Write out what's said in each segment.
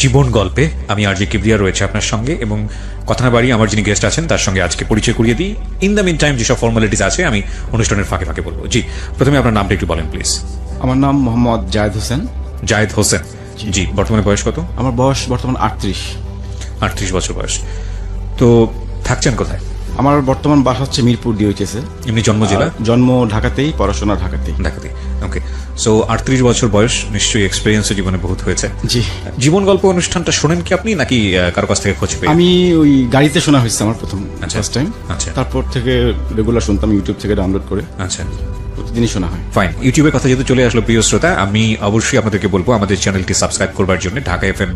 জীবন গল্পে। আমি আরজে কিবরিয়া রয়েছে আপনার সঙ্গে, এবং কথা না বাড়িয়ে আমার যিনি গেস্ট আছেন তার সঙ্গে আজকে পরিচয় করিয়ে দিই। ইন দ্য মিন টাইম যেসব ফর্মালিটিস আছে আমি অনুষ্ঠানের ফাঁকে ফাঁকে বলবো। জি, প্রথমে আপনার নামটা একটু বলেন প্লিজ। আমার নাম মোহাম্মদ জায়েদ হোসেন। জায়েদ হোসেন, জি। বর্তমানে বয়স কত? আমার বয়স বর্তমান 38। 38 বছর বয়স। তো থাকছেন কোথায়? আমার বর্তমান বাসা হচ্ছে মিরপুর ডিওএইচএসে। এমনি জন্ম জেলা? জন্ম ঢাকাতেই, পড়াশোনা ঢাকাতেই। ওকে। সো 38 বছর বয়স, নিশ্চয়ই এক্সপেরিয়েন্স জীবনে বহুত হয়েছে। জি। জীবন গল্প অনুষ্ঠানটা শোনেন কি আপনি, নাকি কারো কাছ থেকে খোঁজ পেয়ে? আমি ওই গাড়িতে শোনা হয়েছে আমার প্রথম ফার্স্ট টাইম। আচ্ছা। তারপর থেকে রেগুলার শুনতাম ইউটিউব থেকে ডাউনলোড করে। আচ্ছা, প্রতিদিনই শোনা হয়। ফাইন। ইউটিউবের কথা যেহেতু চলে আসলো প্রিয় শ্রোতা, আমি অবশ্যই আপনাদেরকে বলবো আমাদের চ্যানেলটি সাবস্ক্রাইব করবার জন্য। ঢাকা FM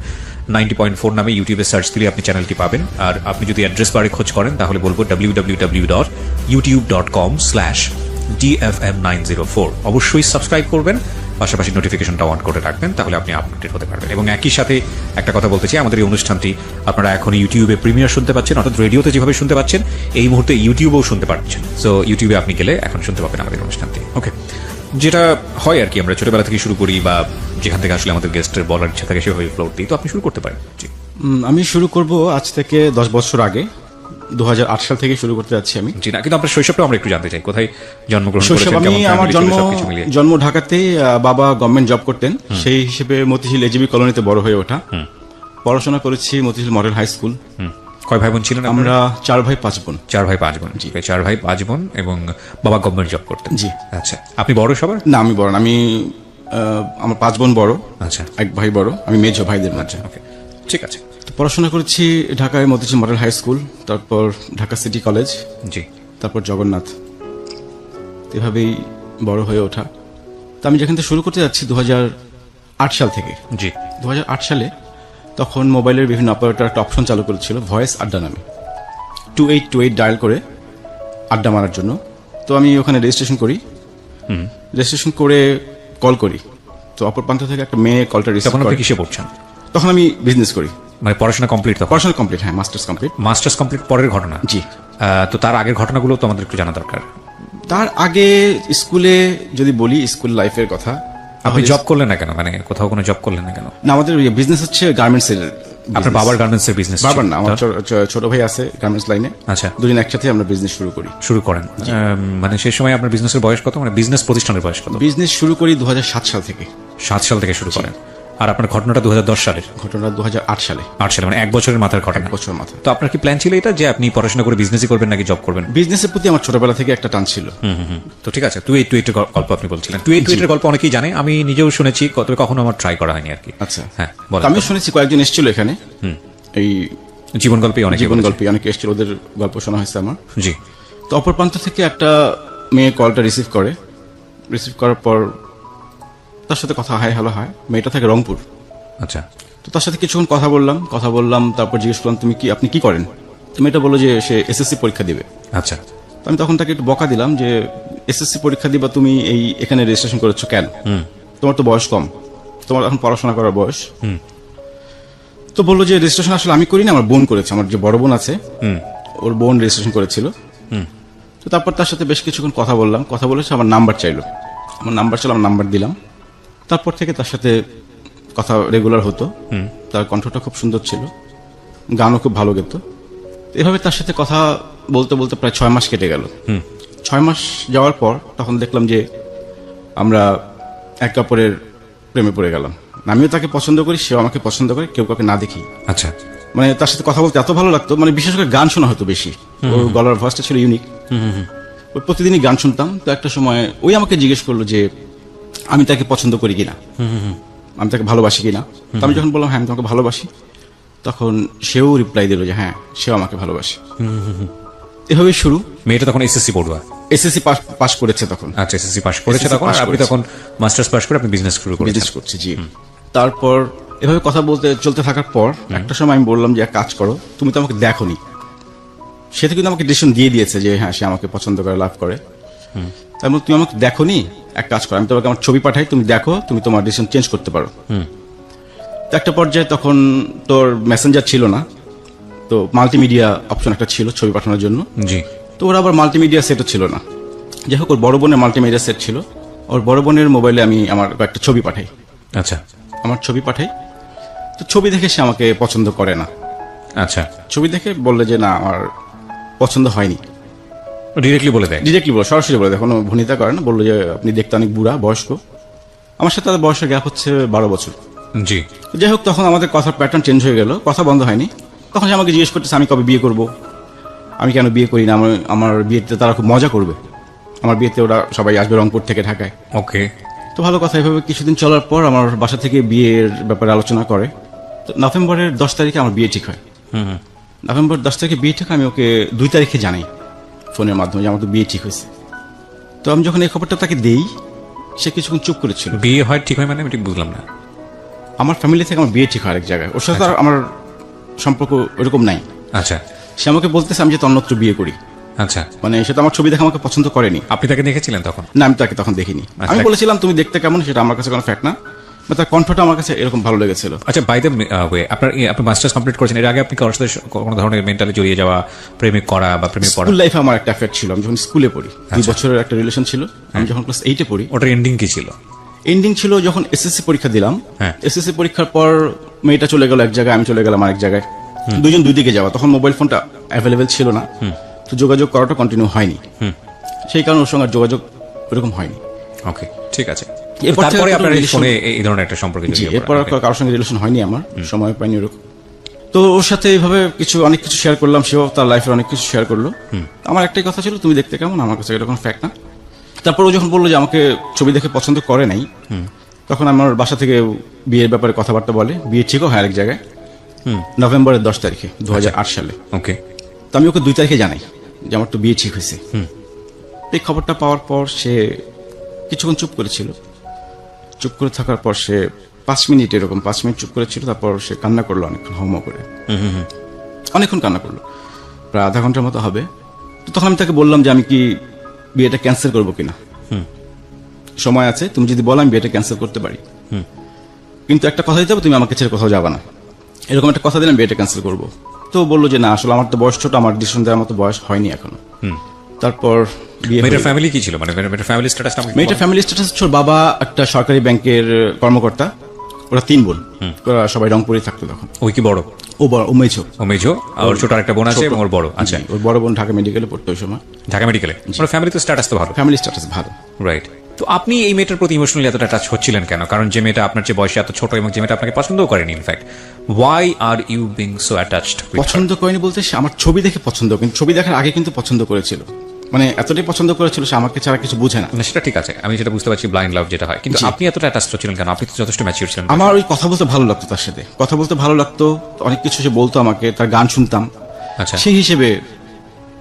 90.4 নামে ইউটিউবে সার্চ দিলে আপনি চ্যানেলটি পাবেন। আর আপনি যদি অ্যাড্রেস বারে খোঁজ করেন তাহলে বলবো www.youtube.com/dfm904। অবশ্যই সাবস্ক্রাইব করবেন, পাশাপাশি নোটিফিকেশনটা অন করে রাখবেন, তাহলে আপনি আপডেটেড হতে পারবেন। এবং একই সাথে একটা কথা বলতে চাই, আমাদের এই অনুষ্ঠানটি আপনারা এখন ইউটিউবে প্রিমিয়ার শুনতে পাচ্ছেন, অর্থাৎ রেডিওতে যেভাবে শুনতে পাচ্ছেন এই মুহূর্তে ইউটিউবেও শুনতে পাচ্ছেন। সো ইউটিউবে আপনি গেলে এখন শুনতে পাবেন আমাদের অনুষ্ঠানটি। ওকে, যেটা হয় আর কি, আমরা ছোটবেলা থেকে শুরু করি বা যেখান থেকে আসলে আমাদের গেস্টের বলার ইচ্ছা থাকে সেভাবে ফ্লোর দিই। তো আপনি শুরু করতে পারেন। জি। আমি শুরু করব আজ থেকে 10 বছর আগে, 2008 সাল থেকে শুরু করতে যাচ্ছি আমি। জি না, কিন্তু আপনার শৈশবটা আমরা একটু জানতে চাই। কোথায় জন্মগ্রহণ করেছেন? আমি আমার জন্ম ঢাকাতেই। বাবা গভর্নমেন্ট জব করতেন, সেই হিসেবে মতিঝিল এজিবি কলোনিতে বড় হয়ে ওঠা। পড়াশোনা করেছি মতিঝিল মডেল হাই স্কুল। কয় ভাই বোন ছিলেন? আমরা 4 ভাই 5 বোন। 4 ভাই 5 বোন। জি, 4 ভাই 5 বোন, এবং বাবা গভর্নমেন্ট জব করতেন। জি। আচ্ছা, আপনি বড় সবার? না, আমি বড় না। আমার 5 বোন বড়। আচ্ছা। এক ভাই বড়, আমি মেজো ভাইদের মাঝে। ওকে, ঠিক আছে। পড়াশোনা করেছি ঢাকায় মতিঝিল মডেল হাই স্কুল, তারপর ঢাকা সিটি কলেজ, জি, তারপর জগন্নাথ। এভাবেই বড় হয়ে ওঠা। তো আমি যেখান থেকে শুরু করতে যাচ্ছি 2008 সাল থেকে। জি। 2008 সালে তখন মোবাইলের বিভিন্ন অপারেটর একটা অপশন চালু করেছিল ভয়েস আড্ডা নামে, 2828 ডায়াল করে আড্ডা মারার জন্য। তো আমি ওখানে রেজিস্ট্রেশন করি। রেজিস্ট্রেশন করে কল করি। তো অপর প্রান্ত থেকে একটা মেয়ে কলটা রিসিভ করে। আপনি কিসে পড়ছেন? তখন আমি বিজনেস করি। মানে পড়াশোনা কমপ্লিট? পড়াশোনা কমপ্লিট, হ্যাঁ, মাস্টার্স কমপ্লিট। মাস্টার্স কমপ্লিট পরের ঘটনা? জি। তো তার আগের ঘটনাগুলো তো আমাদের একটু জানা দরকার। তার আগে স্কুলে যদি বলি, স্কুল লাইফের কথা। আপনি জব করলেন না কেন? মানে কোথাও কোনো জব করলেন না কেন? না, আমাদের বিজনেস হচ্ছে গার্মেন্টস এর। আপনার বাবার গার্মেন্টস এর বিজনেস? বাবার না, আমার ছোট ভাই আছে গার্মেন্টস লাইনে। আচ্ছা, দুজন একসাথে আমরা বিজনেস শুরু করেন। মানে সেই সময় আপনার বিজনেসের বয়স কত? মানে বিজনেস প্রতিষ্ঠানের বয়স কত? বিজনেস শুরু করি 2007 সাল থেকে। 7 সাল থেকে শুরু করেন। আর আপনার ঘটনাটা 2010 সালের? ঘটনা 2008 সালে। 8 সালে, মানে 1 বছরের মাথার ঘটনা। 1 বছর মাথা। তো আপনার কি প্ল্যান ছিল এটা যে আপনি পড়াশোনা করে বিজনেসই করবেন নাকি জব করবেন? বিজনেসের প্রতি আমার ছোটবেলা থেকে একটা টান ছিল। তো ঠিক আছে, 2828 এর গল্প আপনি বলছিলেন। 2828 এর গল্প অনেকেই জানে, আমি নিজেও শুনেছি, কখনো আমার ট্রাই করা হয়নি আর কি। আচ্ছা, হ্যাঁ, বলেন। আমি শুনেছি কয়েকজন এসেছিল এখানে, এই জীবন গল্পে অনেকে অনেকে এসেছিল, ওদের গল্প শোনা হয়েছে আমার। জি। তো অপর প্রান্ত থেকে একটা মেয়ে কলটা রিসিভ করার পর তার সাথে কথা হয়, হ্যালো হয়। মেয়েটা থাকে রংপুর। আচ্ছা। তো তার সাথে কিছুক্ষণ কথা বললাম। তারপর জিজ্ঞেস করলাম আপনি কি করেন? তো মেয়েটা বললো যে সে এসএসসি পরীক্ষা দিবে। আচ্ছা। তো আমি তখন তাকে একটু বকা দিলাম যে এসএসসি পরীক্ষা দিবা, তুমি এখানে রেজিস্ট্রেশন করেছো কেন? তোমার তো বয়স কম, তোমার এখন পড়াশোনা করার বয়স। তো বললো যে রেজিস্ট্রেশন আসলে আমি করিনি, আমার বোন করেছে। আমার যে বড় বোন আছে, ওর বোন রেজিস্ট্রেশন করেছিল। তো তারপর তার সাথে বেশ কিছুক্ষণ কথা বলেছে, আমার নাম্বার চাইলো। আমার নাম্বার দিলাম। তারপর থেকে তার সাথে কথা রেগুলার হতো। তার কণ্ঠটা খুব সুন্দর ছিল, গানও খুব ভালো গেত। এভাবে তার সাথে কথা বলতে বলতে প্রায় 6 মাস কেটে গেল। 6 মাস যাওয়ার পর তখন দেখলাম যে আমরা একে অপরের প্রেমে পড়ে গেলাম। আমিও তাকে পছন্দ করি, সেও আমাকে পছন্দ করে, কেউ কাউকে না দেখি। আচ্ছা। মানে তার সাথে কথা বলতে এত ভালো লাগতো, মানে বিশেষ করে গান শোনা হতো বেশি। ওর গলার ভয়েসটা ছিল ইউনিক। ওই প্রতিদিনই গান শুনতাম। তো একটা সময় ওই আমাকে জিজ্ঞেস করলো যে আমি তাকে পছন্দ করি কিনা, আমি তাকে ভালোবাসি কিনা। তো আমি যখন বললাম হ্যাঁ, আমি তোমাকে ভালোবাসি, তখন সেও রিপ্লাই দিল যে হ্যাঁ, সেও আমাকে ভালোবাসে। এভাবে শুরু। মেয়েটা তখন এসএসসি পড়ুয়া? এসএসসি পাস করেছে তখন। আচ্ছা, এসএসসি পাস করেছে তখন। আপনি তখন মাস্টার্স পাস করে আপনি বিজনেস শুরু করেছেন? বিজনেস করছি, জি। তারপর এভাবে কথা বলতে চলতে থাকার পর একটা সময় আমি বললাম যে এক কাজ করো, তুমি তো আমাকে দেখোনি। সে তো কিন্তু আমাকে ডিসিশন দিয়ে দিয়েছে যে হ্যাঁ, সে আমাকে পছন্দ করে, লাভ করে। তাই বলে তুমি আমাকে দেখোনি, এক কাজ করো, আমি তোমাকে আমার ছবি পাঠাই, তুমি দেখো, তুমি তোমার ডিসিশন চেঞ্জ করতে পারো। তো একটা পর্যায়ে তখন তোর মেসেঞ্জার ছিল না, তো মাল্টিমিডিয়া অপশন একটা ছিল ছবি পাঠানোর জন্য। জি। তো ওর আবার মাল্টিমিডিয়া সেটও ছিল না। যাই হোক, ওর বড় বোনের মাল্টিমিডিয়া সেট ছিল। ওর বড় বোনের মোবাইলে আমি আমার একটা ছবি পাঠাই। আচ্ছা। আমার ছবি পাঠাই। তো ছবি দেখে সে আমাকে পছন্দ করে না। আচ্ছা, ছবি দেখে বললে যে না আমার পছন্দ হয়নি, ডিরেক্টলি বলে দেয়? ডিরেক্টলি বলো, সরাসরি বলে দেয়, কোনো ভনিতা করে না। বললো যে আপনি দেখতে অনেক বুড়া, বয়স্ক। আমার সাথে তাদের বয়সের গ্যাপ হচ্ছে 12 বছর। জি। যাই হোক, তখন আমাদের কথার প্যাটার্ন চেঞ্জ হয়ে গেল, কথা বন্ধ হয়নি। তখন সে আমাকে জিজ্ঞেস করতেছে আমি কবে বিয়ে করব, আমি কেন বিয়ে করি না, আমার বিয়েতে তারা খুব মজা করবে, আমার বিয়েতে ওরা সবাই আসবে রংপুর থেকে ঢাকায়। ওকে। তো ভালো কথা। এভাবে কিছুদিন চলার পর আমার বাসা থেকে বিয়ের ব্যাপারে আলোচনা করে। তো নভেম্বরের 10 তারিখে আমার বিয়ে ঠিক হয়। নভেম্বর 10 তারিখে বিয়ে ঠিক হয়। আমি ওকে 2 তারিখে জানাই ফোনের মাধ্যমে যে আমার তো বিয়ে ঠিক হয়েছে। তো আমি যখন এই খবরটা তাকে দেই, সে কিছুক্ষণ চুপ করেছিল। বিয়ে হয় ঠিক হয় মানে আমি ঠিক বুঝলাম না। আমার ফ্যামিলি থেকে আমার বিয়ে ঠিক হয় আরেক জায়গায়, ওর সাথে আর আমার সম্পর্ক ওরকম নাই। আচ্ছা সে আমাকে বলতেছে আমি যে অন্যত্র বিয়ে করি, আচ্ছা। মানে সে তো আমার ছবি দেখে আমাকে পছন্দ করেনি। আপনি তাকে দেখেছিলেন তখন? না, আমি তাকে তখন দেখিনি। আচ্ছা। আমি বলেছিলাম তুমি দেখতে কেমন, সেটা আমার কাছে কোনো ফ্যাক্ট না, তার কণ্ঠটা আমার কাছে এরকম ভালো লেগেছিল। আচ্ছা, বাই দ্য ওয়ে, আপনি মাস্টার্স কমপ্লিট করেছেন, এর আগে আপনি কারোর সাথে কোনো ধরনের মেন্টালি জড়িয়ে যাওয়া, প্রেমিক করা বা প্রেমে পড়া? স্কুল লাইফে আমার একটা অ্যাফেয়ার ছিল, আমি যখন স্কুলে পড়ি 2 বছরের একটা রিলেশন ছিল। আমি যখন ক্লাস 8-এ পড়ি। ওটার এন্ডিং কি ছিল? এন্ডিং ছিল যখন এসএসসি পরীক্ষা দিলাম। হ্যাঁ। এসএসসি পরীক্ষার পর মেয়েটা চলে গেল এক জায়গায়, আমি চলে গেলাম আরেক জায়গায়, দুজন দুই দিকে যাওয়া। তখন মোবাইল ফোনটা অ্যাভেলেবেল ছিল না, তো যোগাযোগ করাটা কন্টিনিউ হয়নি। সেই কারণে ওর সঙ্গে আর যোগাযোগ ওরকম হয়নি। ওকে, ঠিক আছে। এরপর থেকে তারপরে আপনার এই relation- ফোনে এই ধরনের একটা সম্পর্ক জি, জড়িয়ে এরপর আর পড়েন। কারোর সঙ্গে রিলেশন হয়নি আমার, সময় পাইনি ওরকম। তো ওর সাথে এইভাবে অনেক কিছু শেয়ার করলাম, সেও তার লাইফের অনেক কিছু শেয়ার করলো। আমার একটাই কথা ছিল তুমি দেখতে কেমন, আমার কাছে এরকম ফ্যাক্ট না। তারপর ও যখন বললো যে আমাকে ছবি দেখে পছন্দ করে নাই, তখন আমার বাসা থেকে বিয়ের ব্যাপারে কথাবার্তা বলে, বিয়ে ঠিকও হয় আরেক জায়গায় নভেম্বরের 10 তারিখে 2008 সালে। ওকে। তো আমি ওকে 2 তারিখে জানাই যে আমার তো বিয়ে ঠিক হয়েছে। এই খবরটা পাওয়ার পর সে কিছুক্ষণ চুপ করেছিল। চুপ করে থাকার পর সে 5 মিনিট চুপ করেছিল। তারপর সে কান্না করলো অনেকক্ষণ, হাউমা করে অনেকক্ষণ কান্না করলো, প্রায় আধা ঘন্টার মতো হবে। তো তখন আমি তাকে বললাম যে আমি কি বিয়েটা ক্যান্সেল করবো কিনা, সময় আছে, তুমি যদি বলো আমি বিয়েটা ক্যান্সেল করতে পারি, কিন্তু একটা কথা দিতে হবে তুমি আমাকে ছেড়ে কোথাও যাবে না, এরকম একটা কথা দিলাম, বিয়েটা ক্যান্সেল করবো। তো বললো যে না আসলে আমার তো বয়স ছোট, আমার ডিসিশন দেওয়ার মতো বয়স হয়নি এখনো। তারপর বিয়ে মেয়েটার ফ্যামিলি কি ছিল, মানে মেয়েটার ফ্যামিলি স্ট্যাটাসটা? মেয়েটার ফ্যামিলি স্ট্যাটাস হচ্ছে ওর বাবা একটা সরকারি ব্যাংকের কর্মকর্তা, ওরা 3 বোন, ওরা সবাই রংপুরে থাকতো তখন। ওই কি বড়? ও বড়, ও মেঝো। ও মেজো, আর ওর ছোট আরেকটা বোন আছে এবং ওর বড়। আচ্ছা, জি, ওর বড় বোন ঢাকা মেডিকেলে পড়তো ওই সময়। ঢাকা মেডিকেলে। ওর ফ্যামিলি তো স্ট্যাটাস তো ভালো। ফ্যামিলি স্ট্যাটাস ভালো। রাইট। তো আপনি এই মেয়েটার প্রতি ইমোশনালি এতটা টাচ হচ্ছিলেন কেন? কারণ যে মেয়েটা আপনার যে বয়সে এত ছোট এবং যে মেয়েটা আপনাকে পছন্দও করেনি, in fact why are you being so attached? পছন্দ করেনি বলতে সে আমার ছবি দেখে পছন্দ, কিন্তু ছবি দেখার আগে কিন্তু পছন্দ করেছিল, মানে এতটাই পছন্দ করেছিল সে আমাকে ছাড়া কিছু বুঝে না। সেটা ঠিক আছে, আমি যেটা বুঝতে পারছি ব্লাইন্ড লাভ যেটা হয়, কিন্তু আপনি এতটা অ্যাটাচড ছিলেন কেন? আপনি তো যথেষ্ট ম্যাচিউর ছিলেন। আমার ওই কথা বলতে ভালো লাগতো, তার সাথে কথা বলতে ভালো লাগতো, অনেক কিছু সে বলতো আমাকে, তার গান শুনতাম। আচ্ছা। সেই হিসেবে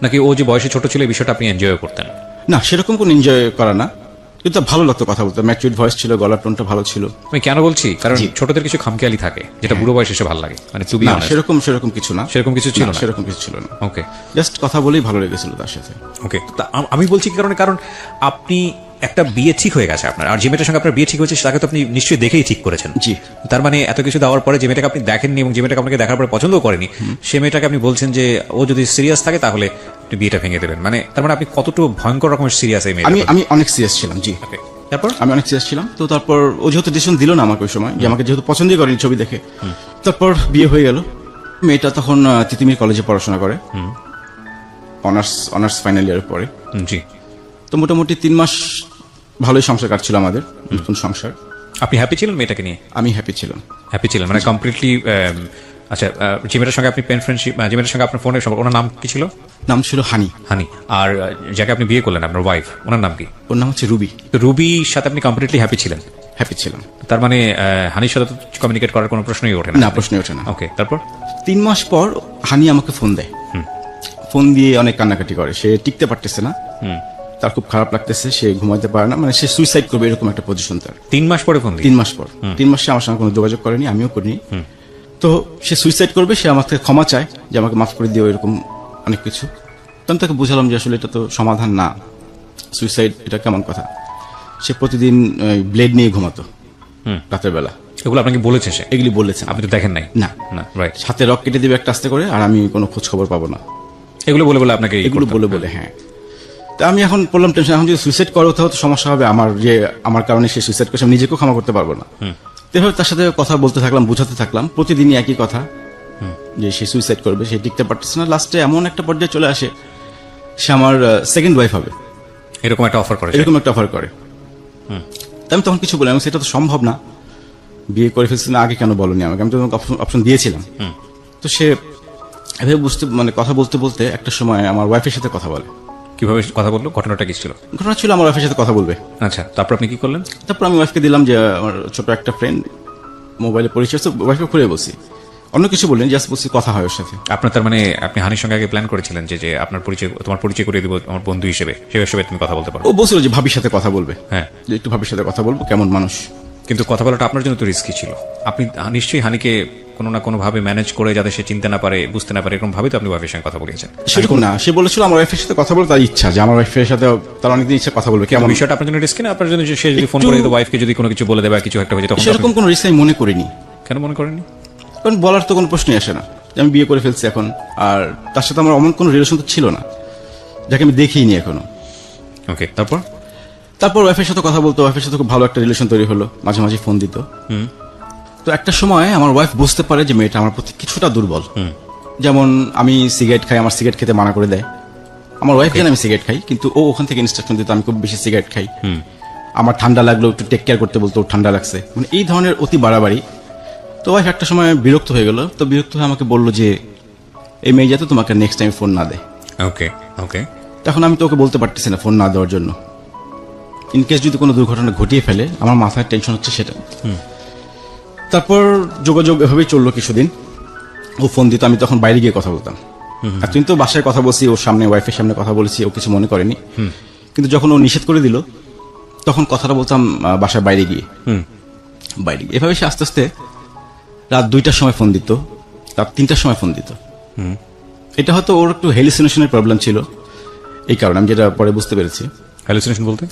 নাকি ও যে বয়সে ছোট ছিল এই বিষয়টা আপনি এনজয় করতেন? না, সেরকম কোনো এনজয় করা না, কিন্তু তার ভালো লাগতো কথা বলতে, ম্যাচিউর ভয়েস ছিল, গলার টোনটা ভালো ছিল। আমি কেন বলছি, কারণ ছোটদের কিছু খামখেয়ালি থাকে যেটা বুড়ো বয়সে এসে ভালো লাগে, মানে টু বি না, অনেস্ট। সেরকম কিছু না, সেরকম কিছু ছিল না? সেরকম কিছু ছিল না। ওকে, জাস্ট কথা বলেই ভালো লেগেছিল তার সাথে। ওকে। আমি বলছি কি কারণে, কারণ আপনি একটা বিয়ে ঠিক হয়ে গেছে আপনার, আর যে মেয়েটার সঙ্গে আপনার বিয়ে ঠিক হয়েছে তাকে তো আপনি নিশ্চয়ই দেখেই ঠিক করেছেন। জি। তার মানে এত কিছু দেওয়ার পরে যে মেয়েটাকে আপনি দেখেননি এবং যে মেয়েটাকে আপনাকে দেখার পরে পছন্দও করেনি, সে মেয়েটাকে আপনি বলছেন যে ও যদি সিরিয়াস থাকে তাহলে আপনি বিয়েটা ভেঙে দেবেন, মানে তার মানে আপনি কতটুকু ভয়ঙ্কর রকমের সিরিয়াস এই মেয়েটা? আমি অনেক সিরিয়াস ছিলাম। জি। তারপর আমি অনেক সিরিয়াস ছিলাম। তো তারপর ও যেহেতু ডিসিশন দিল না আমাকে ওই সময়, যে আমাকে যেহেতু পছন্দই করেনি ছবি দেখে, তারপর বিয়ে হয়ে গেল। মেয়েটা তখন তিতুমির কলেজে পড়াশোনা করে, অনার্স ফাইনাল ইয়ারের পরে। জি। তো মোটামুটি 3 মাস ভালোই সংসার কাটছিল আমাদের, নতুন সংসার। আপনি হ্যাপি ছিলেন মেয়েটাকে নিয়ে? আমি হ্যাপি ছিলাম। হ্যাপি ছিলেন মানে কমপ্লিটলি? আচ্ছা, যে মেয়েটার সঙ্গে আপনি পেন ফ্রেন্ডশিপ, যে মেয়েটার সঙ্গে আপনার ফোনের সম্পর্ক, ওনার নাম কি ছিল? নাম ছিল হানি। হানি। আর যাকে আপনি বিয়ে করলেন আপনার ওয়াইফ, ওনার নাম কি? ওর নাম হচ্ছে রুবি। তো রুবির সাথে আপনি কমপ্লিটলি হ্যাপি ছিলেন? হ্যাপি ছিলাম। তার মানে হানির সাথে তো কমিউনিকেট করার কোনো প্রশ্নই ওঠে না? না, প্রশ্নই ওঠে না। ওকে, তারপর 3 মাস পর হানি আমাকে ফোন দেয়, ফোন দিয়ে অনেক কান্নাকাটি করে, সে টিকতে পারতেছে না, তার খুব খারাপ লাগতেছে, সে ঘুমাইতে পারে না, মানে সে সুইসাইড করবে এরকম একটা পজিশন তার। 3 মাস পরে ফোন দিই? 3 মাস পর। 3 মাস সে আমার সঙ্গে কোনো যোগাযোগ করেনি, আমিও করিনি। তো সে সুইসাইড করবে, সে আমার থেকে ক্ষমা চায় যে আমাকে মাফ করে দিও, এরকম অনেক কিছু। তো আমি তাকে বুঝালাম যে আসলে এটা তো সমাধান না, সুইসাইড এটা কেমন কথা। সে প্রতিদিন ব্লেড নিয়ে ঘুমাতো রাতের বেলা। এগুলো আপনাকে বলেছে সে? এগুলি বলেছেন। আপনি তো দেখেন নাই? না। না, রাইট। হাতে রক কেটে দিবে একটা আস্তে করে, আর আমি কোনো খোঁজ খবর পাবো না, এগুলো বলে বলে আপনাকে? এগুলো বলে হ্যাঁ। তা আমি এখন পড়লাম টেনশন, এখন যদি সুইসাইড করে কোথাও তো সমস্যা হবে, আমার কারণে সে সুইসাইড করছে, আমি নিজেকেও ক্ষমা করতে পারবো না। তো এভাবে তার সাথে কথা বলতে থাকলাম, বুঝাতে থাকলাম, প্রতিদিনই একই কথা যে সে সুইসাইড করবে, সে টিকতে পারতেছে না। লাস্টে এমন একটা পর্যায়ে চলে আসে সে আমার সেকেন্ড ওয়াইফ হবে, এরকম একটা অফার করে। এরকম একটা অফার করে। তাই আমি তখন কিছু বলি, আমি সেটা তো সম্ভব না, বিয়ে করে ফেলছি না, আগে কেন বলনি আমাকে, আমি তো তোমাকে অপশন দিয়েছিলাম। তো সে এভাবে কথা বলতে বলতে একটা সময় আমার ওয়াইফের সাথে কথা বলে। কিভাবে কথা বললো, ঘটনাটা কি ছিল? ঘটনা ছিল আমার ওয়াইফের সাথে কথা বলবে। আচ্ছা, তারপর আপনি কি করলেন? তারপর আমি ওয়াইফকে দিলাম যে আমার ছোট একটা ফ্রেন্ড মোবাইলে পরিচয়, তো ওয়াইফকে খুলে বলছি, অন্য কিছু বললেন, জাস্ট বলছি কথা হয় ওর সাথে। আপনার তার মানে আপনি হানির সঙ্গে আগে প্ল্যান করেছিলেন যে যে আপনার পরিচয়, তোমার পরিচয় করে দিব আমার বন্ধু হিসেবে, সেই হিসেবে তুমি কথা বলতে পারো। ও বলছিল যে ভাবির সাথে কথা বলবে, হ্যাঁ, যে একটু ভাবির সাথে কথা বলবো, কেমন মানুষ। কিন্তু কথা বলাটা আপনার জন্য তো রিস্কি ছিল। আপনি নিশ্চয়ই হানিকে কোনো না কোনো ভাবে ম্যানেজ করে, যাতে সে চিনতে না পারে, বুঝতে না পারে, এরকম ভাবে তো আপনি ওয়াইফের সঙ্গে কথা বলেছেন। সেরকম না, সে বলেছিল আমার ওয়াইফের সাথে কথা বলে তার ইচ্ছা, যে আমার ওয়াইফের সাথে তার অনেকদিন ইচ্ছা কথা বলবে। কেমন বিষয়টা আপনার জন্য রিস্কি না? আপনার জন্য সে যদি ফোন করে ওয়াইফকে যদি কোনো কিছু বলে দেবে, কিছু একটা হয়ে যায়, তখন সেরকম কোনো রিস্ক আমি মনে করিনি। কেন মনে করেননি? কারণ বলার তো কোনো প্রশ্নই আসে না, আমি বিয়ে করে ফেলছি এখন, আর তার সাথে আমার অমন কোনো রিলেশন তো ছিল না, যাকে আমি দেখিনি এখনো। ওকে, তারপর ওয়াইফের সাথে কথা বলতো, ওয়াইফের সাথে খুব ভালো একটা রিলেশন তৈরি হলো, মাঝে মাঝে ফোন দিত। তো একটা সময় আমার ওয়াইফ বুঝতে পারে যে মেয়েটা আমার প্রতি কিছুটা দুর্বল। যেমন আমি সিগারেট খাই, আমার সিগারেট খেতে মানা করে দেয়। আমার ওয়াইফ জানে আমি সিগারেট খাই, কিন্তু ও ওখান থেকে ইনস্ট্রাকশন দিত আমি খুব বেশি সিগারেট খাই। আমার ঠান্ডা লাগলো একটু টেক কেয়ার করতে বলতো, ঠান্ডা লাগছে, মানে এই ধরনের অতি বাড়াবাড়ি। তো ওয়াইফ একটা সময় বিরক্ত হয়ে গেল, তো বিরক্ত হয়ে আমাকে বললো যে এই মেয়ে যাতে তোমাকে নেক্সট টাইম ফোন না দেয়। ওকে ওকে। তখন আমি তো ওকে বলতে পারতেছি না ফোন না দেওয়ার জন্য, ইনকেস যদি কোনো দুর্ঘটনা ঘটিয়ে ফেলে, আমার মাথায় টেনশন হচ্ছে সেটা। তারপর যোগাযোগ এভাবেই চললো কিছুদিন। ও ফোন দিত, আমি তখন বাইরে গিয়ে কথা বলতাম। এতদিন তো বাসায় কথা বলছি, ওর সামনে, ওয়াইফের সামনে কথা বলেছি, ও কিছু মনে করেনি। কিন্তু যখন ও নিষেধ করে দিল, তখন কথাটা বলতাম বাসার বাইরে গিয়ে। এভাবে সে আস্তে আস্তে রাত 2টার সময় ফোন দিত, রাত 3টার সময় ফোন দিত। এটা হয়তো ওর একটু হ্যালুসিনেশনের প্রবলেম ছিল, এই কারণে আমি যেটা পরে বুঝতে পেরেছি। হ্যালুসিনেশন বলতে?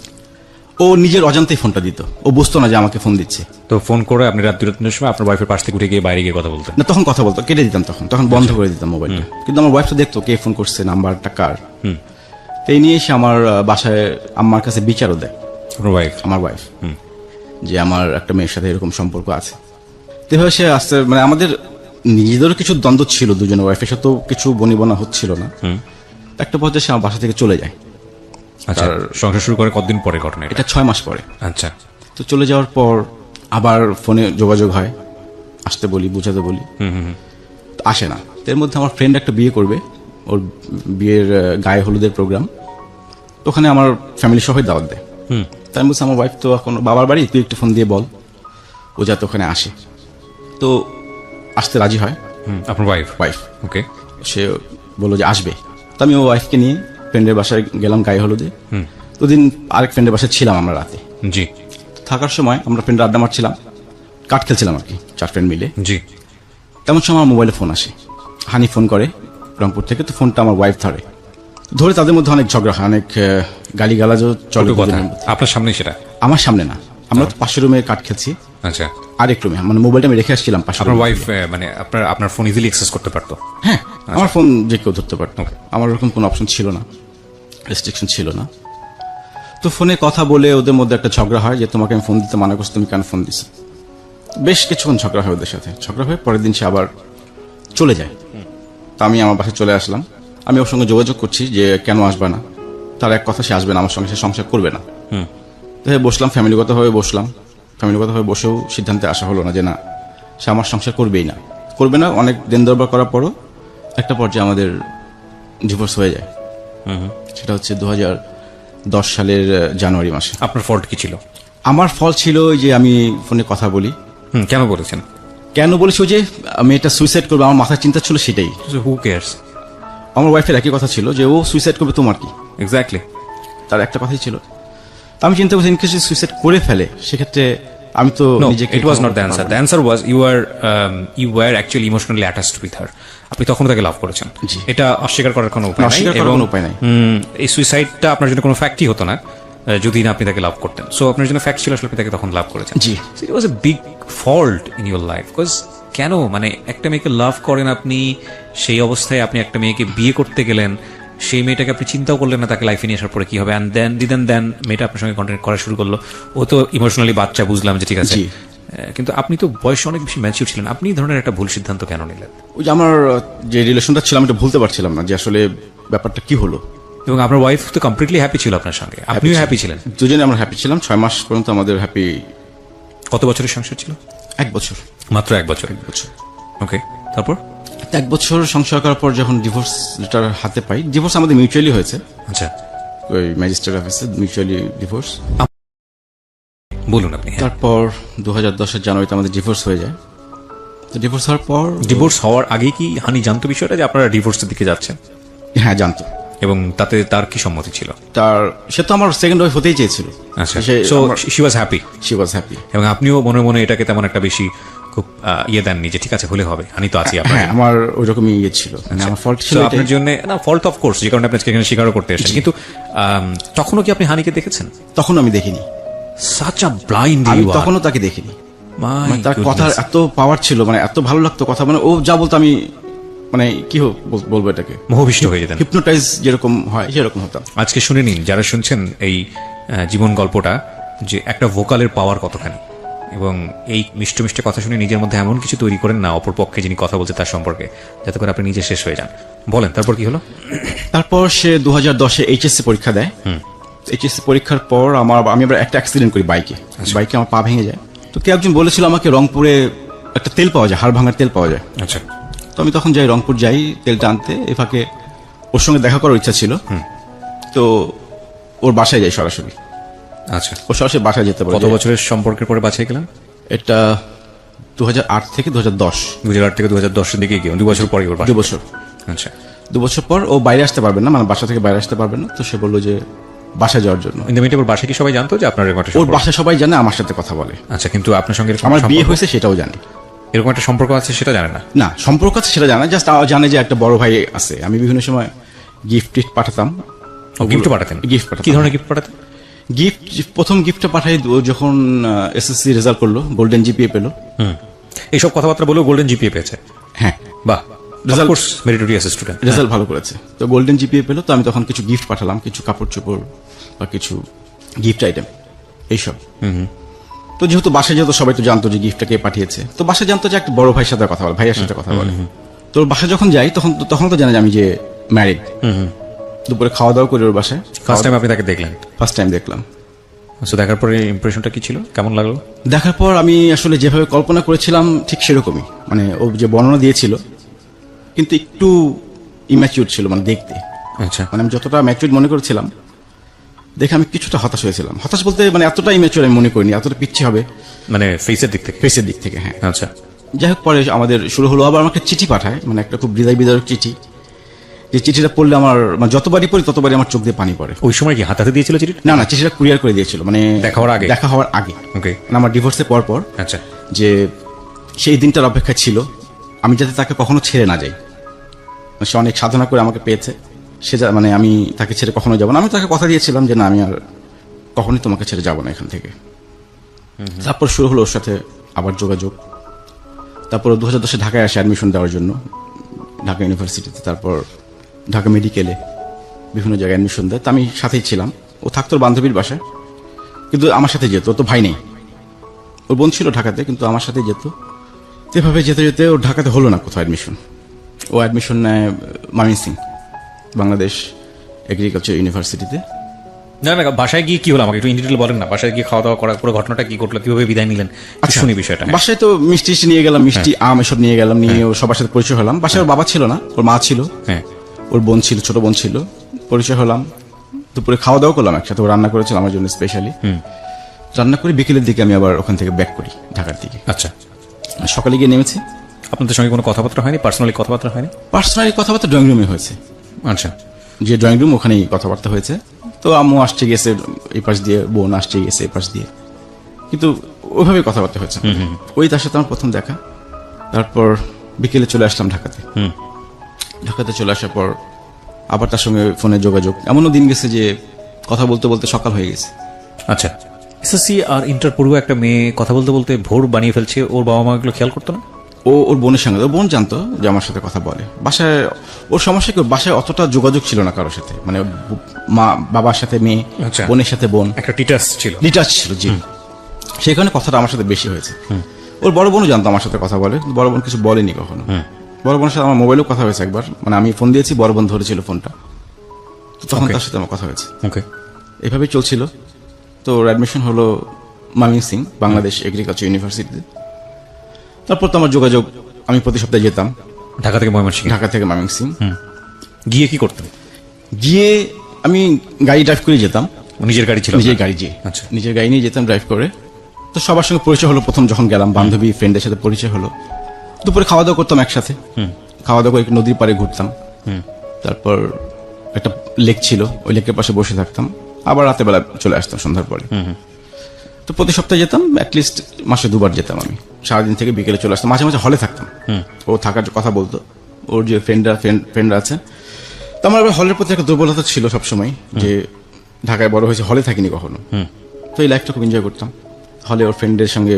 ও নিজের অজান্তেই ফোনটা দিত, ও বুঝতো না যে আমাকে ফোন দিচ্ছে। তো ফোন করে আপনি রাত 2-3টার সময় আপনার ওয়াইফের পাশ থেকে উঠে গিয়ে বাইরে গিয়ে কথা বলতেন? না, তখন কথা বলতো, কেটে দিতাম, তখন বন্ধ করে দিতাম মোবাইলটা। কিন্তু আমার ওয়াইফ তো দেখতো কে ফোন করছে, নাম্বারটা কার। তো এই নিয়ে এসে আমার বাসায় আম্মার কাছে বিচারও দেয় আমার ওয়াইফ, যে আমার একটা মেয়ের সাথে এরকম সম্পর্ক আছে। তো এভাবে সে আস্তে, মানে আমাদের নিজেদেরও কিছু দ্বন্দ্ব ছিল, দুজনের ওয়াইফের সাথেও কিছু বনিবনা হচ্ছিল না। একটা পর্যায়ে সে আমার বাসা থেকে চলে যায়। আচ্ছা, সংসার শুরু করে কতদিন পরে ঘটনা এটা? 6 মাস পরে। আচ্ছা। তো চলে যাওয়ার পর আবার ফোনে যোগাযোগ হয়, আসতে বলি, বুঝাতে বলি, আসে না। এর মধ্যে আমার ফ্রেন্ড একটা বিয়ে করবে, ওর বিয়ের গায়ে হলুদের প্রোগ্রাম, তো ওখানে আমার ফ্যামিলি সবাই দাওয়াত দেয়। তাই আমি বলছি আমার ওয়াইফ তো এখন বাবার বাড়ি, তুই একটু ফোন দিয়ে বল ও যাতে ওখানে আসে। তো আসতে রাজি হয় আপনার ওয়াইফ। ওকে। সে বললো যে আসবে। তো আমি ও ওয়াইফকে নিয়ে ফ্রেন্ডের বাসায় গেলাম গায়ে হলুদে। ওদিন আরেক ফ্রেন্ডের বাসায় ছিলাম আমরা রাতে। জি। থাকার সময় আমরা ফ্রেন্ডের আড্ডা মারছিলাম, কাঠ খেলছিলাম আর কি, 4 ফ্রেন্ড মিলে। জি। তেমন সময় আমার মোবাইলে ফোন আসে, হানি ফোন করে রংপুর থেকে। তো ফোনটা আমার ওয়াইফ ধরে তাদের মধ্যে অনেক ঝগড়া হয়, অনেক গালিগালাজও চলে। আপনার সামনে? সেটা আমার সামনে না, আমরা তো পাশের রুমে কাঠ খেলছি। আচ্ছা। আরেক রুমে, মানে মোবাইলটা আমি রেখে আসছিলাম পাশে। আপনার ওয়াইফ মানে আপনার ফোন ইজিলি অ্যাক্সেস করতে পারতো? হ্যাঁ, আমার ফোন যে কেউ ধরতে পারতো, আমার ওরকম কোনো অপশন ছিল না, রেস্ট্রিকশন ছিল না। তো ফোনে কথা বলে ওদের মধ্যে একটা ঝগড়া হয়, যে তোমাকে আমি ফোন দিতে মানা করছি, তুমি কেন ফোন দিছো। বেশ কিছুক্ষণ ঝগড়া হয় ওদের সাথে। ঝগড়া হয়ে পরের দিন সে আবার চলে যায়। তা আমি আমার বাসায় চলে আসলাম। আমি ওর সঙ্গে যোগাযোগ করছি যে কেন আসবে না। তার এক কথা, সে আসবে না আমার সঙ্গে, সে সংসার করবে না। তো বসলাম, ফ্যামিলিগতভাবে বসলাম। ফ্যামিলিগতভাবে বসেও সিদ্ধান্তে আসা হলো না যে না, সে আমার সংসার করবে না। অনেক দিন দরবার করার পরও একটা পর্যায়ে আমাদের ডিভোর্স হয়ে যায়। সেটা হচ্ছে 2010 সালের জানুয়ারি মাসে। আপনার ফল্ট কি ছিল? আমার ফল্ট ছিল যে আমি ফোনে কথা বলি। কেন বলেছেন? কেন বলেছি, যে মেয়েটা সুইসাইড করবে, আমার মাথার চিন্তা ছিল সেটাই। হু কেয়ারস? আমার ওয়াইফের একই কথা ছিল যে ও সুইসাইড করবে, তোমার কি? এক্স্যাক্টলি, তার একটা কথাই ছিল। আমি চিন্তা করছি ইনকেস সুইসাইড করে ফেলে, সেক্ষেত্রে আমি তো নিজেকে। It was not the answer. The answer was you were actually emotionally attached with her. আপনি তখন তাকে লাভ করেছেন, এটা অস্বীকার করার কোনো উপায় নাই। এই সুইসাইডটা আপনার জন্য কোনো ফ্যাক্টই হতো না যদি না আপনি তাকে লাভ করতেন। সো আপনার জন্য ফ্যাক্ট ছিল, আসলে আপনি তাকে তখন লাভ করেছেন। জি, it was a big fault in your life. Because কেন, মানে একটা মেয়েকে লাভ করেন আপনি, সেই অবস্থায় আপনি একটা মেয়েকে বিয়ে করতে গেলেন, সেই মেয়েটাকে আপনি চিন্তাও করলেন না তাকে লাইফে নিয়ে আসার পরে কি হবে। অ্যান্ড দেন মেয়েটা আপনার সঙ্গে কন্টিনিউ করা শুরু করলো। ও তো ইমোশনালি বাচ্চা, বুঝলাম যে ঠিক আছে, কিন্তু আপনি তো বয়স অনেক বেশি ম্যাচিউর ছিলেন, আপনি এই ধরনের একটা ভুল সিদ্ধান্ত কেন নিলেন? ওই যে আমার যে রিলেশনটা ছিল আমি এটা ভুলতে পারছিলাম না যে আসলে ব্যাপারটা কি হলো। এবং আপনার ওয়াইফ তো কমপ্লিটলি হ্যাপি ছিল আপনার সঙ্গে, আপনিও হ্যাপি ছিলেন। দুজনে আমরা হ্যাপি ছিলাম, 6 মাস পর্যন্ত আমাদের হ্যাপি। কত বছরের সংসার ছিল? 1 বছর। মাত্র 1 বছর। ওকে, তারপর? 1 বছর সংসার করার পর যখন ডিভোর্স লেটার হাতে পাই, ডিভোর্স আমাদের মিউচুয়ালি হয়েছে, আচ্ছা, ওই ম্যাজিস্ট্রেট অফিসে মিউচুয়ালি ডিভোর্স। বলুন আপনি। তারপর 2010 জানুয়ারিতে আমাদের ডিভোর্স হয়ে যায়। তো ডিভোর্স হওয়ার পর, ডিভোর্স হওয়ার আগে কি হানি জানতো বিষয়টা যে আপনারা ডিভোর্সের দিকে যাচ্ছেন? হ্যাঁ জানতো। এবং তাতে তার কি সম্মতি ছিল? সে তো আমার সেকেন্ড ওয়াইফ হতেই চেয়েছিল। আচ্ছা, so she was happy. She was happy. এবং আপনিও মনে মনে এটাকে তেমন একটা বেশি খুব ইয়ে দেননি যে ঠিক আছে হলে হবে, হানি তো আছি আপনার। হ্যাঁ, আমার ওই রকমই ইয়ে ছিল, মানে আমার ফল্ট ছিল So, এটাই। আপনার জন্য না, ফল্ট অফ কোর্স, যে কারণে আপনি আজকে এখানে স্বীকারও করতে এসেছেন। কিন্তু তখনও কি আপনি হানিকে দেখেছেন? তখন আমি দেখিনি, সাচ আ ব্লাইন্ড আমি ইউ আর। তখনও তাকে দেখিনি। My মানে তার কথার goodness. এত পাওয়ার ছিল, মানে এত ভালো লাগতো কথা, মানে ও যা বলতো আমি মানে কি বলবো এটাকে, মোহবিষ্ট হয়ে যেতেন। হিপনোটাইজ যেরকম হয় সেরকম হতাম। আজকে শুনে নিন যারা শুনছেন এই জীবন গল্পটা, যে একটা ভোকালের পাওয়ার কতখানি। এবং এই মিষ্ট মিষ্ট কথা শুনে নিজের মধ্যে এমন কিছু তৈরি করেন না অপর পক্ষে যিনি কথা বলছে তার সম্পর্কে, যাতে করে আপনি নিজে শেষ হয়ে যান। বলেন তারপর কি হলো? তারপর সে 2010 এইচএসসি পরীক্ষা দেয়। এইচএসসি পরীক্ষার পর আমি আবার একটা অ্যাক্সিডেন্ট করি বাইকে। বাইকে আমার পা ভেঙে যায়। তো কে একজন বলেছিল আমাকে রংপুরে একটা তেল পাওয়া যায়, হাড় ভাঙার তেল পাওয়া যায়। আচ্ছা, তো আমি তখন যাই, রংপুর যাই তেলটা আনতে। এ ফাঁকে ওর সঙ্গে দেখা করার ইচ্ছা ছিল, তো ওর বাসায় যাই সরাসরি। আচ্ছা, ও সরাসরি বাসায় যেতে পারে। কত বছরের সম্পর্কের পরে বাছাই গেলেন? এটা 2008 থেকে 2010। 2008 থেকে 2010 এর দিকে গিয়ে 2 বছর পরে ওর 2 বছর। আচ্ছা, 2 বছর পর ও বাইরে আসতে পারবে না, মানে বাসা থেকে বাইরে আসতে পারবে না। তো সে বললো যে বাসা যাওয়ার জন্য। ইন দ্য মিনিট ওর বাসায় কি সবাই জানতো যে আপনার এরকম একটা ওর সম্পর্ক? বাসা সবাই জানে, আমার সাথে কথা বলে। আচ্ছা, কিন্তু আপনার সঙ্গে এরকম আমার একটা বিয়ে সম্পর্ক- হয়েছে সেটাও জানে। এরকম একটা সম্পর্ক আছে সেটা জানে না? না, সম্পর্ক আছে সেটা জানে, জাস্ট জানে যে একটা বড় ভাই আছে। আমি বিভিন্ন সময় গিফট পাঠাতাম। গিফট পাঠাতেন? গিফট পাঠাতাম। কি ধরনের গিফট পাঠাতেন? গিফট, প্রথম গিফটটা পাঠাই ও যখন এসএসসি রেজাল্ট করলো, গোল্ডেন জিপিএ পেলো। এইসব কথাবার্তা বলেও গোল্ডেন জিপিএ পেয়েছে? হ্যাঁ, বাহ, Result- course meritorious student. Result ভালো করেছে, তো গোল্ডেন জিপিএ পেলো। তো আমি তখন কিছু গিফট পাঠালাম, কিছু কাপড় চোপড় বা কিছু গিফট আইটেম এইসব। তো যেহেতু বাসায় যেহেতু সবাই তো জানতো যে গিফটটা কে পাঠিয়েছে, তো বাসায় জানতো যে একটা বড় ভাইয়ের সাথে কথা বলে, ভাইয়ের সাথে কথা বলে। তো ওর বাসায় যখন যাই তখন তো জানে যে আমি যে ম্যারিড। দুপুরে খাওয়া দাওয়া করি ওর বাসায়। ফার্স্ট টাইম আপনি তাকে দেখলেন? ফার্স্ট টাইম দেখলাম। সো দেখার পরে ইমপ্রেশনটা কি ছিল, কেমন লাগলো? দেখার পর আমি আসলে যেভাবে কল্পনা করেছিলাম ঠিক সেরকমই, মানে ও যে বর্ণনা দিয়েছিল, কিন্তু একটু ইম্যাচিউর ছিল মানে দেখতে। আচ্ছা, মানে আমি যতটা ম্যাচিউর মনে করেছিলাম, দেখে আমি কিছুটা হতাশ হয়েছিলাম। হতাশ বলতে মানে এতটা ইম্যাচিউর আমি মনে করিনি, এতটা পিচ্ছি হবে মানে ফেসের দিক থেকে? ফেসের দিক থেকে, হ্যাঁ। আচ্ছা, যাই হোক, পরে আমাদের শুরু হলো। আবার আমাকে চিঠি পাঠায়, মানে একটা খুব হৃদয় বিদারক চিঠি। যে চিঠিটা পড়লে আমার, মানে যতবারই পড়ি ততবারই আমার চোখ দিয়ে পানি পড়ে। ওই সময় কি হাতে দিয়েছিল চিঠিটা? না, চিঠিটা কুরিয়ার করে দিয়েছিল, মানে দেখা হওয়ার আগে? দেখা হওয়ার আগে, ওকে। মানে আমার ডিভোর্সের পর। আচ্ছা, যে সেই দিনটার অপেক্ষা ছিল আমি যাতে তাকে কখনো ছেড়ে না যাই। সে অনেক সাধনা করে আমাকে পেয়েছে, মানে আমি তাকে ছেড়ে কখনো যাব না। আমি তাকে কথা দিয়েছিলাম যে না, আমি আর কখনোই তোমাকে ছেড়ে যাব না এখান থেকে। তারপর শুরু হলো ওর সাথে আবার যোগাযোগ। তারপর 2010 ঢাকায় আসে অ্যাডমিশন দেওয়ার জন্য, ঢাকা ইউনিভার্সিটিতে। তারপর ঢাকা মেডিকেলে বিভিন্ন জায়গায় অ্যাডমিশন দেয়। তো আমি সাথেই ছিলাম। ও থাকতো ওর বান্ধবীর বাসায়, কিন্তু আমার সাথে যেত। ওর তো ভাই নেই, ওর বোন ছিল ঢাকাতে, কিন্তু আমার সাথে যেত। এভাবে যেতে যেতে ওর ঢাকাতে হলো না কোথাও অ্যাডমিশন। ও অ্যাডমিশন নেয় ময়মনসিংহ, বাংলাদেশ এগ্রিকালচার ইউনিভার্সিটিতে। না না, বাসায় গিয়ে কি হলো আমাকে একটু ইন ডিটেইল বলেন না। বাসায় গিয়ে খাওয়া দাওয়া করার পুরো ঘটনাটা কি ঘটলো, কিভাবে বিদায় নিলেন, আচ্ছা, শুনি বিষয়টা। বাসায় তো মিষ্টি নিয়ে গেলাম, মিষ্টি আম এসব নিয়ে গেলাম, নিয়ে ওর সবার সাথে পরিচয় হলাম। বাসায় ওর বাবা ছিল না, ওর মা ছিল, হ্যাঁ, ওর বোন ছিল, ছোট বোন ছিল। পরিচয় হলাম, দুপুরে খাওয়া দাওয়া করলাম একসাথে। ও রান্না করেছিল আমার জন্য স্পেশালি। রান্না করে বিকেলের দিকে আমি আবার ওখান থেকে ব্যাক করি ঢাকার দিকে। আচ্ছা, সকালে গিয়ে নেমেছি। আপনাদের সঙ্গে কোনো কথাবার্তা হয়নি, পার্সোনালি কথাবার্তা হয়নি? পার্সোনালি কথাবার্তা ড্রয়িং রুমে হয়েছে। আচ্ছা, যে ড্রয়িং রুম, ওখানেই কথাবার্তা হয়েছে। তো আম্মু আসছে গেছে এই পাশ দিয়ে, বোন আসছে গেছে এই পাশ দিয়ে, কিন্তু ওইভাবে কথাবার্তা হয়েছে। ওই তার সাথে আমার প্রথম দেখা। তারপর বিকেলে চলে আসলাম ঢাকাতে। ঢাকাতে চলে আসার পর আবার তার সঙ্গে ফোনে যোগাযোগ। এমনও দিন গেছে যে কথা বলতে বলতে সকাল হয়ে গেছে। আচ্ছা, এসএসসি আর ইন্টার পড়ুয়া একটা মেয়ে কথা বলতে বলতে ভোর বানিয়ে ফেলছে, ওর বাবা মা এগুলো খেয়াল করতো না? ওর বোনের সঙ্গে, ওর বোন জানতো যে আমার সাথে কথা বলে। বাসায় ওর সমস্যা কি, বাসায় অতটা যোগাযোগ ছিল না কারোর সাথে, মানে মা বাবার সাথে মেয়ে, আচ্ছা। বোনের সাথে বোন, একটা টিটাস ছিল। ডিটাচ ছিল, জি। সেই কারণে কথাটা আমার সাথে বেশি হয়েছে। ওর বড় বোনও জানতো আমার সাথে কথা বলে, কিন্তু বড় বোন কিছু বলেনি কখনো। বড় বোনের সাথে আমার মোবাইলেও কথা হয়েছে একবার, মানে আমি ফোন দিয়েছি, বড় বোন ধরেছিল ফোনটা, তো তখন Okay. তার সাথে আমার কথা হয়েছে। ওকে, এভাবেই চলছিল। তো ওর অ্যাডমিশন হলো ময়মনসিংহ বাংলাদেশ এগ্রিকালচার ইউনিভার্সিটিতে। তারপর তো আমার যোগাযোগ, আমি প্রতি সপ্তাহে যেতাম ঢাকা থেকে ময়মনসিংহ। ঢাকা থেকে ময়মনসিংহ। গিয়ে কি করতেন? গিয়ে আমি গাড়ি ড্রাইভ করে যেতাম, নিজের গাড়ি ছিল? নিজের আপনার? গাড়ি দিয়ে, আচ্ছা। নিজের গাড়ি নিয়ে যেতাম ড্রাইভ করে। তো সবার সঙ্গে পরিচয় হলো প্রথম যখন গেলাম, বান্ধবী ফ্রেন্ডের সাথে পরিচয় হলো। দুপুরে খাওয়া দাওয়া করতাম একসাথে, খাওয়া দাওয়া করে একটু নদীর পাড়ে ঘুরতাম। তারপর একটা লেক ছিল, ওই লেকের পাশে বসে থাকতাম, আবার রাতে বেলা চলে আসতাম সন্ধ্যার পরে। তো প্রতি সপ্তাহে যেতাম, অ্যাটলিস্ট মাসে 2 বার যেতাম আমি। সারাদিন থেকে বিকেলে চলে আসতাম, মাঝে মাঝে হলে থাকতাম। ও থাকার কথা বলতো, ওর যে ফ্রেন্ডরা আছে। তো আমার আবার হলের প্রতি একটা দুর্বলতা ছিল সবসময়, যে ঢাকায় বড় হয়েছে, হলে থাকিনি কখনো। তো এই লাইফটা খুব এনজয় করতাম। হলে ওর ফ্রেন্ডের সঙ্গে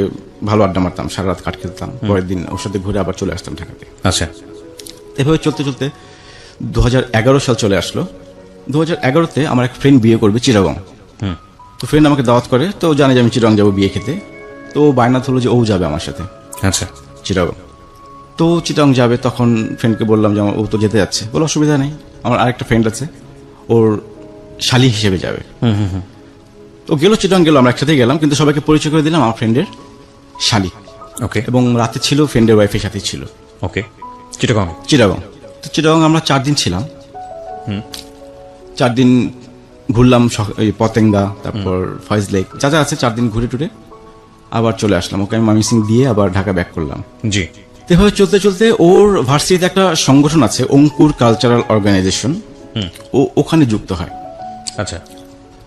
ভালো আড্ডা মারতাম, সারা রাত কাট খেলতাম, পরের দিন ওর সাথে ঘুরে আবার চলে আসতাম ঢাকাতে। আচ্ছা, এভাবে চলতে চলতে 2011 সাল চলে আসলো। 2011-তে আমার এক ফ্রেন্ড বিয়ে করবে চিটাগং। তো ফ্রেন্ড আমাকে দাওয়াত করে, তো জানে যে আমি চিটাগং যাবো বিয়ে খেতে। তো ও বায়না ধরলো যে ও যাবে আমার সাথে আচ্ছা, চিটাগং। তো চিটাগং যাবে, তখন ফ্রেন্ডকে বললাম যে ও তো যেতে যাচ্ছে। বলো অসুবিধা নেই, আমার আরেকটা ফ্রেন্ড আছে, ওর শালি হিসেবে যাবে। ও গেল, চিটাগং গেল, আমরা একসাথে গেলাম, কিন্তু সবাইকে পরিচয় করে দিলাম আমার ফ্রেন্ডের শালি। ওকে, এবং রাতে ছিল ফ্রেন্ডের ওয়াইফের সাথে ছিল ওকে। চিটাগং? চিটাগং। তো চিটাগং আমরা 4 দিন ছিলাম। 4 দিন ঘুরলাম, এই পতেঙ্গা, তারপর ফয়েজ লেক, যা যা আছে 4 দিন ঘুরে টুরে আবার চলে আসলাম। ওকে আমি ময়মনসিংহ দিয়ে আবার ঢাকা ব্যাক করলাম। জি। তো এভাবে চলতে চলতে ওর ভার্সিটিতে একটা সংগঠন আছে, অঙ্কুর কালচারাল অর্গানাইজেশন, ও ওখানে যুক্ত হয়। আচ্ছা।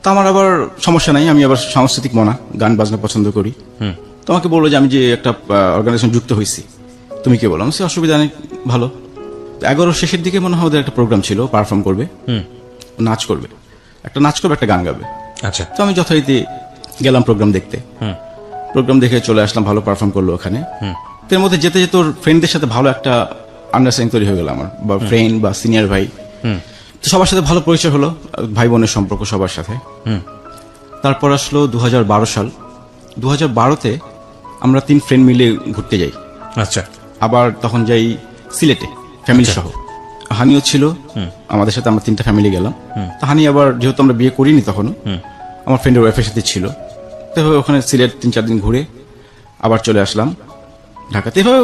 তা আমার আবার সমস্যা নাই, আমি আবার সাংস্কৃতিক মনা, গান বাজনা পছন্দ করি। তো আমাকে বললো যে আমি যে একটা অর্গানাইজেশন যুক্ত হয়েছি, তুমি কি বলো? সে অসুবিধা নেই, ভালো। তো 11 শেষের দিকে মনে হয় ওদের একটা প্রোগ্রাম ছিল, পারফর্ম করবে, নাচ করবে, একটা গান গাবে। আচ্ছা। তো আমি যথারীতি গেলাম প্রোগ্রাম দেখতে। প্রোগ্রাম দেখে চলে আসলাম, ভালো পারফর্ম করলো ওখানে। তো এর মধ্যে যেতে যেতে ওর ফ্রেন্ডদের সাথে ভালো একটা আন্ডারস্ট্যান্ডিং তৈরি হয়ে গেল আমার, বা ফ্রেন্ড বা সিনিয়র ভাই। তো সবার সাথে ভালো পরিচয় হলো, ভাই বোনের সম্পর্ক সবার সাথে। তারপর আসলো 2012 সাল। 2012-তে আমরা 3 ফ্রেন্ড মিলে ঘুরতে যাই। আচ্ছা। আবার তখন যাই সিলেটে ফ্যামিলি সহ। হানিও ছিল আমাদের সাথে, আমরা 3টা ফ্যামিলি গেলাম। তো হানি আবার যেহেতু আমরা বিয়ে করিনি তখনও, আমার ফ্রেন্ডের ওয়াইফের সাথে ছিল। তো এভাবে ওখানে সিলেট 3-4 দিন ঘুরে আবার চলে আসলাম ঢাকাতে। এভাবে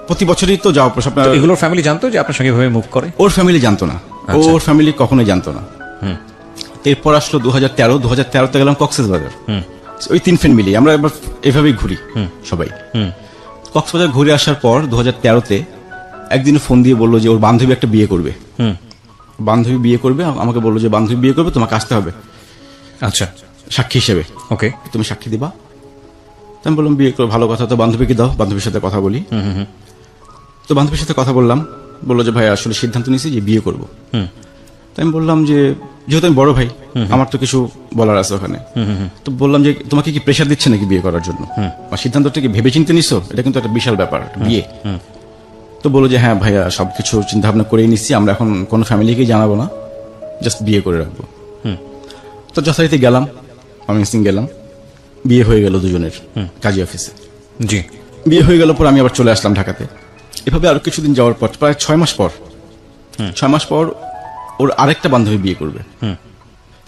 প্রতি বছরই তো যাওয়া প্রশ্ন। তো এগুলোর ফ্যামিলি জানতো যে আপনার সঙ্গে এভাবে মুভ করে? ওর ফ্যামিলি জানতো না, ওর ফ্যামিলি কখনোই জানতো না। এরপর আসলো 2013-তে গেলাম কক্সবাজার। ওই 3 ফ্রেন্ড মিলিয়ে আমরা এবার এভাবেই ঘুরি সবাই। কক্সবাজার ঘুরে আসার পর 2013-তে একদিন ফোন দিয়ে বললো যে ওর বান্ধবী একটা বিয়ে করবে। বান্ধবী বিয়ে করবে, আমাকে বললো যে বান্ধবী বিয়ে করবে, তোমাকে আসতে হবে আচ্ছা, সাক্ষী হিসেবে। ওকে। তুমি সাক্ষী দিবা। তো আমি বললাম বিয়ে করে ভালো কথা, তো বান্ধবীকে দাও, বান্ধবীর সাথে কথা বলি। তো বান্ধবীর সাথে কথা বললাম, বললো যে ভাই আসলে সিদ্ধান্ত নিয়েছি যে বিয়ে করবো। তো আমি বললাম যে যেহেতু আমি বড় ভাই, আমার তো কিছু বলার আছে ওখানে। তো বললাম যে তোমাকে কি প্রেশার দিচ্ছে নাকি বিয়ে করার জন্য, বা সিদ্ধান্তটা কি ভেবে চিন্তে নিছো? এটা কিন্তু একটা বিশাল ব্যাপার, বিয়ে। তো বললো যে হ্যাঁ ভাইয়া, সবকিছু চিন্তা ভাবনা করেই নিচ্ছি, আমরা এখন কোনো ফ্যামিলিকে জানাবো না, জাস্ট বিয়ে করে রাখবো। তো যথারীতি গেলাম, ময়মনসিংহ গেলাম, বিয়ে হয়ে গেল দুজনের কাজী অফিসে। জি। বিয়ে হয়ে গেল পর আমি আবার চলে আসলাম ঢাকাতে। এভাবে আরো কিছুদিন যাওয়ার পর, প্রায় 6 মাস পর, 6 মাস পর ওর আরেকটা বান্ধবী বিয়ে করবে।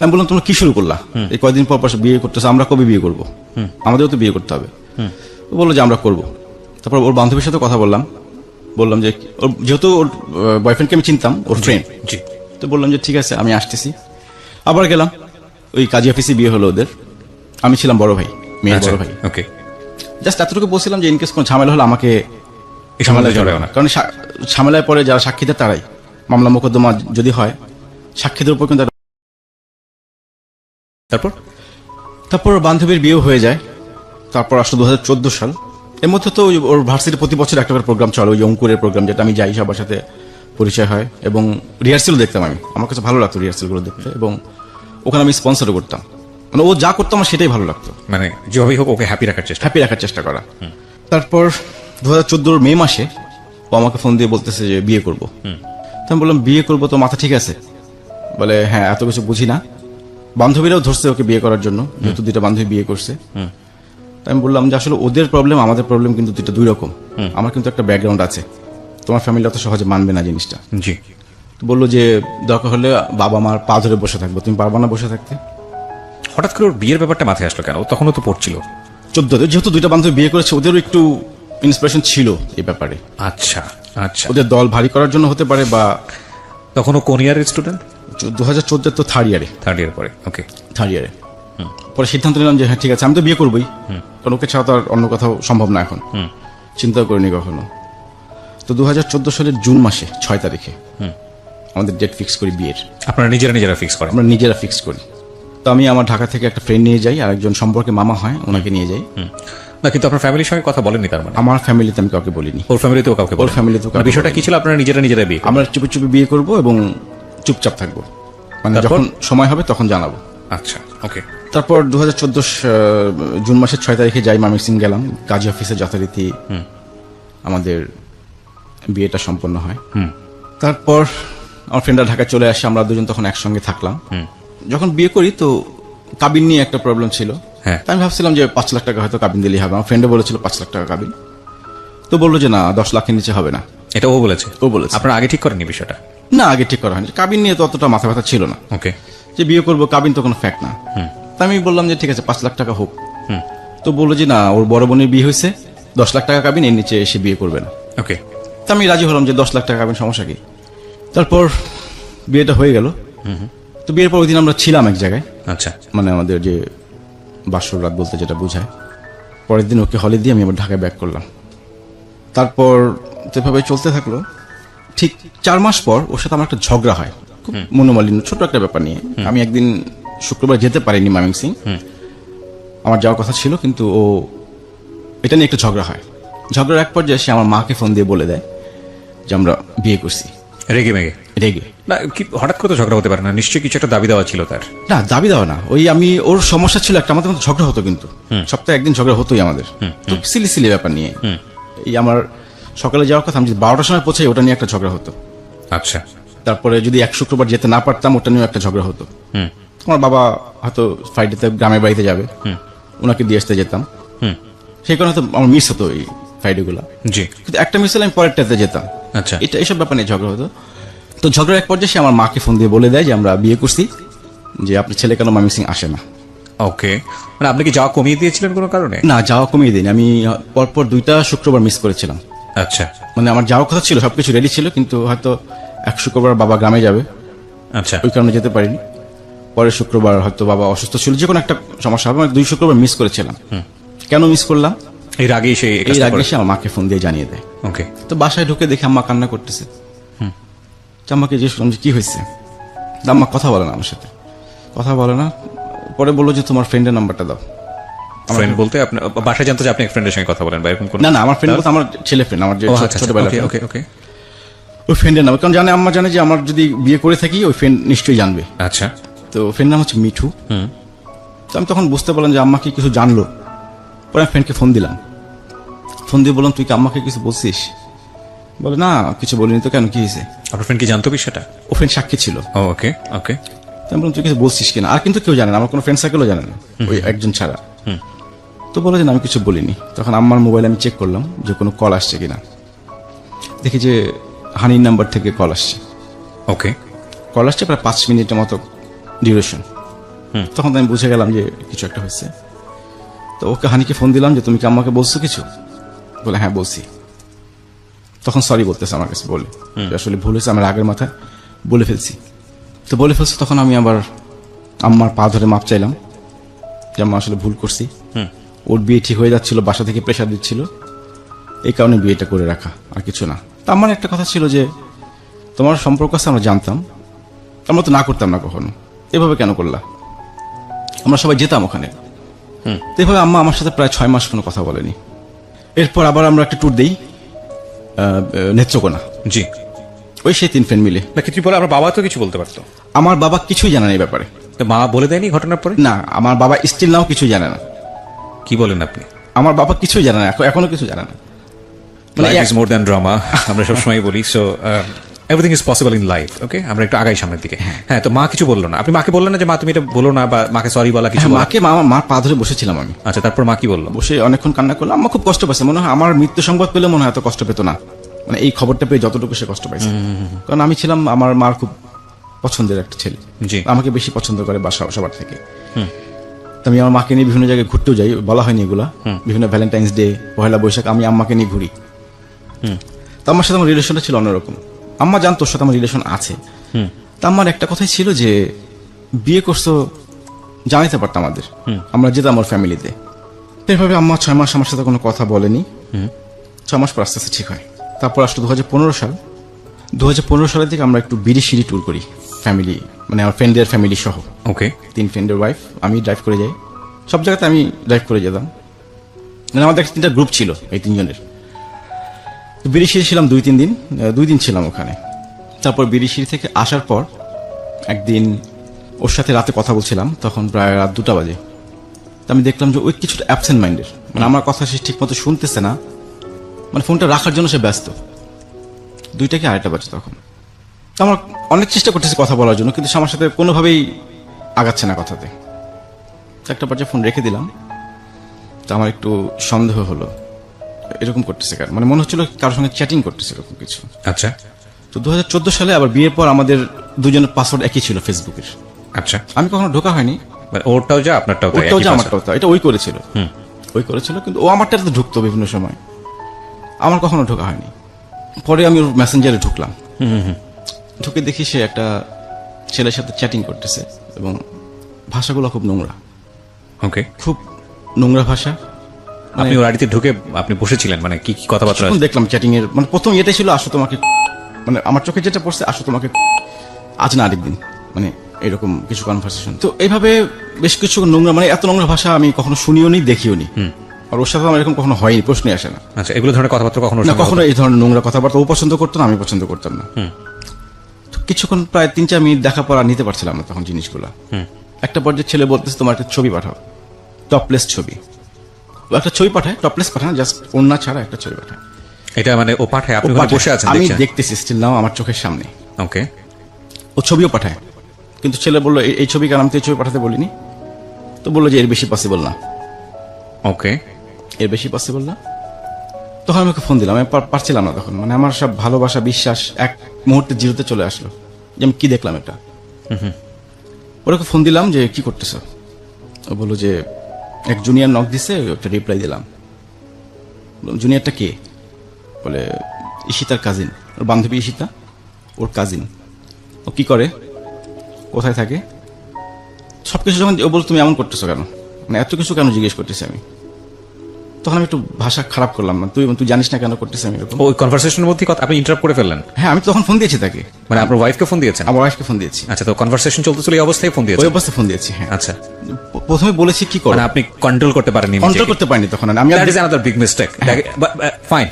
আমি বললাম তোমরা কি শুরু করলা, এই কয়েকদিন পর পর বিয়ে করতেছে, আমরা কবে বিয়ে করবো? আমাদেরও তো বিয়ে করতে হবে। বললো যে আমরা করবো। তারপর ওর বান্ধবীর সাথে কথা বললাম যে যেহেতু ওর বয়ফ্রেন্ডকে আমি চিনতাম, ওর ফ্রেন্ড। জি। তো বললাম যে ঠিক আছে, আমি আসতেছি। আবার গেলাম, ওই কাজী অফিসে বিয়ে হলো ওদের। আমি ছিলাম বড় ভাই, মেয়ের বড় ভাই। ওকে। জাস্ট এতটুকু বলছিলাম যে ইনকেস কোনো ঝামেলা হলে আমাকে এই ঝামেলায় জড়াও না। কারণ ঝামেলায় পরে যারা সাক্ষী দেয় তারাই, মামলা মোকদ্দমা যদি হয় সাক্ষীদের উপর কিন্তু। তারপর বান্ধবীর বিয়ে হয়ে যায়। তারপর আসলো 2014 সাল। এর মধ্যে তো ওর ভার্সিটি প্রতি বছর একটা করে প্রোগ্রাম চলে, ওই অঙ্কুরের প্রোগ্রাম, যেটা আমি যাই, সবার সাথে পরিচয় হয় এবং রিহার্সেল দেখতাম আমি। আমার কাছে ভালো লাগতো রিহার্সেলগুলো দেখতে, এবং ওখানে আমি স্পন্সরও করতাম। মানে ও যা করতো আমার সেটাই ভালো লাগতো, মানে যেভাবেই হোক ওকে হ্যাপি রাখার চেষ্টা করা। তারপর 2014 মে মাসে ও আমাকে ফোন দিয়ে বলতেছে যে বিয়ে করবো। তো আমি বললাম বিয়ে করবো তো মাথা ঠিক আছে? বলে হ্যাঁ, এত কিছু বুঝি না। বান্ধবীরাও ধরছে ওকে বিয়ে করার জন্য, যেহেতু 2টা বান্ধবী বিয়ে করছে। আমি বললাম যে আসলে ওদের প্রবলেম আমাদের প্রবলেম কিন্তু দুইটা দুই রকম। আমার কিন্তু একটা ব্যাকগ্রাউন্ড আছে, তোমার ফ্যামিলি অত সহজে মানবে না জিনিসটা। জি। তো বললো যে দরকার হলে বাবা মার পা ধরে বসে থাকবো, তুমি পারবা না বসে থাকতে? হঠাৎ করে ওর বিয়ের ব্যাপারটা মাথায় আসলো কেন? ও তখনও তো পড়ছিল। 14 যেহেতু দুইটা বান্ধবী বিয়ে করেছে, ওদেরও একটু ইন্সপিরেশন ছিল এই ব্যাপারে। আচ্ছা আচ্ছা। ওদের দল ভারী করার জন্য হতে পারে, বা তখনও কোন ইয়ারের স্টুডেন্ট? 2014 তো থার্ড ইয়ারে। থার্ড ইয়ার পরে। ওকে। থার্ড ইয়ারে পরে সিদ্ধান্ত নিলাম যে হ্যাঁ ঠিক আছে, আমি তো বিয়ে করবোই, কারণ ওকে ছাড়া তো আর অন্য কোথাও সম্ভব না এখন। চিন্তা করিনি কখনো। তো 2014 সালের জুন মাসে 6 তারিখে আমাদের ডেট ফিক্স করি বিয়ের। আপনারা নিজেরা ফিক্স করেন? আমরা নিজেরা ফিক্স করি। তো আমি আমার ঢাকা থেকে একটা ফ্রেন্ড নিয়ে যাই, আর একজন সম্পর্কে মামা হয় ওনাকে নিয়ে যাই। না, কিন্তু আপনার ফ্যামিলির সঙ্গে কথা বলেননি তার মানে? আমার ফ্যামিলিতে আমি কাউকে বলিনি। ওর ফ্যামিলিতেও কাউকে ওর ফ্যামিলিতে মানে বিষয়টা কি ছিল? আপনারা নিজেরা বিয়ে? আমরা চুপি চুপি বিয়ে করব এবং চুপচাপ থাকবো, মানে তারপর? যখন সময় হবে তখন জানাবো। আচ্ছা ওকে। তারপর 2014 জুন মাসের 6 তারিখে যাই ময়মনসিংহ গেলাম, কাজী অফিসে যথারীতি আমাদের বিয়েটা সম্পন্ন হয়। তারপর আমার ফ্রেন্ডরা ঢাকা চলে আসে, আমরা দুজন তখন একসঙ্গে থাকলাম। যখন বিয়ে করি তো কাবিন নিয়ে একটা প্রবলেম ছিল। হ্যাঁ। তো আমি ভাবছিলাম যে 5 লাখ টাকা হয়তো কাবিন দিলেই হবে। আমার ফ্রেন্ডে বলেছিল 5 লাখ টাকা কাবিন, তো বললো যে না 10 লাখের নিচে হবে না। এটা ও বলেছে? ও বলেছে। আপনারা আগে ঠিক করেননি বিষয়টা? না, আগে ঠিক করা হয়নি। কাবিন নিয়ে তো অতটা মাথা ব্যথা ছিল না। ওকে। যে বিয়ে করবো, কাবিন তো কোনো ফ্যাক্ট না। তা আমি বললাম যে ঠিক আছে 5 লাখ টাকা হোক। তো বললো যে না, ওর বড় বোনের বিয়ে হয়েছে, 10 লাখ টাকা কাবিন, এর নিচে এসে বিয়ে করবে না। ওকে। তা আমি রাজি হলাম যে 10 লাখ টাকা কাবিন, সমস্যা কি। তারপর বিয়েটা হয়ে গেল। তো বিয়ের পর ওই দিন আমরা ছিলাম এক জায়গায়, আচ্ছা। মানে আমাদের যে বাসর রাত বলতে যেটা বোঝায়। পরের দিন ওকে হলে দিয়ে আমি আবার ঢাকায় ব্যাক করলাম। তারপর যেভাবে চলতে থাকলো, ঠিক 4 মাস পর ওর সাথে আমার একটা ঝগড়া হয়, খুব মনোমালিন্য, ছোট একটা ব্যাপার নিয়ে। আমি একদিন শুক্রবার যেতে পারিনি ময়মনসিংহ, আমার যাওয়ার কথা ছিল, কিন্তু ও এটা নিয়ে একটা ঝগড়া হয়। ঝগড়ার এক পর্যায়ে সে আমার মাকে ফোন দিয়ে বলে দেয় যে আমরা বিয়ে করছি। রেগে মেগে? রেগে। না, কি হঠাৎ করে তো ঝগড়া হতে পারে না? নিশ্চয়ই কিছু একটা দাবি দেওয়া ছিল তার। না, দাবি দেওয়া না, ওই আমি ওর সমস্যা ছিল একটা, আমাদের মধ্যে ঝগড়া হতো, কিন্তু সপ্তাহে একদিন ঝগড়া হতোই আমাদের, তো সিলি ব্যাপার নিয়ে। এই আমার সকালে যাওয়ার কথা, আমি যদি 12টার সময় পৌঁছাই ওটা নিয়ে একটা ঝগড়া হতো। আচ্ছা। তারপরে যদি এক শুক্রবার যেতে না পারতাম, ওটা নিয়েও একটা ঝগড়া হতো। আমার বাবা হয়তো ফ্রাইডেতে গ্রামের বাড়িতে যাবে, ওনাকে দিয়ে আসতে যেতাম, সেই কারণে তো আমার মিস হতো এই ফ্রাইডে গুলা। জি। কিন্তু একটা মিস হলে আমি পরেরটাতে যেতাম। আচ্ছা। এটা এইসব ব্যাপার নিয়ে ঝগড়া হতো। তো ঝগড়ার এক পর্যায়ে সে আমার মাকে ফোন দিয়ে বলে দেয় যে আমরা বিয়ে করছি, যে আপনার ছেলে কেন ময়মনসিংহ আসে না। ওকে। মানে আপনি কি যাওয়া কমিয়ে দিয়েছিলেন কোনো কারণে? না, যাওয়া কমিয়ে দিইনি, আমি পরপর 2টা শুক্রবার মিস করেছিলাম। আচ্ছা। মানে আমার যাওয়ার কথা ছিল, সবকিছু রেডি ছিল, কিন্তু হয়তো এক শুক্রবার বাবা গ্রামে যাবে, আচ্ছা। ওই কারণে যেতে পারিনি। পরের শুক্রবার হয়তো বাবা অসুস্থ ছিল, যে কোনো একটা সমস্যা হবে, মানে 2 শুক্রবার মিস করেছিলাম। কেন মিস করলাম? এর আগেই সে এর আগে সে আমার মাকে ফোন দিয়ে জানিয়ে দেয়। ওকে। তো বাসায় ঢুকে দেখে আম্মা কান্না করতেছে। তো আম্মাকে জিজ্ঞেস করলাম যে কি হয়েছে। আম্মা কথা বলে না আমার সাথে, কথা বলে না। পরে বললো যে তোমার ফ্রেন্ডের নাম্বারটা দাও। ফ্রেন্ড বলতে আপনার বাসায় জানতো যে আপনি এক ফ্রেন্ডের সঙ্গে কথা বলেন বা এরকম কোন? না, আমার ফ্রেন্ড বলতে আমার ছেলে ফ্রেন্ড, আমার যে ছোটবেলা। ওকে ওকে ওকে। ওই ফ্রেন্ডের নাম, কারণ জানে, আম্মা জানে যে আমার যদি বিয়ে করে থাকি ওই ফ্রেন্ড নিশ্চয়ই জানবে। আচ্ছা। তো ফ্রেন্ড নাম হচ্ছে মিঠু। তো আমি তখন বুঝতে পারলাম যে আম্মা কি কিছু জানলো। পরে আমি ফ্রেন্ডকে ফোন দিলাম, ফোন দিয়ে বললাম তুই কি আম্মাকে কিছু বলছিস? বলে না কিছু বলিনি। তো কেন, কি হয়েছে? আপনার ফ্রেন্ড কি জানতো বিষয়টা? ও ফ্রেন্ড সাক্ষী ছিল। ওকে ওকে। তো আমি বললাম তুই কিছু বলছিস কিনা। আর কিন্তু কেউ জানে না, আমার কোনো ফ্রেন্ড সার্কেলও জানে না, ওই একজন ছাড়া। তো বলে যে আমি কিছু বলিনি। তখন আম্মার মোবাইলে আমি চেক করলাম যে কোনো কল আসছে কিনা। দেখি যে হানির নাম্বার থেকে কল আসছে। ওকে। কল আসছে প্রায় 5 মিনিটের মতো ডিউরেশন। তখন তো আমি বুঝে গেলাম যে কিছু একটা হয়েছে। তো ওকে হানিকে ফোন দিলাম যে তুমি কি আম্মাকে বলছো কিছু? বলে হ্যাঁ বলছি। তখন সরি বলতেছে আমার কাছে, বলে আসলে ভুল হয়েছে, আমার আগের মাথায় বলে ফেলছি। তো বলে ফেলছি, তখন আমি আবার আম্মার পা ধরে মাপ চাইলাম যে আম্মা আসলে ভুল করছি। ওর বিয়ে ঠিক হয়ে যাচ্ছিল, বাসা থেকে প্রেশার দিচ্ছিল, এই কারণে বিয়েটা করে রাখা, আর কিছু না। তা আমার একটা কথা ছিল যে তোমার সম্পর্ক আছে আমরা জানতাম, আমরা তো না করতাম না কখনো, এভাবে কেন করলা? আমরা সবাই যেতাম ওখানে। তো এভাবে আম্মা আমার সাথে প্রায় 6 মাস কোনো কথা বলেনি। এরপর আবার আমরা একটা ট্যুর দিই নেত্রকোনা। জি। ওই সেই 3 ফ্রেন্ড মিলে। না, কিছু বলে আমার বাবা তো কিছু বলতে পারতো। আমার বাবা কিছুই জানে না এই ব্যাপারে। তো মা বলে দেয়নি ঘটনার পরে? না, আমার বাবা স্টিল নাও কিছুই জানে না। কি বলেন আপনি? আমার বাবা কিছুই জানে না, এখনো কিছু জানে না। Life is more than drama, আমরা সবসময় বলি। So everything is possible in life. Okay, আমরা একটু আগাই সামনের দিকে। হ্যাঁ, তো মা কিছু বললো না? আপনি মাকে বললেন না যে মা তুমি এটা বলো না, বা মাকে সরি বলা কিছু হ্যাঁ, বলা? মাকে মার পা ধরে বসেছিলাম আমি। আচ্ছা, তারপর মা কি বললো? বসে অনেকক্ষণ কান্না করলাম। আম্মা খুব কষ্ট পাচ্ছে, মনে হয় আমার মৃত্যু সংবাদ পেলে মনে হয় এত কষ্ট পেত না, মানে এই খবরটা পেয়ে যতটুকু সে কষ্ট পাইছে। কারণ আমি ছিলাম আমার মার খুব পছন্দের একটা ছেলে, জি। আমাকে বেশি পছন্দ করে বাসা সবার থেকে। তো আমি আমার মাকে নিয়ে বিভিন্ন জায়গায় ঘুরতেও যাই, বলা হয়নি এগুলা, বিভিন্ন ভ্যালেন্টাইন্স ডে, পহেলা বৈশাখ আমি আম্মাকে নিয়ে ঘুরি। তো আমার সাথে আমার রিলেশনটা ছিল অন্যরকম। আম্মা জানতো ওর সাথে আমার রিলেশন আছে। তা আমার একটা কথাই ছিল যে বিয়ে করছো জানাইতে পারতো আমাদের, আমরা যেতাম আমার ফ্যামিলিতে। তো এভাবে আম্মা 6 মাস আমার সাথে কোনো কথা বলেনি। 6 মাস পর আস্তে আস্তে ঠিক হয়। তারপর আসলো 2015 সাল। 2015 সালের দিকে আমরা একটু বিড়ি ট্যুর করি ফ্যামিলি, মানে আমার ফ্রেন্ডের ফ্যামিলি সহ। ওকে, 3 ফ্রেন্ডের ওয়াইফ, আমি ড্রাইভ করে যাই, সব জায়গাতে আমি ড্রাইভ করে যেতাম। মানে আমাদের 3টা গ্রুপ ছিল এই 3 জনের। বিড়িশিরি ছিলাম 2-3 দিন, 2 দিন ছিলাম ওখানে। তারপর বিড়িশিরি থেকে আসার পর একদিন ওর সাথে রাতে কথা বলছিলাম, তখন প্রায় রাত 2টা বাজে। তো আমি দেখলাম যে ওই কিছুটা অ্যাবসেন্ট মাইন্ডের, মানে আমার কথা সে ঠিক মতো শুনতেছে না, মানে ফোনটা রাখার জন্য সে ব্যস্ত। 2টা কি 2:30 বাজে তখন। তো আমার অনেক চেষ্টা করতেছে কথা বলার জন্য, কিন্তু সে আমার সাথে কোনোভাবেই আগাচ্ছে না কথাতে। তো একটা পর্যায়ে ফোন রেখে দিলাম। তো আমার একটু সন্দেহ হলো, এরকম করতেছে কার, মানে মনে হচ্ছিল কারোর সঙ্গে চ্যাটিং করতেছে এরকম কিছু। আচ্ছা তো 2014 সালে আবার বিয়ের পর আমাদের দুজনের পাসওয়ার্ড একই ছিল ফেসবুকের। আচ্ছা, আমি কখনো ঢোকা হয়নি, মানে ওরটাও যা আপনারটাও তাই, ওটাও একই যে পাশে। আমারটাও তা, এটা ওই করেছিল, কিন্তু ও আমারটাতে তো ঢুকতো বিভিন্ন সময়, আমার কখনো ঢোকা হয়নি। পরে আমি ওর মেসেঞ্জারে ঢুকলাম, ঢুকে দেখি সে একটা ছেলের সাথে চ্যাটিং করতেছে, এবং ভাষাগুলো খুব নোংরা, ওকে, খুব নোংরা ভাষা। আপনি ওর আড়িতে ঢুকে আপনি বসেছিলেন, মানে কি কি কথাবার্তা? তখন দেখলাম চ্যাটিং এর, মানে প্রথম এটাই ছিল, আসো তোমাকে, মানে আমার চোখে যেটা পড়ছে, আসো তোমাকে আজ না আরেকদিন, মানে এরকম কিছু কনভারসেশন। তো এইভাবে বেশ কিছু নোংরা, মানে এত নোংরা ভাষা আমি কখনো শুনিও নি, দেখিও নি। আর ওর সাথে আমার এরকম কখনো হয়নি, প্রশ্নই আসে না। আচ্ছা, এগুলো ধরনের কথাবার্তা কখনো না, কখনো এই ধরনের নোংরা কথাবার্তা ও পছন্দ করতো না, আমি পছন্দ করতাম না। তো কিছুক্ষণ প্রায় 3-4 মিনিট দেখা পর আর নিতে পারছিলাম না তখন জিনিসগুলো। একটা পর্যায়ে ছেলে বলতেছে তোমার একটা ছবি পাঠাও, টপলেস ছবি। ও একটা ছবি পাঠায়, টপলেস পাঠায়, জাস্ট ওড়না ছাড়া একটা ছবি পাঠায়। এটা মানে ও পাঠায়, আপনি ও ওখানে পাঠায়, বসে আছেন, আমি দেখছেন? দেখতেছি স্টিল নাও আমার চোখের সামনে। ওকে, ও ছবিও পাঠায়, কিন্তু ছেলে বললো এই ছবি কেন, আমি তো এই ছবি পাঠাতে বলিনি। তো বললো যে এর বেশি পসিবল না, ওকে, এর বেশি পসিবল না। তখন আমি ওকে ফোন দিলাম, আমি পারছিলাম না তখন, মানে আমার সব ভালোবাসা বিশ্বাস এক মুহূর্তে জিরোতে চলে আসলো, যে আমি কি দেখলাম এটা। ওকে ফোন দিলাম যে কি করতেছ। ও বললো যে এক জুনিয়র নক দিছে, একটা রিপ্লাই দিলাম। জুনিয়রটা কে? বলে ঈশিতার কাজিন, ওর বান্ধবী ঈশিতা, ওর কাজিন। ও কি করে, কোথায় থাকে, সবকিছু যখন ও বল তুমি এমন করতেছো কেন, মানে এত কিছু কেন জিজ্ঞেস করতেছি আমি। তখন আমি একটু ভাষা খারাপ করলাম, না তুই জানিস না কেন করতেছি আমি এরকম। ওই কনভারসেশনের মধ্যে কথা আপনি ইন্টারাপ্ট করে ফেললেন? হ্যাঁ, আমি তখন ফোন দিয়েছি তাকে, মানে আপনার ওয়াইফকে ফোন দিয়েছেন? আমার ওয়াইফকে ফোন দিয়েছি। আচ্ছা, তো কনভারসেশন চলতেছিল এই অবস্থায় ফোন ওই দিয়েছেন? অবস্থায় ফোন দিয়েছি, হ্যাঁ। আচ্ছা, প্রথমে বলেছি কি করো, মানে আপনি কন্ট্রোল করতে পারেননি, কন্ট্রোল করতে পারিনি তখন আমি। That is another big mistake. Fine,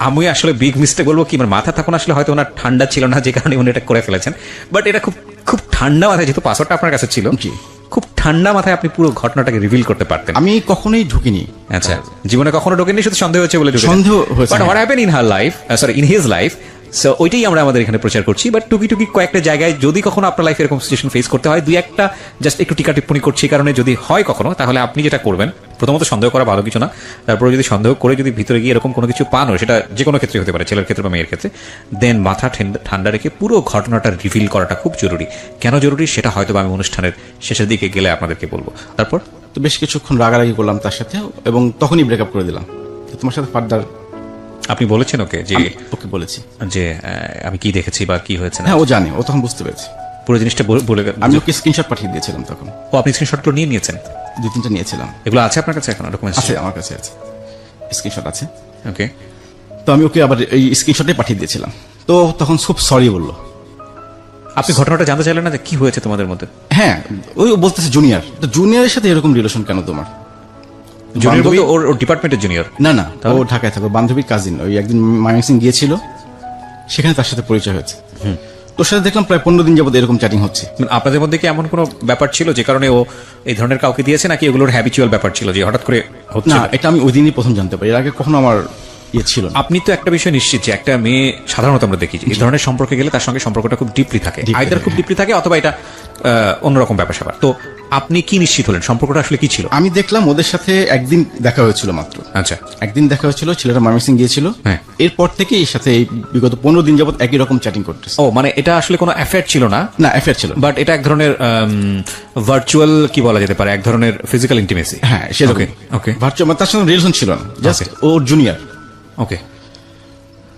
আমি আসলে বিগ মিস্টেক বলবো কি, মানে মাথা তখন আসলে হয়তো ওনার ঠান্ডা ছিল না, যে কারণে উনি এটা করে ফেলেছেন। বাট এটা খুব খুব ঠান্ডা মাথায়, যেহেতু পাসওয়ার্ডটা আপনার কাছে ছিল, জি, খুব ঠান্ডা মাথায় আপনি পুরো ঘটনাটাকে রিভিল করতে পারতেন। আমি কখনোই ঢুকিনি। আচ্ছা, জীবনে কখনো ঢোকেননি, শুধু সন্দেহ হচ্ছে বলে ঢুকেছেন। সন্দেহ হয়েছে, but what happen in her life, sorry in his life, so ওইটাই আমরা আমাদের এখানে প্রচার করছি। বাট টুকি কয়েকটা জায়গায় যদি কখনো আপনার লাইফে এরকম সিচুয়েশন ফেস করতে হয়, দুই একটা জাস্ট একটু টিকা টিপ্পণী করছি, এই কারণে যদি হয় কখনো, তাহলে আপনি যেটা করবেন, প্রথমত সন্দেহ করা ভালো কিছু না, তারপরে যদি সন্দেহ করে যদি ভিতরে গিয়ে এরকম কোনো কিছু পানো, সেটা যে কোনো ক্ষেত্রে হতে পারে, ছেলের ক্ষেত্রে বা মেয়ের ক্ষেত্রে, দেন মাথা ঠান্ডা রেখে পুরো ঘটনাটা রিভিল করাটা খুব জরুরি। কেন জরুরি সেটা হয়তো আমি অনুষ্ঠানের শেষের দিকে গেলে আপনাদেরকে বলবো। তারপর তো বেশ কিছুক্ষণ রাগারাগি করলাম তার সাথে, এবং তখনই ব্রেকআপ করে দিলাম। তোমার সাথে ফার্দার আপনি বলেছেন ওকে যে, ওকে বলেছি যে আমি কি দেখেছি বা কি হয়েছে না? হ্যাঁ, ও জানে, ও তখন বুঝতে পেরেছে। পুরো জিনিসটা বলে গেল। আমি ওকে স্ক্রিনশট পাঠিয়ে দিয়েছিলাম তখন। ও, আপনি স্ক্রিনশটগুলো নিয়ে নিয়েছেন? 2-3টা নিয়েছিলাম। এগুলো আছে আপনার কাছে এখন ডকুমেন্টস? আছে, আমার কাছে আছে, স্ক্রিনশট আছে। ওকে, তো আমি ওকে আবার এই স্ক্রিনশটে পাঠিয়ে দিয়েছিলাম। তো তখন খুব সরি বললো। আপনি ঘটনাটা জানতে চাইলেন না যে কি হয়েছে তোমাদের মধ্যে? হ্যাঁ, ওই বলতেছে জুনিয়র, তো জুনিয়রের সাথে এরকম রিলেশন কেন তোমার? জুনিয়র বলতে ওর ডিপার্টমেন্টের জুনিয়র? না, ও ঢাকায় থাকো, বান্ধবীর কাজিন। ওই একদিন ময়মনসিং গিয়েছিল, সেখানে তার সাথে পরিচয় হয়েছে। তোর সাথে দেখলাম প্রায় 15 দিন যাবত এরকম চ্যাটিং হচ্ছে। আপনাদের মধ্যে কি এমন কোনো ব্যাপার ছিল যে কারণে ও এই ধরনের কাউকে দিয়েছে, নাকি এগুলোর হ্যাবিচুয়াল ব্যাপার ছিল যে হঠাৎ করে হচ্ছে? না, এটা আমি ওই দিনই প্রথম জানতে পারি, এর আগে কখনো আমার ইয়ে ছিল না। আপনি তো একটা বিষয় নিশ্চিত যে একটা মেয়ে সাধারণত আমরা দেখি যে এই ধরনের সম্পর্কে গেলে তার সঙ্গে সম্পর্কটা খুব ডিপলি থাকে, Deeply আইদার খুব থাকে, ডিপলি থাকে অথবা এটা অন্যরকম ব্যাপার স্যাপার। তো আপনি কি নিশ্চিত হলেন সম্পর্কটা আসলে কি ছিল? আমি দেখলাম ওদের সাথে একদিন দেখা হয়েছিল মাত্র, আচ্ছা, একদিন দেখা হয়েছিল, ছেলেটা ময়মনসিংহ গিয়েছিল, হ্যাঁ। এরপর থেকে এর সাথে এই বিগত 15 দিন যাবত একই রকম চ্যাটিং করতেছে। ও মানে এটা আসলে কোনো অ্যাফেয়ার ছিল না, না অ্যাফেয়ার ছিল না। বাট এটা এক ধরনের ভার্চুয়াল কি বলা যেতে পারে, এক ধরনের ফিজিক্যাল ইন্টিমেসি। হ্যাঁ সেরকম। ওকে ভার্চুয়াল তার সঙ্গে রিলেশন ছিল না, জাস্ট Okay. ওর জুনিয়র। ওকে।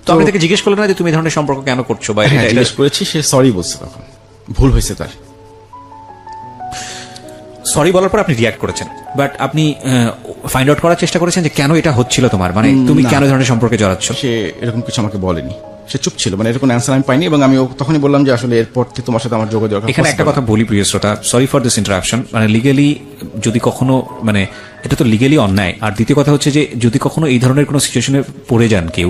তো আপনি তাকে জিজ্ঞেস করলেন না যে তুমি এই ধরনের সম্পর্ক কেন করছো বা হ্যাঁ জিজ্ঞেস করেছি, সে সরি বলছে, তখন ভুল হয়েছে তার। সরি বলার পর আপনি রিয়াক্ট করেছেন, বাট আপনি ফাইন্ড আউট করার চেষ্টা করেছেন যে কেন এটা হচ্ছিল তোমার, মানে তুমি না। কেন এই ধরনের সম্পর্কে জড়াচ্ছ? সে এরকম কিছু আমাকে বলেনি, সে চুপ ছিল, মানে এরকম অ্যান্সার আমি পাইনি। এবং আমি তখনই বললাম যে আসলে এরপর থেকে তোমার সাথে আমার যোগাযোগ রাখা এখানে একটা possible কথা বলি প্রিয় শ্রোতা, সরি ফর দিস ইন্টারাপশন, মানে লিগেলি যদি কখনো মানে এটা তো লিগেলি অন্যায়। আর দ্বিতীয় কথা হচ্ছে যে যদি কখনো এই ধরনের কোনো সিচুয়েশনে পড়ে যান কেউ,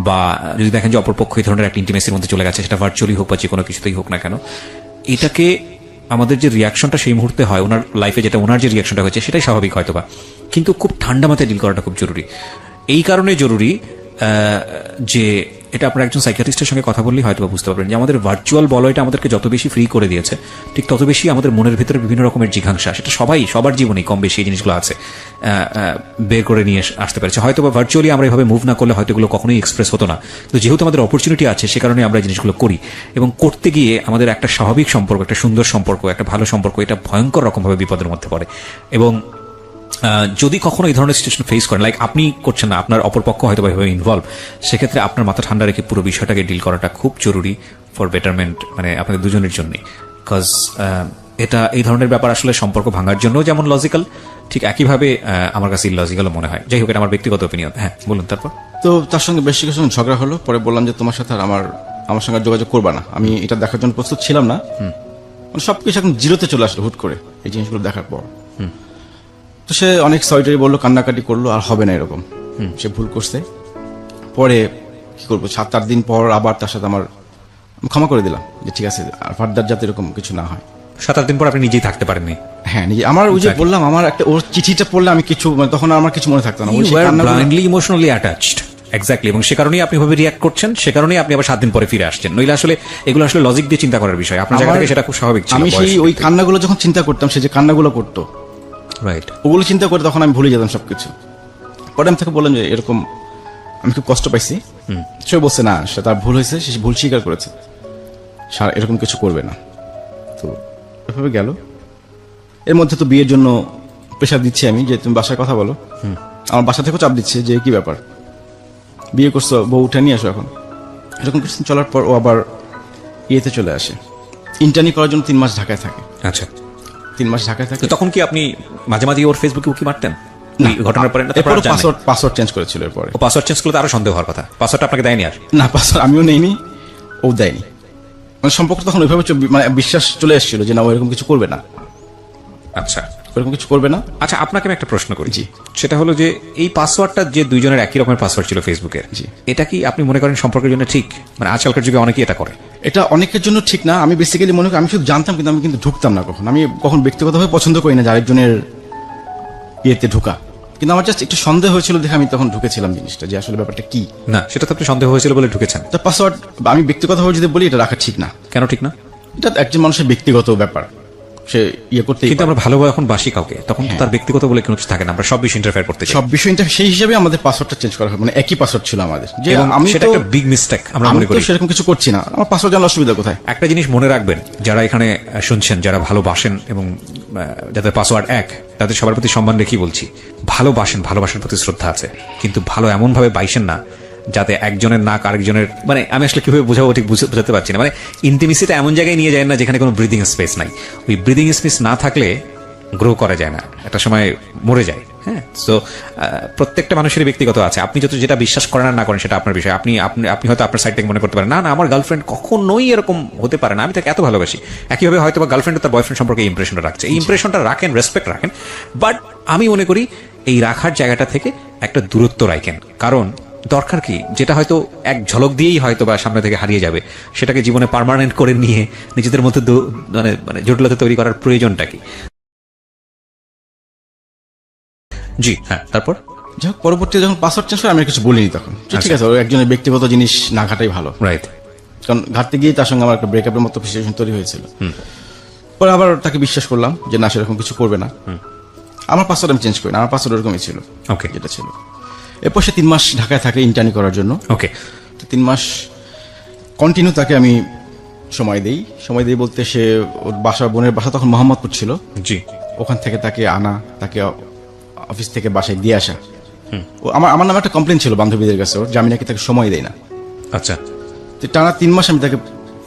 বা যদি দেখেন যে অপরপক্ষ এই ধরনের একটা ইন্টিমেসির মধ্যে চলে গেছে, সেটা ভার্চুয়ালি হোক বা যে কোনো কিছুতেই হোক না কেন, এটাকে আমাদের যে রিয়াকশনটা সেই মুহূর্তে হয় ওনার লাইফে, যেটা ওনার যে রিয়াকশনটা হয়েছে সেটাই স্বাভাবিক হয়তোবা, কিন্তু খুব ঠান্ডা মাথায় ডিল করাটা খুব জরুরি। এই কারণে জরুরি যে এটা আপনার একজন সাইকিয়াট্রিস্টের সঙ্গে কথা বললেই হয়তো বুঝতে পারবেন যে আমাদের ভার্চুয়াল বলয়টা আমাদেরকে যত বেশি ফ্রি করে দিয়েছে, ঠিক তত বেশি আমাদের মনের ভিতরে বিভিন্ন রকমের জিঘাংসা, সেটা সবার জীবনেই কম বেশি এই জিনিসগুলো আছে, বের করে নিয়ে আসতে পেরেছে। হয়তো বা ভার্চুয়ালি আমরা এভাবে মুভ না করলে হয়তো এগুলো কখনোই এক্সপ্রেস হতো না, কিন্তু যেহেতু আমাদের অপরচুনিটি আছে সে কারণে আমরা এই জিনিসগুলো করি, এবং করতে গিয়ে আমাদের একটা স্বাভাবিক সম্পর্ক, একটা সুন্দর সম্পর্ক, একটা ভালো সম্পর্ক, এটা ভয়ঙ্কর রকমভাবে বিপদের মধ্যে পড়ে। এবং যদি কখনো এই ধরনের সিচুয়েশন ফেস করেন, লাইক আপনি করছেন না, আপনার অপরপক্ষ হয়তো এভাবে ইনভলভ, সেক্ষেত্রে আপনার মাথা ঠান্ডা রেখে পুরো বিষয়টাকে ডিল করাটা খুব জরুরি ফর বেটারমেন্ট, মানে আপনাদের দুজনের জন্যই। বিকজ এটা এই ধরনের ব্যাপার আসলে সম্পর্ক ভাঙার জন্য যেমন লজিক্যাল, ঠিক একইভাবে আমার কাছে ইললজিক্যালও মনে হয়। যাই হোক, এটা আমার ব্যক্তিগত অপিনিয়ন। হ্যাঁ বলুন। তারপর তো তার সঙ্গে বেশ কিছু ঝগড়া হলো, পরে বললাম যে তোমার সাথে আর আমার সঙ্গে আর যোগাযোগ করবা না, আমি এটা দেখার জন্য প্রস্তুত ছিলাম না। মানে সবকিছু এখন জিরোতে চলে আসলো হুট করে এই জিনিসগুলো দেখার পর। তো সে অনেক সরিটারি বললো, কান্নাকাটি করলো, আর হবে না এরকম, সে ভুল করছে। পরে কি করবো, 7-8 দিন পর আবার তার সাথে আমি ক্ষমা করে দিলাম যে ঠিক আছে, আর ফার্দার যাতে এরকম কিছু না হয়। 7-8 দিন পর আপনি নিজেই থাকতে পারেননি? হ্যাঁ নিজে আমার ওই যে বললাম, আমার একটা ওর চিঠিটা পড়লে আমি কিছু, মানে তখন আমার কিছু মনে থাকতো না, ওই You সেই were কান্নাগুলো- blindly emotionally attached. Exactly, এবং সে কারণেই আপনি ভাবে রিয়াক্ট করছেন, সে কারণেই আপনি আবার 7 দিন পরে ফিরে আসছেন। নইলে আসলে এগুলো আসলে লজিক দিয়ে চিন্তা করার বিষয়, আপনার জায়গা থেকে সেটা খুব স্বাভাবিক ছিল। আমি সেই ওই কান্নাগুলো যখন চিন্তা করতাম, সে যে কান্নাগুলো করতো, রাইট। ওগুলো চিন্তা করে তখন আমি ভুলে যেতাম সবকিছু। পরে আমি তাকে বললাম যে এরকম আমি খুব কষ্ট পাইছি। সে বলছে না, সে তার ভুল হয়েছে, সে ভুল স্বীকার করেছে, এরকম কিছু করবে না। তো এভাবে গেল। এর মধ্যে তো বিয়ের জন্য প্রেশার দিচ্ছি আমি, যে তুমি বাসায় কথা বলো। আমার বাসা থেকেও চাপ দিচ্ছে যে কি ব্যাপার, বিয়ে করছো, বউ উঠে নিয়ে আসো এখন। এরকম কিছু চলার পর ও আবার ইয়েতে চলে আসে, ইন্টার্নি করার জন্য 3 মাস ঢাকায় থাকে। আচ্ছা, 3 মাস ঢাকায় থাকে। তো তখন কি আপনি মাঝে মাঝে ওর ফেসবুকে উকি মারতেন ওই ঘটনার পরে? এরপর পাসওয়ার্ড চেঞ্জ করেছিল এরপরে। ও পাসওয়ার্ড চেঞ্জ করলে তো আরো সন্দেহ হওয়ার কথা। পাসওয়ার্ডটা আপনাকে দেয়নি? আর না, পাসওয়ার্ড আমিও নেইনি, ও দেয়নি। মানে সম্পর্ক তখন ওইভাবে মানে বিশ্বাস চলে এসেছিল যে না, ও এরকম কিছু করবে না, আচ্ছা, এরকম কিছু করবে না। আচ্ছা, আপনাকে আমি একটা প্রশ্ন করি। জি। সেটা হলো যে এই পাসওয়ার্ডটা যে দুইজনের একই রকমের পাসওয়ার্ড ছিল ফেসবুকের, জি। এটা কি আপনি মনে করেন সম্পর্কের জন্য ঠিক? মানে আজকালকার যুগে অনেকেই এটা করে। এটা অনেকের জন্য ঠিক না। আমি বেসিক্যালি মনে করি, আমি শুধু জানতাম কিন্তু আমি কিন্তু ঢুকতাম না কখন। আমি কখন ব্যক্তিগতভাবে পছন্দ করি না যে আরেকজনের ইয়েতে ঢোকা, কিন্তু আমার জাস্ট একটু সন্দেহ হয়েছিল দেখে আমি তখন ঢুকেছিলাম জিনিসটা, যে আসলে ব্যাপারটা কি। না, সেটা তো আপনি সন্দেহ হয়েছিল বলে ঢুকেছেন। তো পাসওয়ার্ড আমি ব্যক্তিগতভাবে যদি বলি, এটা রাখা ঠিক না। কেন ঠিক না? এটা একজন মানুষের ব্যক্তিগত ব্যাপার, সে ইয়ে করতে। কিন্তু আমরা ভালোভাবে এখন বাসি কাউকে, তখন তো তার ব্যক্তিগত বলে কোনো কিছু থাকে না, আমরা সব বিষয় ইন্টারফেয়ার করতে চাই। সব বিষয়টা সেই হিসাবে আমাদের পাসওয়ার্ডটা চেঞ্জ করা হয়, মানে একই পাসওয়ার্ড ছিল আমাদের। যে এবং আমি সেটা তো একটা বিগ মিস্টেক আমরা আমি মনে তো করি। সেরকম কিছু করছি না, আমার পাসওয়ার্ড জানার অসুবিধা কোথায়? একটা জিনিস মনে রাখবেন, যারা এখানে শুনছেন, যারা ভালোবাসেন এবং যাদের পাসওয়ার্ড এক, তাদের সবার প্রতি সম্মান রেখেই বলছি, ভালোবাসেন, ভালোবাসার প্রতি শ্রদ্ধা আছে, কিন্তু ভালো এমন ভাবে বাইসেন না যাতে একজনের নাক আরেকজনের, মানে আমি আসলে কিভাবে বোঝাবো ঠিক বোঝাতে পারছি না। মানে ইন্টিমেসিটা এমন জায়গায় নিয়ে যায় না যেখানে কোনো ব্রিদিং স্পেস নাই। ওই ব্রিদিং স্পেস না থাকলে গ্রো করা যায় না, একটা সময় মরে যায়। হ্যাঁ, সো প্রত্যেকটা মানুষের ব্যক্তিগত আছে। আপনি যত যেটা বিশ্বাস করেন আর না করেন সেটা আপনার বিষয়। আপনি আপনি হয়তো আপনার সাইড থেকে মনে করতে পারেন না, আমার গার্লফ্রেন্ড কখনোই এরকম হতে পারে না, আমি তাকে এত ভালোবাসি। একইভাবে হয়তো বা গার্লফ্রেন্ড তার বয়ফ্রেন্ড সম্পর্কে এই ইমপ্রেশনটা রাখছে, এই ইমপ্রেশনটা রাখেন, রেসপেক্ট রাখেন, বাট আমি মনে করি এই রাখার জায়গাটা থেকে একটা দূরত্ব রাখেন। কারণ দরকার কি, যেটা হয়তো এক ঝলক দিয়েই হয়তো বা সামনে থেকে হারিয়ে যাবে, সেটাকে জীবনে পার্মানেন্ট করে নিয়ে নিজেদের মধ্যে মানে জটিলতা তৈরি করার প্রয়োজনটা কি? জি হ্যাঁ, তারপর যাই হোক পরবর্তীতে যখন পাসওয়ার্ড চেঞ্জ করে আমি আর কিছু বলিনি তখন ঠিক আছে, ওর একজনের ব্যক্তিগত জিনিস না ঘাটাই ভালো, রাইট। কারণ ঘাটতে গিয়ে তার সঙ্গে আমার একটা ব্রেকআপের মতো সিচুয়েশন তৈরি হয়েছিল। পরে আবার তাকে বিশ্বাস করলাম যে না, সেরকম কিছু করবে না। আমার পাসওয়ার্ড আমি চেঞ্জ করি না, আমার পাসওয়ার্ড ওরকমই ছিল ওকে, যেটা ছিল। এরপর সে 3 মাস ঢাকায় থাকে ইন্টার্নি করার জন্য। ওকে, তো 3 মাস কন্টিনিউ তাকে আমি সময় দেই বলতে সে ওর বোনের বাসা তখন মোহাম্মদপুর ছিল, জি, ওখান থেকে তাকে আনা, তাকে অফিস থেকে বাসায় দিয়ে আসা। আমার নামে একটা কমপ্লেন ছিল বান্ধবীদের কাছে ওর, যে আমি নাকি তাকে সময় দেই না। আচ্ছা, তো টানা 3 মাস আমি তাকে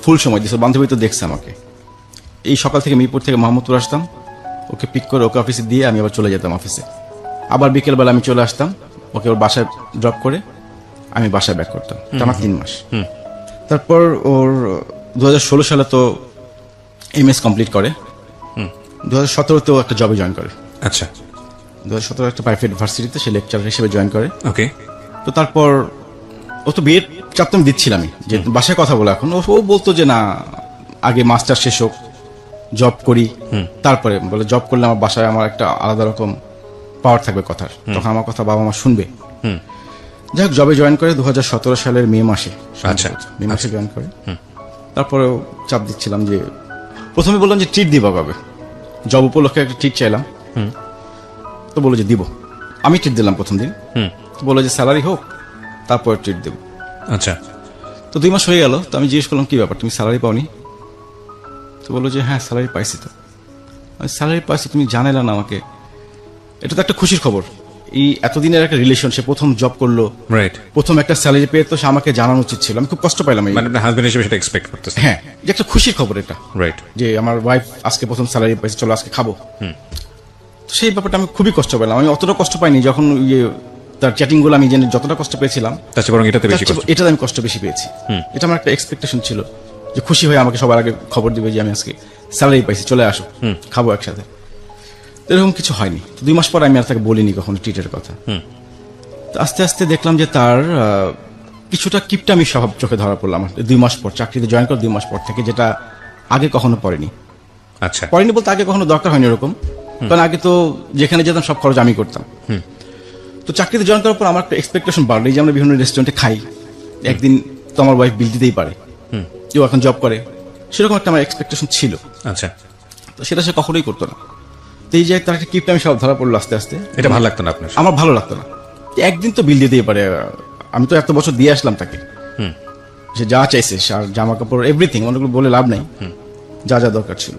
ফুল সময় দিয়েছি। বান্ধবী তো দেখছে আমাকে, এই সকাল থেকে মিরপুর থেকে মোহাম্মদপুর আসতাম, ওকে পিক করে ওকে অফিসে দিয়ে আমি আবার চলে যেতাম অফিসে। আবার বিকেলবেলা আমি চলে আসতাম, ওকে ওর বাসায় ড্রপ করে আমি বাসায় ব্যাক করতাম টানা 3 মাস। তারপর ওর 2016 সালে তো এমএস কমপ্লিট করে, 2017-তেও একটা জবে জয়েন করে। আচ্ছা, 2017 একটা প্রাইভেট ভার্সিটিতে সে লেকচারার হিসেবে জয়েন করে। ওকে। তো তারপর ও তো বিয়ের চাপ তো আমি দিচ্ছিলামই, যে বাসায় কথা বলে। এখন ও বলতো যে না, আগে মাস্টার শেষ হোক, জব করি, তারপরে বলে জব করলে আমার বাসায় আমার একটা আলাদা রকম পাওয়ার থাকবে কথার, তখন আমার কথা বাবা মা শুনবে। যাই হোক, জবে জয়েন করে 2017 সালের মে মাসে, আচ্ছা, মে মাসে জয়েন করে। তারপরেও চাপ দিচ্ছিলাম যে, প্রথমে বললাম যে ট্রিট দিব কবে, জব উপলক্ষে একটা ট্রিট চাইলাম। তো বললো যে দিব। আমি ট্রিট দিলাম প্রথম দিন, বললো যে স্যালারি হোক তারপর ট্রিট দেব। আচ্ছা, তো 2 মাস হয়ে গেল, তো আমি জিজ্ঞেস করলাম কি ব্যাপার, তুমি স্যালারি পাওনি? তো বললো যে হ্যাঁ স্যালারি পাইছি। তো স্যালারি পাইছি, তুমি জানাইলা না আমাকে? এটা তো একটা খুশির খবর, এই এতদিনের একটা রিলেশন, সে প্রথম জব করলো, রাইট, প্রথম একটা স্যালারি পেয়ে, তো সে আমাকে জানানো উচিত ছিল। আমি খুব কষ্ট পাইলাম এই, মানে আপনার হাজবেন্ড হিসেবে সেটা এক্সপেক্ট করতেছেন? হ্যাঁ, যে একটা খুশির খবর এটা, রাইট, যে আমার ওয়াইফ আজকে প্রথম স্যালারি পাইছে, চলো আজকে খাবো। তো সেই ব্যাপারটা আমি খুবই কষ্ট পেলাম। আমি অতটা কষ্ট পাইনি যখন তার চ্যাটিং গুলো আমি জেনে যতটা কষ্ট পেয়েছিলাম, তার চেয়ে বরং এটাতে বেশি কষ্ট। এটাতে আমি কষ্ট বেশি পেয়েছি। এটা আমার একটা এক্সপেকটেশন ছিল যে খুশি হয়ে আমাকে সবার আগে খবর দিবে যে আমি আজকে স্যালারি পাইছি, চলে আসো খাবো একসাথে। এরকম কিছু হয়নি। 2 মাস পর আমি আর তাকে বলিনি কখনো ট্রিটের কথা। তো আস্তে আস্তে দেখলাম যে তার কিছুটা কিপটামি স্বভাব চোখে ধরা পড়লো আমার 2 মাস পর, চাকরিতে জয়েন করার 2 মাস পর থেকে, যেটা আগে কখনো পড়েনি। আচ্ছা, পড়েনি বলতে আগে কখনো দরকার হয়নি এরকম, কারণ আগে তো যেখানে যেতাম সব খরচ আমি করতাম। তো চাকরিতে জয়েন করার পর আমার একটা এক্সপেকটেশন বাড়লো, এই যে আমরা বিভিন্ন রেস্টুরেন্টে খাই, একদিন তো আমার ওয়াইফ বিল দিতেই পারে, কেউ এখন জব করে, সেরকম একটা আমার এক্সপেকটেশন ছিল। আচ্ছা, তো সেটা সে কখনোই করতো না। তো এই যে তার একটা কিপটামি সব ধরা পড়লো আস্তে আস্তে, এটা ভালো লাগতো না আপনার? আমার ভালো লাগতো না। একদিন তো বিল দিতেই পারে, আমি তো এত বছর দিয়ে আসলাম তাকে, সে যা চাইছে, আর জামা কাপড় এভরিথিং, অনেকগুলো বলে লাভ নাই, যা যা দরকার ছিল।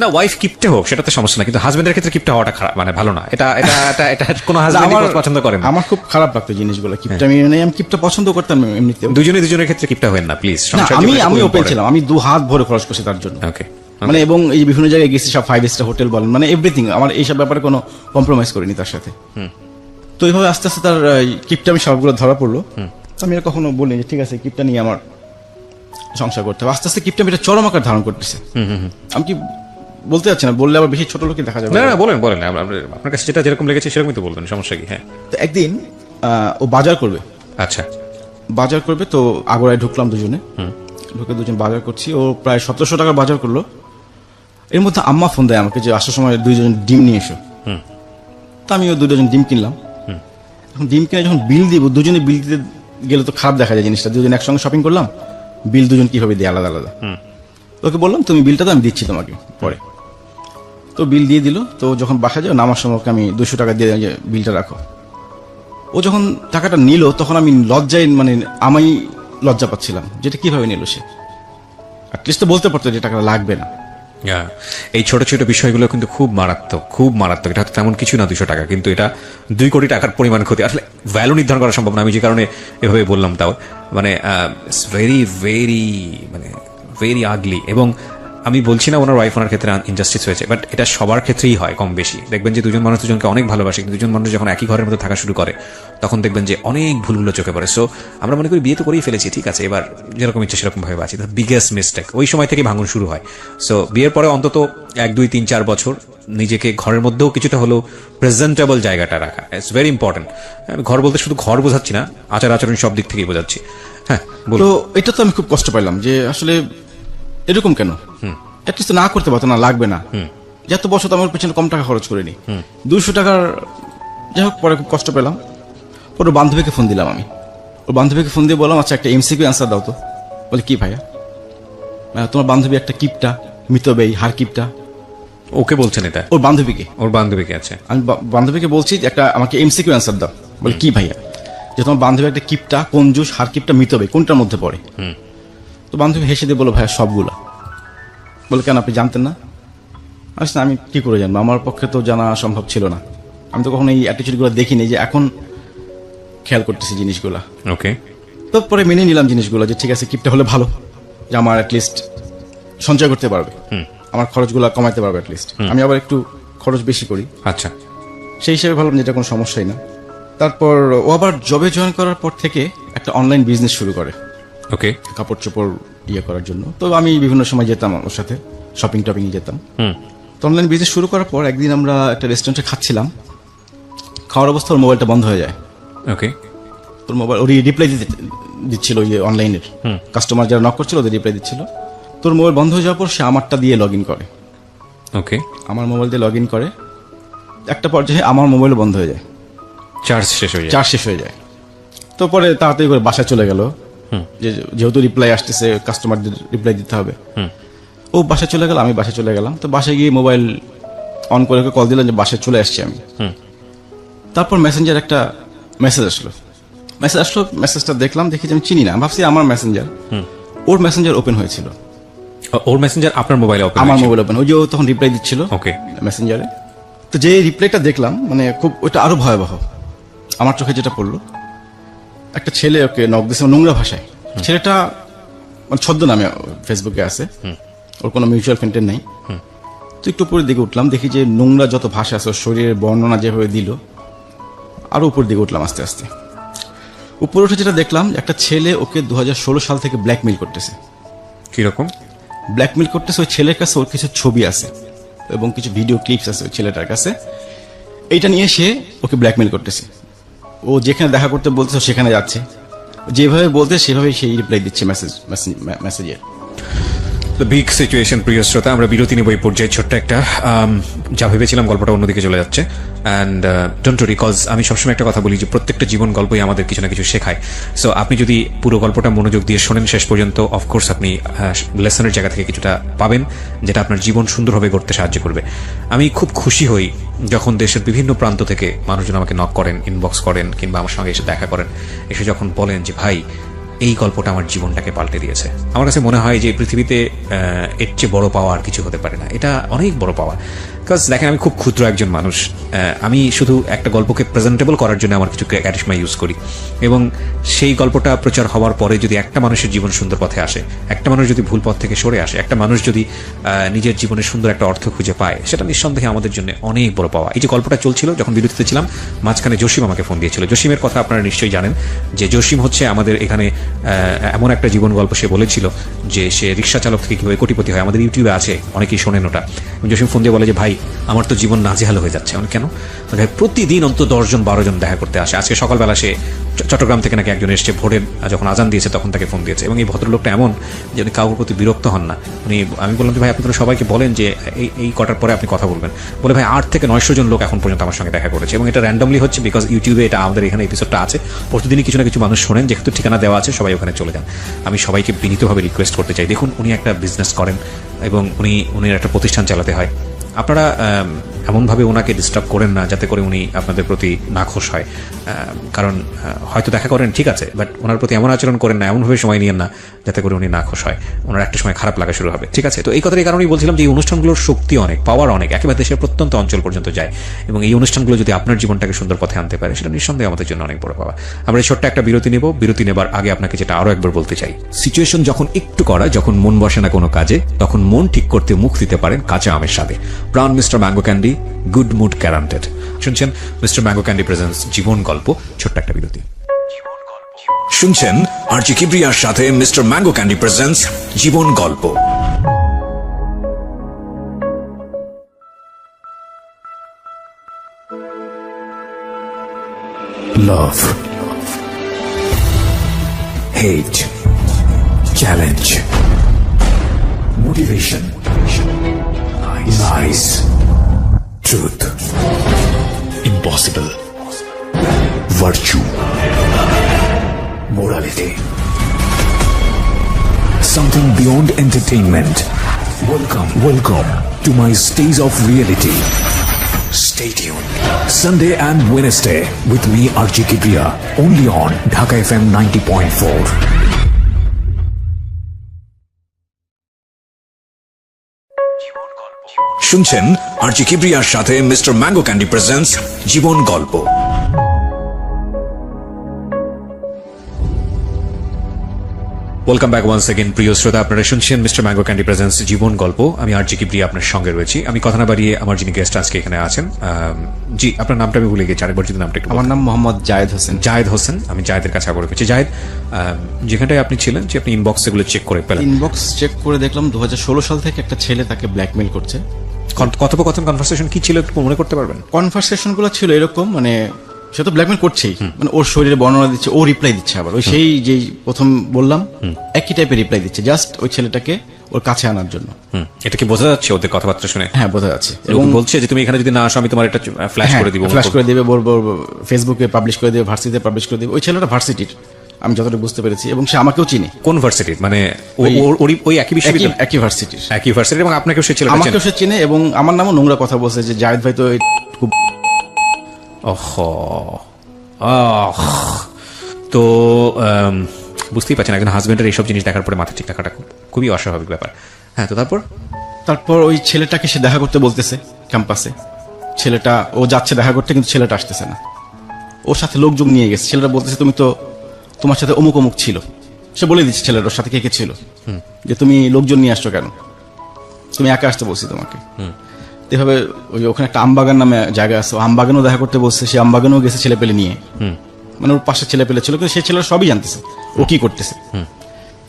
না, ওয়াইফ কিপটে হোক সেটা তো সমস্যা না, কিন্তু হাজবেন্ডের ক্ষেত্রে কিপটে হওয়াটা খারাপ, মানে ভালো না। এটা এটা এটা এটা কোনো হাজবেন্ড পছন্দ করে না। আমার খুব খারাপ লাগতো জিনিসগুলো, কিপটামি। আমি কিপটা পছন্দ করতাম এমনিতেও। দুজনের ক্ষেত্রে কিপটা হবেন না প্লিজ। আমি ওপেন ছিলাম, আমি 2 হাত ভরে খরচ করছি তার জন্য। ওকে, মানে এবং এই বিভিন্ন জায়গায় গেছি, সব 5 স্টার হোটেল বলেন, মানে এভরিথিং, আমার এইসব ব্যাপারে কোনো কম্প্রোমাইজ করিনি তার সাথে। তো এইভাবে আস্তে আস্তে তার কিপটামি সবগুলো ধরা পড়লো। আমি আর কখনো বলিনি যে ঠিক আছে কিপটা নিয়ে আমার সংসার করতে হবে। আস্তে আস্তে কিপটামিটা চরম আকার ধারণ করতেছে। আমি কি বলতে যাচ্ছি না, বললে আবার বেশি ছোট লোকই দেখা যাবে। না না, বলেন বলেন, আপনার কাছে যেটা যেরকম লেগেছে সেরকমই তো বলবেন, সমস্যা কি? হ্যাঁ। তো একদিন ও বাজার করবে। আচ্ছা, বাজার করবে, তো আগোড়ায় ঢুকলাম দুজনে, ঢুকে দুজন বাজার করছি। ও প্রায় 1700 টাকার বাজার করলো। এর মধ্যে আম্মা ফোন দেয় আমাকে যে আসার সময় 2 জন ডিম নিয়ে এসো। তা আমিও 2 ডজন ডিম কিনলাম। এখন ডিম কিনে যখন বিল দিব, দুজনে বিল দিতে গেলে তো খারাপ দেখা যায় জিনিসটা। 2 জন একসঙ্গে শপিং করলাম, বিল 2 জন কিভাবে দিই আলাদা আলাদা। ওকে বললাম তুমি বিলটা তো আমি দিচ্ছি তোমাকে পরে। তো বিল দিয়ে দিল। তো যখন বাসা যাও নামার সময় আমি 200 টাকা দিয়ে যে বিলটা রাখো। ও যখন টাকাটা নিল তখন আমি লজ্জায়, মানে আমি লজ্জা পাচ্ছিলাম যেটা কিভাবে নিল সে। অ্যাটলিস্ট তো বলতে পারতো যে টাকাটা লাগবে না। এই ছোট ছোট বিষয়গুলো কিন্তু খুব মারাত্মক, খুব মারাত্মক। এটা তেমন কিছু না 200 টাকা, কিন্তু এটা 2 কোটি টাকার পরিমাণ ক্ষতি। আসলে ভ্যালু নির্ধারণ করা সম্ভব না, আমি যে কারণে এভাবে বললাম। তাও মানে ভেরি ভেরি মানে ভেরি আগলি। এবং আমি বলছি না ওনার ওয়াইফ ওনার ক্ষেত্রে ইনজাস্টিস হয়েছে, বাট এটা সবার ক্ষেত্রেই হয় কম বেশি। দেখবেন যে 2 জন মানুষ 2 জনকে অনেক ভালোবাসে, কিন্তু 2 জন মানুষ যখন একই ঘরের মধ্যে থাকা শুরু করে তখন দেখবেন যে অনেক ভুলগুলো চোখে পড়ে। সো আমরা মনে করি বিয়ে তো করেই ফেলেছি, ঠিক আছে, এবার যেরকম ইচ্ছে সেরকম ভাবে বাঁচি। বিগেস্ট মিস্টেক ওই সময় থেকে ভাঙন শুরু হয়। সো বিয়ের পরে অন্তত 1, 2, 3, 4 বছর নিজেকে ঘরের মধ্যেও কিছুটা হলেও প্রেজেন্টেবল জায়গাটা রাখা ইটস ভেরি ইম্পর্টেন্ট। আমি ঘর বলতে শুধু ঘর বোঝাচ্ছি না, আচার আচরণ সব দিক থেকেই বোঝাচ্ছি। হ্যাঁ, তো এটা তো আমি খুব কষ্ট পাইলাম যে আসলে এরকম কেন। অ্যাটলিস্ট না করতে পারতো না, লাগবে না। যত বছর তো আমার পেছনে কম টাকা খরচ করিনি, 200 টাকার। যাই হোক, পরে খুব কষ্ট পেলাম। ওর বান্ধবীকে ফোন দিলাম আমি। ওর বান্ধবীকে ফোন দিয়ে বললাম, আচ্ছা একটা এমসিকিউ অ্যান্সার দাও তো। বলে কি ভাইয়া? তোমার বান্ধবী একটা কিপটা, মিতব্যয়ী, হার কিপটা। ওকে বলছেন এটা? ওর বান্ধবীকে। ওর বান্ধবীকে। আছে, আমি বান্ধবীকে বলছি যে একটা আমাকে এমসিকিউ অ্যান্সার দাও। বলে কি ভাইয়া? যে তোমার বান্ধবী একটা কিপটা, কঞ্জুস, হার কিপটা, মিতব্যয়ী, কোনটার মধ্যে পড়ে? তো বান্ধবী হেসে দিয়ে বলো, ভাইয়া সবগুলা। বলে কেন, আপনি জানতেন না? আসলে আমি কি করে জানবো, আমার পক্ষে তো জানা সম্ভব ছিল না। আমি তো কখনো এই অ্যাটিচিউডগুলো দেখিনি, যে এখন খেয়াল করতেছি জিনিসগুলা। ওকে। তো পরে মেনে নিলাম জিনিসগুলো, যে ঠিক আছে কিপটা হলে ভালো, যে আমার অ্যাটলিস্ট সঞ্চয় করতে পারবে, আমার খরচগুলো কমাইতে পারবে অ্যাটলিস্ট। আমি আবার একটু খরচ বেশি করি। আচ্ছা। সেই হিসেবে ভাবলাম যে এটা কোনো সমস্যাই না। তারপর ও আবার জবে জয়েন করার পর থেকে একটা অনলাইন বিজনেস শুরু করে। ওকে। কাপড় চোপড় ইয়ে করার জন্য। তো আমি বিভিন্ন সময় যেতাম ওর সাথে, শপিং টপিং যেতাম। তো অনলাইন বিজনেস শুরু করার পর একদিন আমরা একটা রেস্টুরেন্টে খাচ্ছিলাম, খাওয়ার অবস্থা ওর মোবাইলটা বন্ধ হয়ে যায়। ওকে। তোর মোবাইল ওর রিপ্লাই দিচ্ছিল ওই অনলাইনের, কাস্টমার যারা নক করছিল ওদের রিপ্লাই দিচ্ছিল। তোর মোবাইল বন্ধ হয়ে যাওয়ার পর সে আমারটা দিয়ে লগ ইন করে। ওকে। আমার মোবাইল দিয়ে লগ ইন করে, একটা পর্যায়ে আমার মোবাইলও বন্ধ হয়ে যায়, চার্জ শেষ হয়ে যায়। চার্জ শেষ হয়ে যায়। তো পরে তাড়াতাড়ি করে বাসায় চলে গেল, যেহেতু রিপ্লাই আসতেছে, কাস্টমারদের রিপ্লাই দিতে হবে। ও বাসায় চলে গেল, আমি বাসায় চলে গেলাম। তো বাসায় গিয়ে মোবাইল অন করে কল দিলাম যে বাসায় চলে আসছি আমি। তারপর মেসেঞ্জার একটা মেসেজ আসলো, মেসেজটা দেখলাম, দেখি যে আমি চিনি না, ভাবছি আমার মেসেঞ্জার। ওর মেসেঞ্জার ওপেন হয়েছিল। ওর মেসেঞ্জার আপনার মোবাইলে ওপেন? আমার মোবাইল ওপেন, ওই যে ও তখন রিপ্লাই দিচ্ছিল ওকে মেসেঞ্জারে। তো যে রিপ্লাইটা দেখলাম, মানে খুব ওইটা আরো ভয়াবহ আমার চোখে যেটা পড়লো। একটা ছেলে ওকে নক দিয়েছে নোংরা ভাষায়। ছেলেটা মানে ছদ্মনামে ফেসবুকে আছে, ওর কোনো মিউচুয়াল ফ্রেন্ডের নাই। তো একটু উপরের দিকে উঠলাম, দেখি যে নোংরা যত ভাষা আছে, ওর শরীরের বর্ণনা যেভাবে দিল, আরো উপর দিকে উঠলাম আস্তে আস্তে। উপরে উঠে যেটা দেখলাম, একটা ছেলে ওকে 2016 সাল থেকে ব্ল্যাকমেইল করতেছে। কিরকম ব্ল্যাকমেইল করতেছে? ওই ছেলের কাছে ওর কিছু ছবি আছে এবং কিছু ভিডিও ক্লিপস আছে ওই ছেলেটার কাছে। এইটা নিয়ে সে ওকে ব্ল্যাকমেইল করতেছে। ও যেখানে দেখা করতে বলতেছে সেখানে যাচ্ছে, যেভাবে বলতে সেভাবেই সেই রিপ্লাই দিচ্ছে মেসেজে। Big situation. প্রিয় শ্রোতা, আমরা বিরতি নেব এই পর্যায়ে। ছোট্ট একটা যা ভেবেছিলাম গল্পটা অন্যদিকে চলে যাচ্ছে। অ্যান্ড ডোন্ট ওয়ারি, কজ আমি সবসময় একটা কথা বলি যে প্রত্যেকটা জীবন গল্পই আমাদের কিছু না কিছু শেখায়। সো আপনি যদি পুরো গল্পটা মনোযোগ দিয়ে শোনেন শেষ পর্যন্ত, অফকোর্স আপনি লেসনের জায়গা থেকে কিছুটা পাবেন, যেটা আপনার জীবন সুন্দরভাবে গড়তে সাহায্য করবে। আমি খুব খুশি হই যখন দেশের বিভিন্ন প্রান্ত থেকে মানুষজন আমাকে নক করেন, ইনবক্স করেন, কিংবা আমার সঙ্গে এসে দেখা করেন, এসে যখন বলেন যে ভাই এই গল্পটা আমার জীবনটাকে পাল্টে দিয়েছে। আমার কাছে মনে হয় যে পৃথিবীতে এর চেয়ে বড় পাওয়া আর কিছু হতে পারে না। এটা অনেক বড় পাওয়া। বিকজ দেখেন, আমি খুব ক্ষুদ্র একজন মানুষ। আমি শুধু একটা গল্পকে প্রেজেন্টেবল করার জন্য আমার কিছু ক্যারিশমা ইউজ করি, এবং সেই গল্পটা প্রচার হওয়ার পরে যদি একটা মানুষের জীবন সুন্দর পথে আসে, একটা মানুষ যদি ভুল পথ থেকে সরে আসে, একটা মানুষ যদি নিজের জীবনে সুন্দর একটা অর্থ খুঁজে পায়, সেটা নিঃসন্দেহে আমাদের জন্য অনেক বড় পাওয়া। এই যে গল্পটা চলছিল, যখন বিরতিতে ছিলাম, মাঝখানে জসিম আমাকে ফোন দিয়েছিল। জসিমের কথা আপনারা নিশ্চয়ই জানেন, যে জসিম হচ্ছে আমাদের এখানে এমন একটা জীবন গল্প সে বলেছিল যে সে রিক্সা চালক থেকে কিভাবে কোটিপতি হয়। আমাদের ইউটিউবে আছে, অনেকেই শোনেন ওটা। জসিম ফোন দিয়ে বলে যে ভাই আমার তো জীবন নাজেহাল হয়ে যাচ্ছে। আমি কেন? ভাই প্রতিদিন অন্তত 10-12 জন দেখা করতে আসে। আজকে সকালবেলা সে চট্টগ্রাম থেকে নাকি একজন এসছে, ভোরের যখন আজান দিয়েছে তখন তাকে ফোন দিয়েছে। এবং এই ভদ্রলোকটা এমন যে উনি কাউর প্রতি বিরক্ত হন না। আমি বললাম যে ভাই আপনি তো সবাইকে বলেন যে এই কটার পরে আপনি কথা বলবেন। বলে ভাই 8 থেকে 900 জন লোক এখন পর্যন্ত আমার সঙ্গে দেখা করেছে, এবং এটা র্যান্ডমলি হচ্ছে, বিকজ ইউটিউবে এটা আমাদের এখানে এপিসোডটা আছে। প্রতিদিনই কিছু না কিছু মানুষ শোনেন, যেহেতু ঠিকানা দেওয়া আছে সবাই ওখানে চলে যান। আমি সবাইকে বিনীতভাবে রিকোয়েস্ট করতে চাই, দেখুন উনি একটা বিজনেস করেন এবং উনি একটা প্রতিষ্ঠান চালাতে হয়। আপনারা এমনভাবে ওনাকে ডিস্টার্ব করেন না যাতে করে উনি আপনাদের প্রতি নাখোশ হয়। কারণ হয়তো দেখা করেন ঠিক আছে, বাট ওনার প্রতি এমন আচরণ করেন না, এমনভাবে সময় নিয়েন না যাতে করে উনি নাখোশ হয়। ওনার একটা সময় খারাপ লাগা শুরু হবে। ঠিক আছে? তো এই কথার কারণেই বলছিলাম যে এই অনুষ্ঠানগুলোর শক্তি অনেক, পাওয়ার অনেক, একেবারে দেশের প্রত্যন্ত অঞ্চল পর্যন্ত যায়। এবং এই অনুষ্ঠানগুলো যদি আপনার জীবনটাকে সুন্দর পথে আনতে পারে, সেটা নিঃসন্দেহে আমাদের জন্য অনেক বড় পাওয়া। আমরা এই ছোট্ট একটা বিরতি নেব। বিরতি নেবার আগে আপনাকে যেটা আরো একবার বলতে চাই, সিচুয়েশন যখন একটু করা, যখন মন বসে না কোনো কাজে, তখন মন ঠিক করতে মুখ দিতে পারেন কাঁচা আমের স্বাদে। Pran mister mango candy, good mood guaranteed. শুনছেন মিস্টার ম্যাঙ্গো ক্যান্ডি প্রেজেন্টস জীবন গল্প। ছোট্ট একটা বিরতি। শুনছেন আরজি কিবরিয়ার সাথে মিস্টার ম্যাঙ্গো ক্যান্ডি প্রেজেন্টস জীবন গল্প। Love, hate, challenge, motivation, lies, truth, impossible, virtue, morality, something beyond entertainment. Welcome to my stage of reality. Stay tuned. Sunday and Wednesday with me, RJ Kibriya, only on Dhaka FM 90.4. শুনছেন RJ কিবরিয়ার সাথে mister mango candy presents জীবন গল্প। Welcome back once again প্রিয় শ্রোতা, আপনারা শুনছেন mister mango candy presents জীবন গল্প। আমি আরজি কিবরিয়া আপনার সঙ্গে রয়েছি। আমি কথা না বাড়িয়ে আমার যিনি গেস্ট আজকে এখানে আছেন, জি আপনার নামটা আমি ভুলে গেছি, আরেকবার যদি নামটা একটু আমার নাম মোহাম্মদ জায়েদ হোসেন। জায়েদ হোসেন, আমি জায়েদের কাছে আবার পেয়েছি। জায়েদ, যেখানটায় আপনি ছিলেন যে আপনি ইনবক্স এগুলো চেক করে পেলেন, ইনবক্স চেক করে দেখলাম 2016 সাল থেকে একটা ছেলে তাকে ব্ল্যাকমেইল করছে। কথোপকথন কনভারসেশন কি ছিল একটু মনে করতে পারবেন? কনভারসেশন গুলো ছিল এরকম, মানে সে তো ব্ল্যাকমেইল করছেই, মানে ওর শরীরে বর্ণনা দিচ্ছে, ও রিপ্লাই দিচ্ছে আবার ওই সেই যেই প্রথম বললাম একই টাইপের রিপ্লাই দিচ্ছে, জাস্ট ওই ছেলেটাকে ওর কাছে আনার জন্য। এটা কি বোঝা যাচ্ছে ওদের কথাবার্তা শুনে? হ্যাঁ, বোঝা যাচ্ছে। এবং বলছে যে তুমি এখানে যদি না আসো আমি তোমার একটা ফ্ল্যাশ করে দিব, ফ্ল্যাশ করে দিবে, ফেসবুকে পাবলিশ করে দিবে, ভার্সিটিতে পাবলিশ করে দিবে। ওই ছেলেটা ভার্সিটির, আমি যতটুকু বুঝতে পেরেছি, এবং সে আমাকেও চিনে। কোন ভার্সিটির? মানে ওই একই বিশ্ববিদ্যালয়, একই ভার্সিটির, একই ভার্সিটি, এবং আপনাকেও সে ছেলেটা আমাকেও সে চিনে, এবং আমার নামও নোংরা কথা বলছে যে জায়েদ ভাই তো খুব। তো বুঝতেই পারছেন একজন হাজবেন্ডের এইসব জিনিস দেখার পরে মাথা ঠিক রাখাটা খুবই অস্বাভাবিক ব্যাপার। হ্যাঁ, তো তারপর ওই ছেলেটাকে সে দেখা করতে বলতেছে ক্যাম্পাসে। ছেলেটা, ও যাচ্ছে দেখা করতে, কিন্তু ছেলেটা আসতেছে না। ওর সাথে লোকজন নিয়ে গেছে। ছেলেটা বলতেছে তুমি তো, তোমার সাথে অমুক অমুক ছিল। সে বলে দিচ্ছে ছেলেটার ওর সাথে কে কে ছিল, যে তুমি লোকজন নিয়ে আসছো কেন, তুমি একা আসতে বলছি তোমাকে। এভাবে ওই ওখানে একটা আমবাগান নামে জায়গা আছে, আমবাগানও দেখা করতে বলছে। সে আমবাগানও গেছে ছেলে পেলে নিয়ে, মানে ওর পাশে ছেলে পেলে ছিল, কিন্তু সেই ছেলেরা সবই জানতেছে ও কি করতেছে।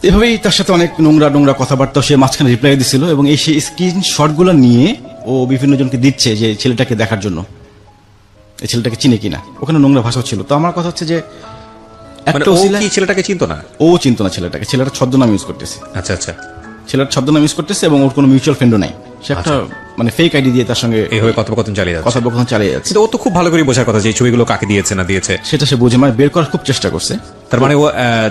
এভাবেই তার সাথে অনেক নোংরা নোংরা কথাবার্তা সে মাঝখানে রিপ্লাই দিছিল, এবং এই সেই স্ক্রিনশট গুলো নিয়ে ও বিভিন্ন জনকে দিচ্ছে যে ছেলেটাকে দেখার জন্য, এই ছেলেটাকে চিনে কিনা। ওখানে নোংরা ভাষা ছিল। তো আমার কথা হচ্ছে যে ছেলেটাকে চিনতো না, ও চিনতো না ছেলেটাকে। ছেলেটা ছদ্মনাম ইউজ করতেছে। আচ্ছা আচ্ছা, ছেলেটা ছদ্মনাম ইউজ করতেছে, এবং ওর কোনো মিউচুয়াল ফ্রেন্ডও নাই। সে একটা মানে ফেক আইডি দিয়ে তার সঙ্গে এইভাবে কথোপকথন চালিয়ে যাচ্ছে। কিন্তু ও তো খুব ভালো করে বোঝার কথা যে এই ছবিগুলো কাকে দিয়েছে না দিয়েছে সেটা সে বুঝে, মানে বের করার খুব চেষ্টা করছে। তার মানে ও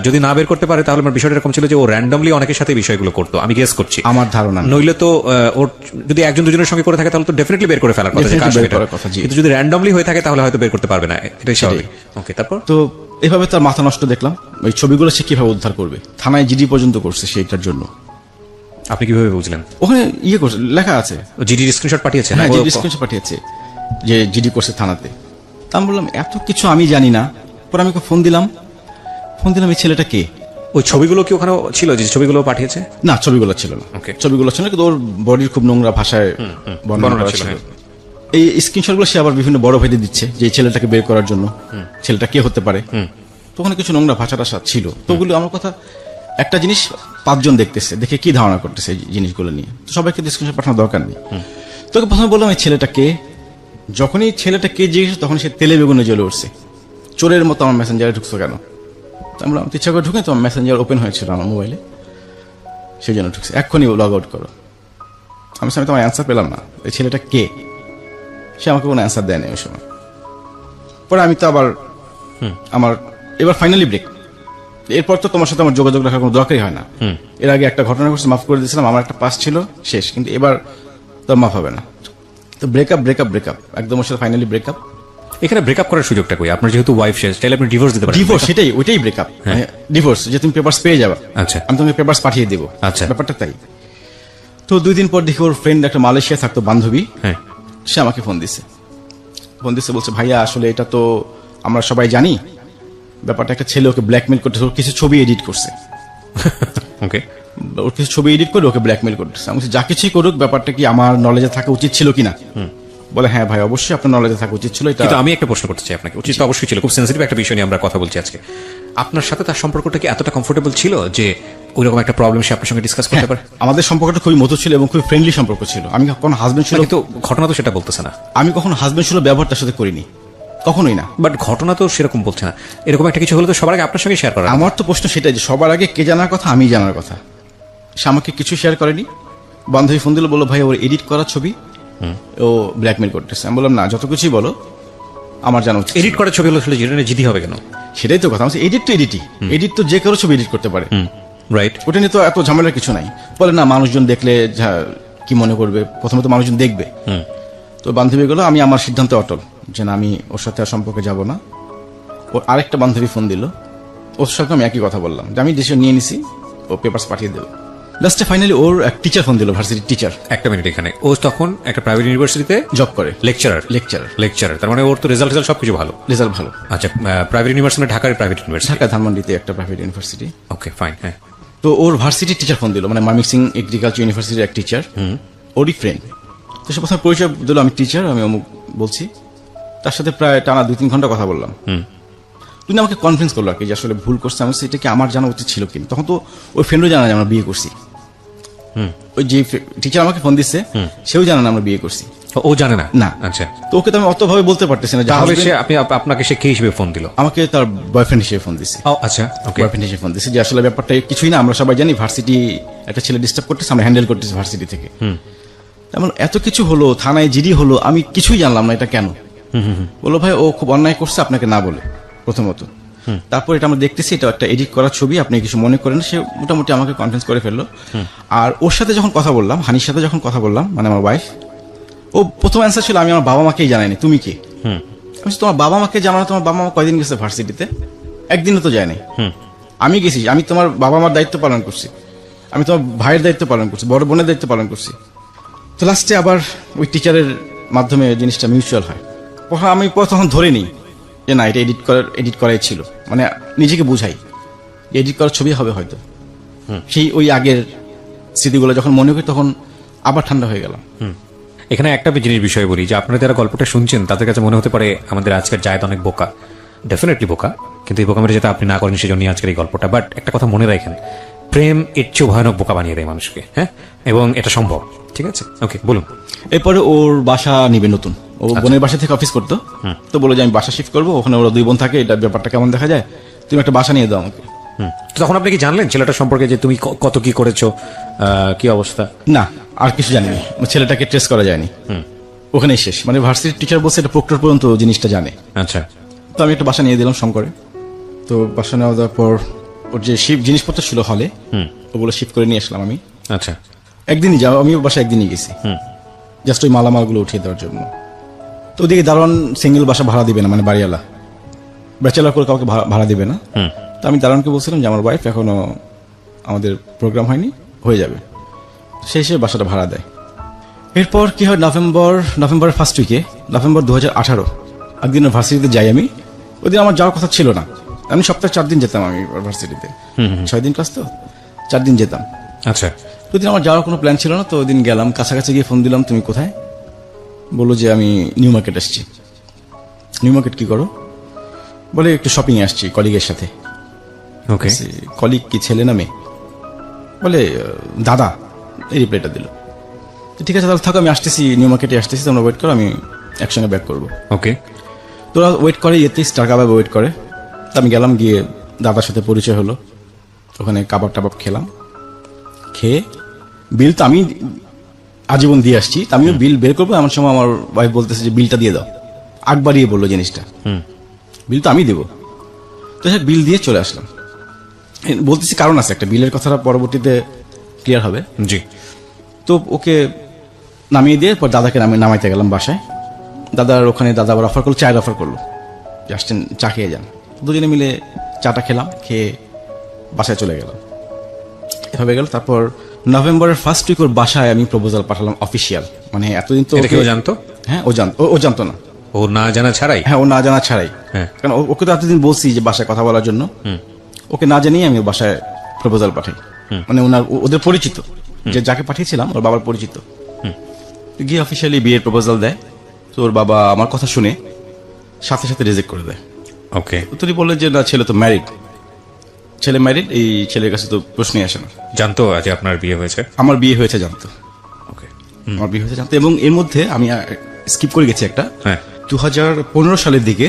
যদি না বের করতে পারে তাহলে আমার বিষয়টা এরকম ছিল যে ও র্যান্ডমলি অনেকের সাথে বিষয়গুলো করতো, আমি গেস করছি, আমার ধারণা। নইলে তো ওর যদি একজন দুজনের সঙ্গে করে থাকে তাহলে তো ডেফিনেটলি বের করে ফেলার কথা, কিন্তু যদি র্যান্ডমলি হয়ে থাকে তাহলে হয়তো বের করতে পারবে না, এটাই স্বাভাবিক। ওকে, তারপর তো এভাবে তার মাথা নষ্ট দেখলাম। ওই ছবিগুলো সে কিভাবে উদ্ধার করবে, থানায় জিডি পর্যন্ত করছে সেইটার জন্য। আপনি কিভাবে বুঝলেন? ওখানে করছে, লেখা আছে, জিডি স্ক্রিনশট পাঠিয়েছে। হ্যাঁ, জিডি স্ক্রিনশট পাঠিয়েছে যে জিডি করছে থানাতে। তা আমি বললাম এত কিছু আমি জানি না। পরে আমি ফোন দিলাম, এই ছেলেটা কে? ওই ছবিগুলো কি ওখানে ছিল যে ছবিগুলো পাঠিয়েছে? না, ছবিগুলো ছিল না। ছবিগুলো ছিল, কিন্তু ওর বডির খুব নোংরা ভাষায় বর্ণনা ছিল। এই স্ক্রিনশট গুলো সে আবার বিভিন্ন বড় ভাইদের দিচ্ছে যে এই ছেলেটাকে বের করার জন্য, ছেলেটা কে হতে পারে। তো ওখানে কিছু নোংরা ভাষাটা ছিল। তো ওগুলো আমার কথা, একটা জিনিস 5 জন দেখতেছে, দেখে কি ধারণা করতেছে এই জিনিসগুলো নিয়ে। তো সবাইকে স্ক্রিনশট পাঠানোর দরকার নেই। তোকে প্রথমে বললাম এই ছেলেটা কে। যখনই ছেলেটা কে জিজ্ঞেস, তখন সে তেলে বেগুনে জ্বলে উঠছে, চোরের মতো আমার মেসেঞ্জারে ঢুকছো কেন? আমরা ইচ্ছা করে ঢুকে, তোমার মেসেঞ্জার ওপেন হয়েছিল আমার মোবাইলে, সেই জন্য ঢুকছে, এক্ষুনি লগ আউট করো। আমি তোমার অ্যান্সার পেলাম না, এই ছেলেটা কে। সে আমাকে কোনো অ্যান্সার দেয়নি ওই সময়। পরে আমি তো আবার আমার এবার ফাইনালি ব্রেক। এরপর তো তোমার সাথে আমার যোগাযোগ রাখার কোনো দরকারই হয় না। এর আগে একটা ঘটনা ঘটছে, মাফ করে দিয়েছিলাম, আমার একটা পাস ছিল শেষ, কিন্তু এবার তো মাফ হবে না। তো ব্রেকআপ একদম ওর সাথে ফাইনালি ব্রেকআপ। এখানে ব্রেকআপ করার সুযোগটা কই? আপনার যেহেতু ওয়াইফ শেষ, তাহলে আপনি ডিভোর্স দিতে পারেন। ডিভোর্স, ওইটাই ব্রেকআপ, ডিভোর্স, যে তুমি পেপারস পেয়ে যাবে। আচ্ছা, আমি তোমাকে পেপারস পাঠিয়ে দেবো। আচ্ছা, ব্যাপারটা তাই। তো 2 দিন পর দেখি ওর ফ্রেন্ড একটা মালয়েশিয়া থাকতো, বান্ধবী, সে আমাকে ফোন দিছে, বলছে ভাইয়া আসলে এটা তো আমরা সবাই জানি, ব্যাপারটা একটা ছেলে ওকে ব্ল্যাকমেল করতেছে, ওর কিছু ছবি এডিট করছে। ওকে, ওর কিছু ছবি এডিট করে ওকে ব্ল্যাকমেল করতেছে। আমি যা কিছুই করুক, ব্যাপারটা কি আমার নলেজে থাকা উচিত ছিল কিনা? বলে হ্যাঁ ভাই, অবশ্যই আপনার নলেজে থাকা উচিত ছিল। এটা আমি একটা প্রশ্ন করতে চাই আপনাকে। উচিত তো অবশ্যই ছিল, খুব সেন্সিটিভ একটা বিষয় নিয়ে আমরা কথা বলছি আজকে। আপনার সাথে তার সম্পর্কটা কি এতটা কমফোর্টেবল ছিল যে ওইরকম একটা প্রবলেম সে আপনার সঙ্গে ডিসকাস করতে পারে? আমাদের সম্পর্কটা খুবই মধুর ছিল এবং খুবই ফ্রেন্ডলি সম্পর্ক ছিল। আমি কখনো হাজবেন্ড ছিল, কিন্তু ঘটনা তো সেটা বলতেছে না। আমি কখনো হাজবেন্ড ছিল ব্যবহার তার সাথে করিনি, কখনোই না। বাট ঘটনা তো সেরকম বলছে না। এরকম একটা কিছু হলে তো সবার আগে আপনার সঙ্গে শেয়ার করা। আমার তো প্রশ্ন সেটাই যে সবার আগে কে জানার কথা? আমি জানার কথা। সে আমাকে কিছু শেয়ার করেনি। বান্ধবী ফোন দিল, বললো ভাই ওর এডিট করা ছবি ও ব্ল্যাকমেল করতেছে। আমি বললাম না, যত কিছুই বলো আমার জানা উচিত। এডিট করা ছবি হলো আসলে যেটা নিয়ে জিদি হবে কেন? সেটাই তো কথা, এডিট তো এডিটই, এডিট তো যে কারো ছবি এডিট করতে পারে, রাইট। ওটা নিয়ে তো এত ঝামেলার কিছু নাই। বলে না মানুষজন দেখলে কি মনে করবে, প্রথমত মানুষজন দেখবে। তো বান্ধবী গুলো, আমি আমার সিদ্ধান্তে অটল যে না, আমি ওর সাথে আর সম্পর্কে যাব না। ওর আরেকটা বান্ধবী ফোন দিল, ওর সাথে আমি একই কথা বললাম যে আমি ডিসিশন নিয়ে নিছি, ও পেপারস পাঠিয়ে দেবো। লাস্টে ফাইনালি ওর এক টিচার ফোন দিল, ভার্সিটির টিচার। একটা মিনিট, এখানে ও তখন একটা প্রাইভেট ইউনিভার্সিটিতে জব করে, লেকচারার। লেকচারার। তার মানে ওর তো রেজাল্ট সবকিছু ভালো। রেজাল্ট ভালো। আচ্ছা, প্রাইভেট ইউনিভার্সিটি, ঢাকার প্রাইভেট ইউনিভার্সিটি, ঢাকা ধানমন্ডিতে একটা প্রাইভেট ইউনিভার্সিটি। ওকে ফাইন, হ্যাঁ। তো ওর ভার্সিটির টিচার ফোন দিল, মানে ময়মনসিংহ এগ্রিকালচার ইউনিভার্সিটির এক টিচার, ওরই ফ্রেন্ড। তো সে প্রথমে পরিচয় দিল, আমি টিচার, আমি অমুক বলছি। তার সাথে প্রায় টানা 2-3 ঘন্টা কথা বললাম। তুমি আমাকে কনফিডেন্স করলো আর কি, যে আসলে ভুল করছে আমি, সেটা কি আমার জানা উচিত ছিল কিনা। তখন তো ওই ফ্রেন্ডও জানা যে আমরা বিয়ে করছি। ওই যে টিচার আমাকে ফোন দিচ্ছে, সেও জানে না আমরা বিয়ে করছি। ও জানে না? না। আচ্ছা, তো ওকে তো আমি অতভাবে বলতে পারতেছি না। তাহলে সে আপনাকে সে কে হিসেবে ফোন দিল? আমাকে তার বয়ফ্রেন্ড হিসেবে ফোন দিচ্ছে। ও আচ্ছা, ওকে। বয়ফ্রেন্ড হিসেবে ফোন দিচ্ছে যে আসলে ব্যাপারটা কিছুই না, আমরা সবাই জানি ভার্সিটি একটা ছেলে ডিস্টার্ব করতেছে, আমরা হ্যান্ডেল করতেছি ভার্সিটি থেকে। তেমন এত কিছু হলো, থানায় জিডি হলো, আমি কিছুই জানলাম না এটা কেন। বললো ভাই ও খুব অন্যায় করছে আপনাকে না বলে, প্রথমত। তারপর এটা আমরা দেখতেছি, এটা একটা এডিট করা ছবি, আপনি কিছু মনে করেন। সে মোটামুটি আমাকে কনফিডেন্স করে ফেললো। আর ওর সাথে যখন কথা বললাম, হানির সাথে যখন কথা বললাম, মানে আমার ওয়াইফ, ও প্রথম অ্যান্সার ছিল আমি আমার বাবা মাকেই জানাইনি, তুমি কে? আমি তোমার বাবা মাকে জানানো, তোমার বাবা মা কয়দিন গেছে ভার্সিটিতে? একদিনও তো যায়নি। আমি গেছি, আমি তোমার বাবা মার দায়িত্ব পালন করছি, আমি তোমার ভাইয়ের দায়িত্ব পালন করছি, বড় বোনের দায়িত্ব পালন করছি। তো লাস্টে আবার ওই টিচারের মাধ্যমে জিনিসটা মিউচুয়াল হয়। আমি তখন ধরে নিই যে না, এটা এডিট করাই ছিল, মানে নিজেকে বুঝাই এডিট করার ছবি হবে হয়তো। সেই ওই আগের স্মৃতিগুলো যখন মনে করি, তখন আবার ঠান্ডা হয়ে গেলাম। এখানে একটা জিনিস বিষয় বলি, যে আপনারা যারা গল্পটা শুনছেন তাদের কাছে মনে হতে পারে আমাদের আজকের জায়েদ অনেক বোকা। ডেফিনেটলি বোকা, কিন্তু এই বোকামের যাতে আপনি না করেন সেজন্য আজকের এই গল্পটা। বাট একটা কথা মনে রাখেন, প্রেম এর চেয়েও ভয়ানক বোকা বানিয়ে দেয় মানুষকে, হ্যাঁ, এবং এটা সম্ভব। ঠিক আছে, ওকে, বলুন। এরপরে ওর বাসা নিবে নতুন, ও বোনের বাসা থেকে অফিস করতো। তো বলে যে আমি বাসা শিফট করবো, ওখানে ওরা 2 বোন থাকে, এটা ব্যাপারটা কেমন দেখা যায়, তুমি একটা বাসা নিয়ে দাও আমাকে। তো তখন আপনি কি জানলেন ছেলেটার সম্পর্কে, যে তুমি কত কি করেছো, কি অবস্থা? না, আর কিছু জানিনি। ছেলেটাকে ট্রেস করা যায়নি, ওখানেই শেষ। মানে ভার্সিটির টিচার বলছে এটা প্রক্টর পর্যন্ত জিনিসটা জানে। আচ্ছা। তো আমি একটা বাসা নিয়ে দিলাম শঙ্করে। তো বাসা নেওয়া দেওয়ার পর ওর যে জিনিসপত্র ছিল হলে, ওগুলো শিফট করে নিয়ে আসলাম আমি। আচ্ছা। একদিনই যাও, আমি ওর বাসা একদিনই গেছি, জাস্ট ওই মালামালগুলো উঠিয়ে দেওয়ার জন্য। তো ওদিকে দারোয়ান সিঙ্গেল বাসা ভাড়া দিবে না, মানে বাড়িওয়ালা ব্যাচেলার করে কাউকে ভাড়া দিবে না। তো আমি দারোয়ানকে বলছিলাম যে আমার ওয়াইফ এখনো আমাদের প্রোগ্রাম হয়নি, হয়ে যাবে। সে এসে বাসাটা ভাড়া দেয়। এরপর কি হয়, নভেম্বরের ফার্স্ট উইকে, নভেম্বর 2018, একদিন ভার্সিটিতে যাই আমি। ওই দিন আমার যাওয়ার কথা ছিল না, আমি সপ্তাহে 4 দিন যেতাম আমি ভার্সিটিতে, 6 দিন ক্লাস তো 4 দিন যেতাম। আচ্ছা। ওই দিন আমার যাওয়ার কোনো প্ল্যান ছিল না। তো ওই দিন গেলাম, কাছাকাছি গিয়ে ফোন দিলাম, তুমি কোথায়? বললো যে আমি নিউ মার্কেট আসছি। নিউ মার্কেট কি করো? বলে একটু শপিং এ আসছি কলিগের সাথে। ওকে। কলিগ কি ছেলে না মেয়ে? বলে দাদা, এই রিপ্লাইটা দিল। ঠিক আছে তাহলে থাকো, আমি আসতেছি, নিউ মার্কেটে আসতেছি, তোমরা ওয়েট করো, আমি একসঙ্গে ব্যাক করবো। ওকে। তোরা ওয়েট করে, এতে স্টার কাবাবে ওয়েট করে। তো আমি গেলাম, গিয়ে দাদার সাথে পরিচয় হলো, ওখানে কাবাব টাবাব খেলাম। খেয়ে বিল তো আমি আজীবন দিয়ে আসছি, আমিও বিল বের করবো। এমন সময় আমার ওয়াইফ বলতেছে যে বিলটা দিয়ে দাও, আগ বাড়িয়ে বললো জিনিসটা, বিল তো আমি দেবো। তো হ্যাঁ, বিল দিয়ে চলে আসলাম। বলতেছি কারণ আছে একটা, বিলের কথাটা পরবর্তীতে ক্লিয়ার হবে। জি। তো ওকে নামিয়ে দিয়ে পর দাদাকে নামাইতে গেলাম বাসায়। দাদার ওখানে দাদা আবার অফার করলো, চায়ের অফার করলো, যে আসছেন চা খেয়ে যান। দুজনে মিলে চাটা খেলাম, খেয়ে বাসায় চলে গেলাম। এভাবে গেল। তারপর নভেম্বরের ফার্স্ট উইক ওর বাসায় আমি প্রপোজাল পাঠালাম অফিসিয়াল। মানে এতদিন তো কেউ জানতো? হ্যাঁ, ও জানতো না। ও না জানা ছাড়াই? হ্যাঁ, ও না জানা ছাড়াই। হ্যাঁ। কারণ ওকে তো এতদিন বলছি যে বাসায় কথা বলার জন্য, ওকে না জানিয়ে আমি বাসায় প্রপোজাল পাঠাই। মানে ওদের পরিচিত, যে যাকে পাঠিয়েছিলাম ওর বাবার পরিচিত। গিয়ে অফিসিয়ালি বিয়ের প্রপোজাল দেয়। তো ওর বাবা আমার কথা শুনে সাথে সাথে রিজেক্ট করে দেয়। ওকে। তিনি বললেন যে না, ছেলে তো ম্যারিড, ছেলে ম্যারিড, এই ছেলের কাছে তো প্রশ্নই আসে না। জানতো আজ আপনার বিয়ে হয়েছে? আমার বিয়ে হয়েছে জানতো। ওকে। আমার বিয়ে হয়েছে জানতো। এবং এর মধ্যে আমি স্কিপ করে গেছি একটা, হ্যাঁ, 2015 সালের দিকে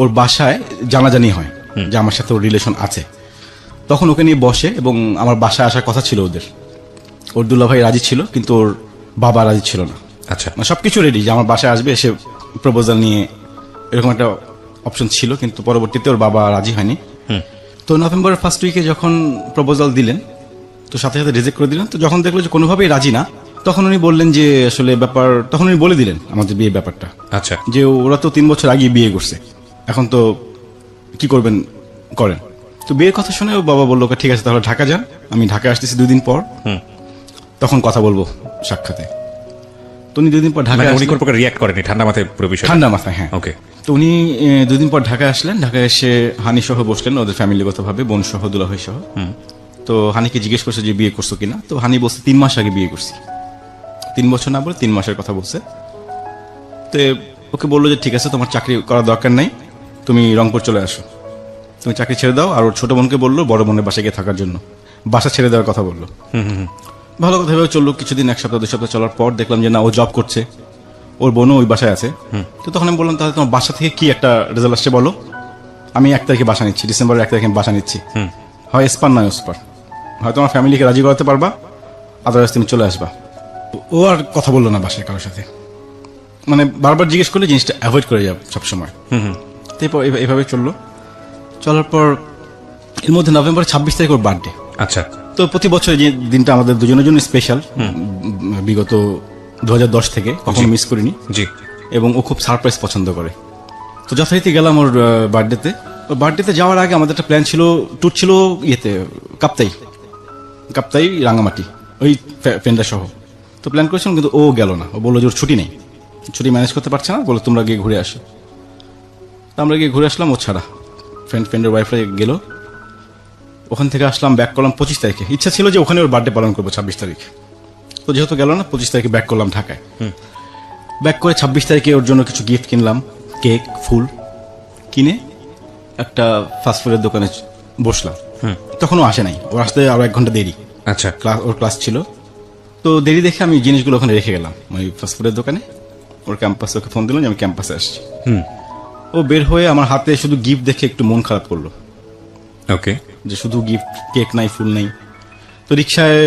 ওর বাসায় জানাজানি হয় যে আমার সাথে ওর রিলেশন আছে। তখন ওকে নিয়ে বসে, এবং আমার বাসায় আসার কথা ছিল ওদের। ওর দুলাভাই রাজি ছিল, কিন্তু ওর বাবা রাজি ছিল না। আচ্ছা। মানে সবকিছু রেডি যে আমার বাসায় আসবে, এসে প্রপোজাল নিয়ে এরকম একটা অপশন ছিল, কিন্তু পরবর্তীতে ওর বাবা রাজি হয়নি। তো নভেম্বরের ফার্স্ট উইকে যখন প্রপোজাল দিলেন, তো সাথে সাথে রিজেক্ট করে দিলেন। তো যখন দেখলো যে কোনোভাবেই রাজি না, তখন উনি বললেন যে আসলে ব্যাপার, তখন উনি বলে দিলেন আমাদের বিয়ে ব্যাপারটা, আচ্ছা, যে ওরা তো 3 বছর আগে বিয়ে করছে, এখন তো কি করবেন করেন। তো বিয়ের কথা শুনে ও বাবা বললো ঠিক আছে তাহলে ঢাকা যান, আমি ঢাকা আসতেছি 2 দিন পর, তখন কথা বলবো সাক্ষাতে। তো উনি 2 দিন পর ঢাকা মানে উনি কোন প্রকার রিয়াক্ট করেনি, ঠান্ডা মাথায় পুরো বিষয়? ঠান্ডা মাথায়, হ্যাঁ। ওকে। তো উনি 2 দিন পর ঢাকায় আসলেন। ঢাকায় এসে হানি সহ বসলেন, ওদের ফ্যামিলিগতভাবে, বোন সহ, দুলাভাই সহ। তো হানিকে জিজ্ঞেস করছে যে বিয়ে করছো কিনা। তো হানি বলছে 3 মাস আগে বিয়ে করছি। 3 বছর না বলে 3 মাসের কথা বলছে। তো ওকে বললো যে ঠিক আছে, তোমার চাকরি করার দরকার নাই, তুমি রংপুর চলে আসো, তুমি চাকরি ছেড়ে দাও। আর ওর ছোট বোনকে বললো বড় বোনের বাসায় গিয়ে থাকার জন্য, বাসা ছেড়ে দেওয়ার কথা বললো। ভালো কথা ভেবে চললো কিছুদিন, 1 সপ্তাহ 2 সপ্তাহ চলার পর দেখলাম যে না, ও জব করছে, ওর বোনও ওই বাসায় আছে। তো তখন আমি বললাম তাহলে তোমার বাসা থেকে কি একটা রেজাল্ট আসছে বলো, আমি 1 তারিখে বাসা নিচ্ছি, ডিসেম্বরের 1 তারিখে আমি বাসা নিচ্ছি, হয় এসপার নয় ওসপার, হয়তো আমার ফ্যামিলিকে রাজি করাতে পারবা, আদারওয়াইজ তুমি চলে আসবা। ও আর কথা বললো না বাসায় কারোর সাথে, মানে বারবার জিজ্ঞেস করলে জিনিসটা অ্যাভয়েড করে যাবে সবসময়। তো এরপর এভাবে চলার পর এর মধ্যে নভেম্বর 26 তারিখ ওর বার্থডে। আচ্ছা। তো প্রতি বছর যে দিনটা আমাদের দুজনের জন্য স্পেশাল, বিগত 2010 থেকে কখনো মিস করিনি। জি। এবং ও খুব সারপ্রাইজ পছন্দ করে। তো যথারীতি গেলাম ওর বার্থডেতে। ওর বার্থডেতে যাওয়ার আগে আমাদের একটা প্ল্যান ছিল, ট্যুর ছিল ইয়েতে, কাপ্তাই রাঙামাটি, ওই ফ্রেন্ডরা সহ। তো প্ল্যান করেছিলাম, কিন্তু ও গেল না। ও বললো যে ওর ছুটি নেই, ছুটি ম্যানেজ করতে পারছে না, বলে তোমরা গিয়ে ঘুরে আসো। তো আমরা গিয়ে ঘুরে আসলাম ও ছাড়া, ফ্রেন্ডের ওয়াইফরা গেল। ওখান থেকে আসলাম, ব্যাক করলাম 25 তারিখে। ইচ্ছা ছিল যে ওখানে ওর বার্থডে পালন করবো 26 তারিখে। তো যেহেতু গেল না, 25 তারিখে ব্যাক করলাম ঢাকায়। ব্যাক করে 26 তারিখে ওর জন্য কিছু গিফট কিনলাম, কেক, ফুল কিনে একটা ফাস্টফুডের দোকানে বসলাম। তখন ও আসে নাই, ওর আসতে আরো 1 ঘন্টা দেরি। আচ্ছা। ওর ক্লাস ছিল। তো দেরি দেখে আমি জিনিসগুলো ওখানে রেখে গেলাম ওই ফাস্টফুডের দোকানে। ওর ক্যাম্পাসে ওকে ফোন দিলাম যে আমি ক্যাম্পাসে আসছি। ও বের হয়ে আমার হাতে শুধু গিফট দেখে একটু মন খারাপ করলো। ওকে। যে শুধু গিফট, কেক নাই, ফুল নাই। তো রিক্সায়,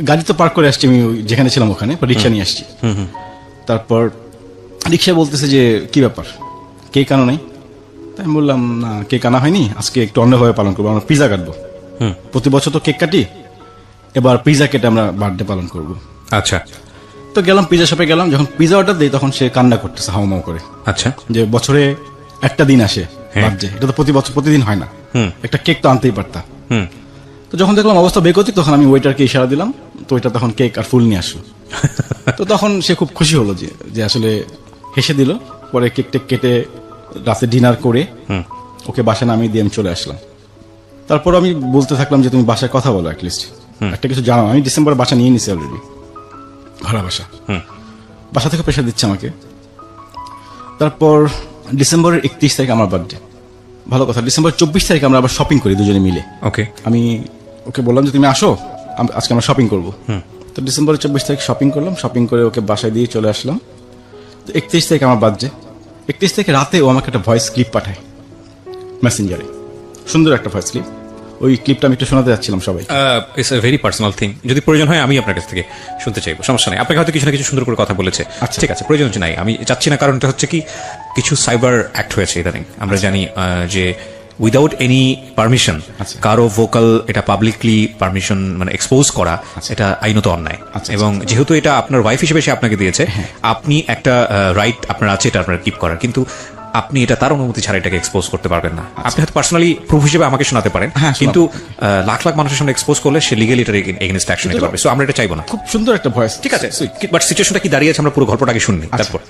গাড়ি তো পার্ক করে আসছি আমি যেখানে ছিলাম ওখানে, রিক্সা নিয়ে আসছি। তারপর রিক্সায় বলতেছে যে কি ব্যাপার, কেক আনো নাই? তাই আমি বললাম না, কেক আনা হয়নি, আজকে একটু অন্যভাবে পালন করবো, আমরা পিজা কাটবো। প্রতি বছর তো কেক কাটি, এবার পিজা কেটে আমরা বার্থডে পালন করবো। আচ্ছা। তো গেলাম পিজা শপে গেলাম, যখন পিজা অর্ডার দিই তখন সে কান্না করতেছে হাউমাউ করে। আচ্ছা। যে বছরে একটা দিন আসে বার্থডে, এটা তো প্রতিদিন হয় না, একটা কেক তো আনতেই পারতা। তো যখন দেখলাম অবস্থা বেগতিক, তখন আমি ওয়েটারকে ইশারা দিলাম, তো ওইটা তখন কেক আর ফুল নিয়ে আসলো। তো তখন সে খুব খুশি হলো যে আসলে হেসে দিল। পরে কেক টেক কেটে রাতে ডিনার করে ওকে বাসায় নামিয়ে দিয়ে আমি চলে আসলাম। তারপর আমি বলতে থাকলাম যে তুমি বাসায় কথা বলো, অ্যাটলিস্ট একটা কিছু জানাও। আমি ডিসেম্বরে বাসা নিয়ে নিছি অলরেডি, ভাড়া বাসা। বাসা থেকে প্রেশার দিচ্ছে আমাকে। তারপর ডিসেম্বরের 31 তারিখ আমার বার্থডে। ভালো কথা, ডিসেম্বর 24 তারিখে আমরা আবার শপিং করি দুজনে মিলে। ওকে। আমি ওকে বললাম যে তুমি আসো, আজকে আমরা শপিং করবো। তো ডিসেম্বরের 24 তারিখ শপিং করলাম, শপিং করে ওকে বাসায় দিয়ে চলে আসলাম। তো 31 তারিখ আমার বার্থডে। 31 তারিখে রাতে ও আমাকে একটা ভয়েস ক্লিপ পাঠায় মেসেঞ্জারে, সুন্দর একটা ভয়েস ক্লিপ। ওই ক্লিপটা আমি একটু শোনাতে যাচ্ছিলাম সবাই। It's a very personal thing, যদি প্রয়োজন হয় আমি আপনার কাছ থেকে শুনতে চাইবো, সমস্যা নেই। আপনাকে হয়তো কিছু না কিছু সুন্দর করে কথা বলেছে, আচ্ছা ঠিক আছে, প্রয়োজন নাই, আমি চাচ্ছি না। কারণটা হচ্ছে কি, কিছু সাইবার অ্যাক্ট হয়েছে ইদানিং, আমরা জানি যে উইদাউট এনি পারমিশন কারো ভোকাল এটা পাবলিকলি পারমিশন মানে এক্সপোজ করা, এটা আইনত অন্যায়। এবং যেহেতু এটা আপনার ওয়াইফ হিসেবে সে আপনাকে দিয়েছে, আপনি একটা রাইট আপনার আছে এটা আপনার কিপ করার, কিন্তু আপনি এটা তার অনুমতি ছাড়া এটাকে এক্সপোজ করতে পারবেন না। আপনি হয়তো পার্সোনালি প্রুফ হিসেবে আমাকে শোনাতে পারেন, কিন্তু লাখ লাখ মানুষের সামনে এক্সপোজ করলে সে লিগ্যালি এটার এগেইনস্ট অ্যাকশন নিতে পারবে। সো আমরা এটা চাইবো না। খুব সুন্দর একটা ভয়েস, ঠিক আছে, বাট সিচুয়েশনটা কি দাঁড়িয়েছে আমরা পুরো গল্পটাকে শুনি তারপর।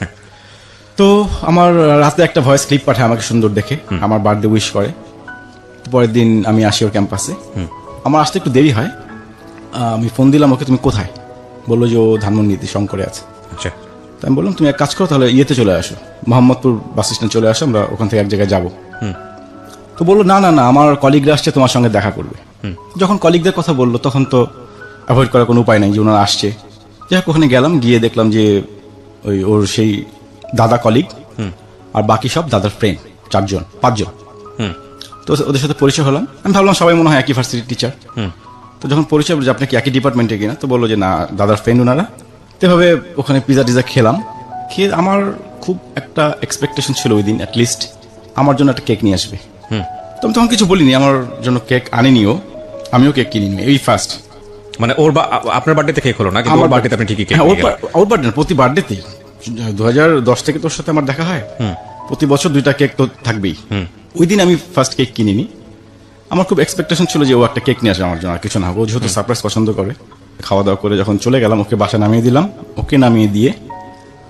তো আমার রাতে একটা ভয়েস ক্লিপ পাঠায় আমাকে সুন্দর দেখে, আমার বার্থডে উইশ করে। পরের দিন আমি আসি ওর ক্যাম্পাসে। আমার আসতে একটু দেরি হয়। আমি ফোন দিলাম ওকে, তুমি কোথায়? বললো যে ও ধানমন্ডিতে শঙ্করে আছে। আচ্ছা। আমি বললাম তুমি এক কাজ করো, তাহলে ইয়েতে চলে আসো, মোহাম্মদপুর বাস স্ট্যান্ড চলে আসো, আমরা ওখান থেকে এক জায়গায় যাবো। তো বললো না না না, আমার কলিগরা আসছে, তোমার সঙ্গে দেখা করবে। যখন কলিগদের কথা বললো তখন তো অ্যাভয়েড করার কোনো উপায় নাই যে ওনারা আসছে। যাই হোক, ওখানে গেলাম, গিয়ে দেখলাম যে ওই ওর সেই দাদা কলিগ আর বাকি সব দাদার ফ্রেন্ড, 5জন। তো ওদের সাথে পরিচয় হলাম। আমি ভাবলাম সবাই মনে হয় একই ভার্সিটির টিচার। তো যখন পরিচয় যে আপনি কি একই ডিপার্টমেন্টে কিনা, তো বললো যে না, দাদার ফ্রেন্ড ওনারা। তো এভাবে ওখানে পিজা টিজা খেলাম, খেয়ে আমার খুব একটা এক্সপেকটেশন ছিল ওই দিন অ্যাটলিস্ট আমার জন্য একটা কেক নিয়ে আসবে। তো আমি তখন কিছু বলিনি, আমার জন্য কেক আনিনিও, আমিও কেক কিনিনি, এই ফার্স্ট। মানে আপনার বার্থডেতে কেক হলো না, কিন্তু আমার বার্থডেতে আপনি ঠিকই কেক হ্যাঁ, নিয়ে গেলেন। ওর বার্থডে প্রতি বার্থডেতেই 2010 থেকে তোর সাথে আমার দেখা হয়, প্রতি বছর 2টা কেক তো থাকবেই। ওই দিন আমি ফার্স্ট কেক কিনিনি, আমার খুব এক্সপেকটেশন ছিল যে ও একটা কেক নিয়ে আসবে আমার জন্য, আর কিছু না। ও যেহেতু সারপ্রাইজ পছন্দ করে, খাওয়া দাওয়া করে যখন চলে গেলাম, ওকে বাসা নামিয়ে দিলাম, ওকে নামিয়ে দিয়ে